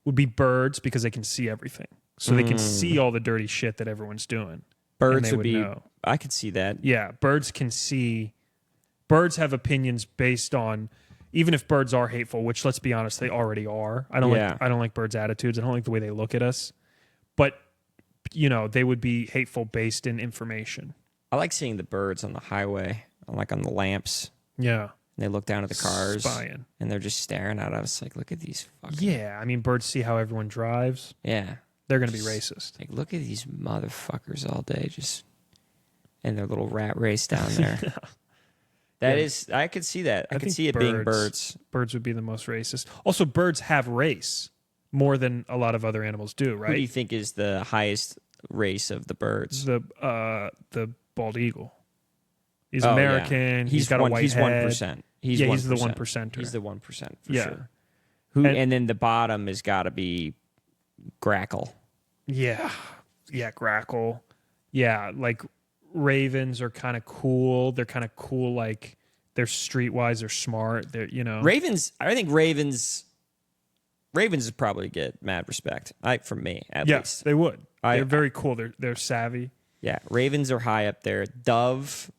would be birds because they can see everything. So they can see all the dirty shit that everyone's doing. Birds would would be. know. I could see that. Yeah, birds can see. Birds have opinions based on, even if birds are hateful, which let's be honest, they already are. I don't like birds' attitudes. I don't like the way they look at us. But they would be hateful based in information. I like seeing the birds on the highway, like on the lamps. Yeah. And they look down at the cars, Spying. and they're just staring at us like, look at these fucking... Yeah, I mean, birds see how everyone drives. Yeah. They're going to be racist. Like, look at these motherfuckers all day just in their little rat race down there. That is, I could see that. I could see it being birds. Birds would be the most racist. Also, birds have race. more than a lot of other animals do, right? Who do you think is the highest race of the birds? The bald eagle. He's Oh, American. Yeah. He's got a white he's head. 1%. He's the 1%er. He's the 1% for Yeah. sure. And then the bottom has got to be grackle. Yeah. Yeah, grackle. Yeah, like ravens are kind of cool. They're kind of cool, like they're streetwise, they're smart. They're, Ravens, I think Ravens would probably get mad respect. From me, at least. They would. They're very cool. They're savvy. Yeah, ravens are high up there. Dove,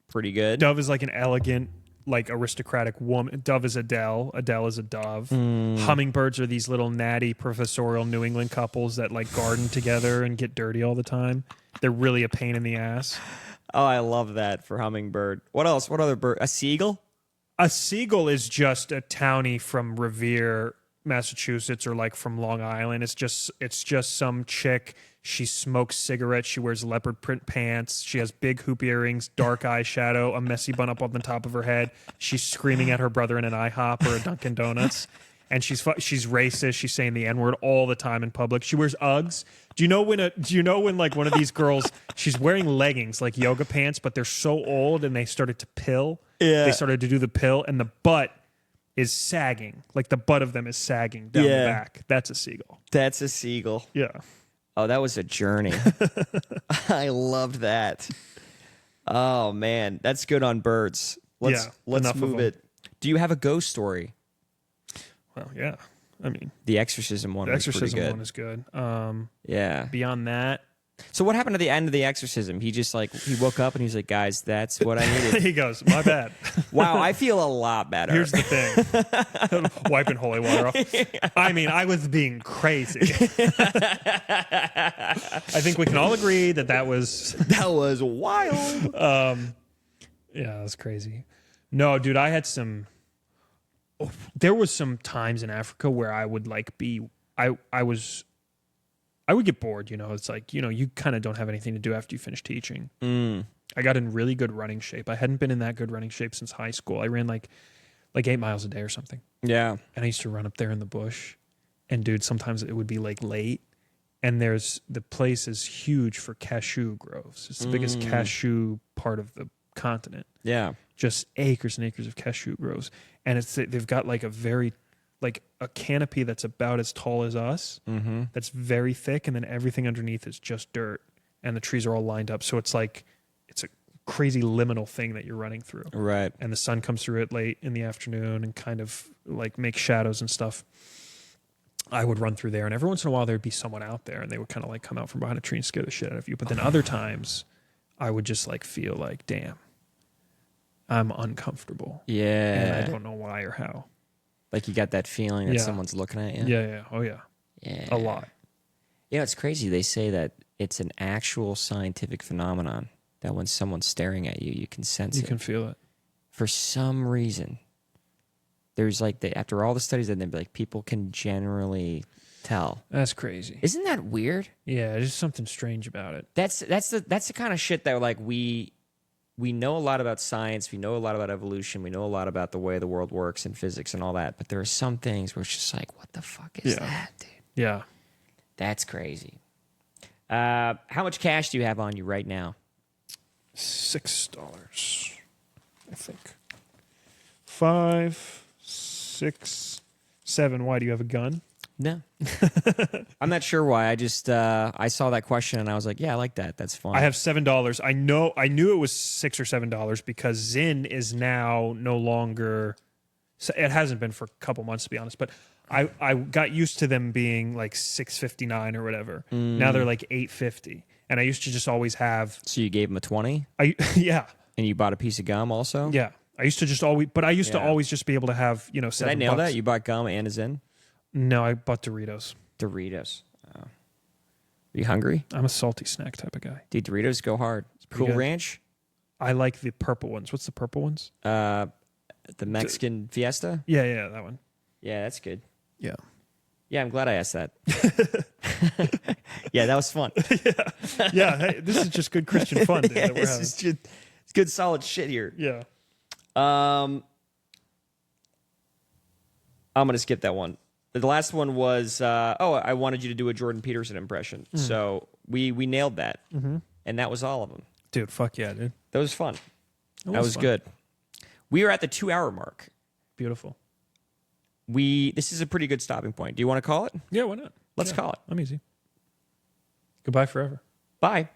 pretty good. Dove is like an elegant, like aristocratic woman. Dove is Adele. Adele is a dove. Hummingbirds are these little natty professorial New England couples that like garden together and get dirty all the time. They're really a pain in the ass. Oh, I love that for hummingbird. What else? What other bird? A seagull? A seagull is just a townie from Revere, Massachusetts, or like from Long Island. It's just some chick. She smokes cigarettes. She wears leopard print pants. She has big hoop earrings, dark eyeshadow, a messy bun up on the top of her head. She's screaming at her brother in an IHOP or a Dunkin' Donuts. And she's racist. She's saying the N-word all the time in public. She wears Uggs. Do you know when like one of these girls, she's wearing leggings like yoga pants, but they're so old and they started to pill. Yeah. They started to do the pill and the butt is sagging. Like the butt of them is sagging down the back. That's a seagull. That's a seagull. Yeah. Oh, that was a journey. I loved that. Oh man, that's good on birds. Let's move it. Do you have a ghost story? Well, yeah. I mean, the exorcism one. The exorcism one is good. Yeah. Beyond that. So what happened at the end of the exorcism? He just he woke up and he was like, "Guys, that's what I needed." He goes, "My bad." Wow, I feel a lot better. Here's the thing: wiping holy water off. I mean, I was being crazy. I think we can all agree that was wild. Yeah, that was crazy. No, dude, I had some. There was some times in Africa where I would I would get bored, It's like, you kind of don't have anything to do after you finish teaching. I got in really good running shape. I hadn't been in that good running shape since high school. I ran like 8 miles a day or something. Yeah. And I used to run up there in the bush. And dude, sometimes it would be like late. And the place is huge for cashew groves. It's the biggest cashew part of the continent. Yeah. Just acres and acres of cashew groves. And they've got like a canopy that's about as tall as us, that's very thick, and then everything underneath is just dirt, and the trees are all lined up. So it's a crazy liminal thing that you're running through. Right. And the sun comes through it late in the afternoon and kind of like makes shadows and stuff. I would run through there, and every once in a while there'd be someone out there, and they would kind of like come out from behind a tree and scare the shit out of you. But then other times I would just like feel like, damn, I'm uncomfortable. Yeah. And I don't know why or how. Like you got that feeling that someone's looking at you? Yeah. Oh, yeah. Yeah. A lot. It's crazy. They say that it's an actual scientific phenomenon that when someone's staring at you, you can sense it. You can feel it. For some reason, there's after all the studies that they'd be like, people can generally tell. That's crazy. Isn't that weird? Yeah, there's something strange about it. That's the kind of shit that like we know a lot about science, we know a lot about evolution, we know a lot about the way the world works and physics and all that, but there are some things where it's just like, what the fuck is that, dude? Yeah. That's crazy. How much cash do you have on you right now? $6, I think. 5, 6, 7. Why, do you have a gun? No. I'm not sure why. I just I saw that question and I was like, yeah, I like that. That's fun. I have $7. I knew it was $6 or $7 because Zyn is now no longer. It hasn't been for a couple months, to be honest, but I got used to them being like $6.59 or whatever. Now they're like $8.50, and I used to just always have. So you gave him a 20? Yeah. And you bought a piece of gum also? Yeah. I used to just always, but I used to always just be able to have $7. Did I nail that? You bought gum and a Zyn? No, I bought Doritos. Doritos. Oh. Are you hungry? I'm a salty snack type of guy. Dude, Doritos go hard. Cool good. Ranch? I like the purple ones. What's the purple ones? The Mexican Fiesta? Yeah, that one. Yeah, that's good. Yeah. Yeah, I'm glad I asked that. Yeah, that was fun. Yeah. Hey, this is just good Christian fun, dude, that we're having. Is just it's good solid shit here. Yeah. I'm going to skip that one. The last one was, I wanted you to do a Jordan Peterson impression. So we nailed that. And that was all of them. Dude, fuck yeah, dude. That was fun. That was fun. good. We are at the 2-hour mark. Beautiful. This is a pretty good stopping point. Do you want to call it? Yeah, why not? Let's call it. I'm easy. Goodbye forever. Bye.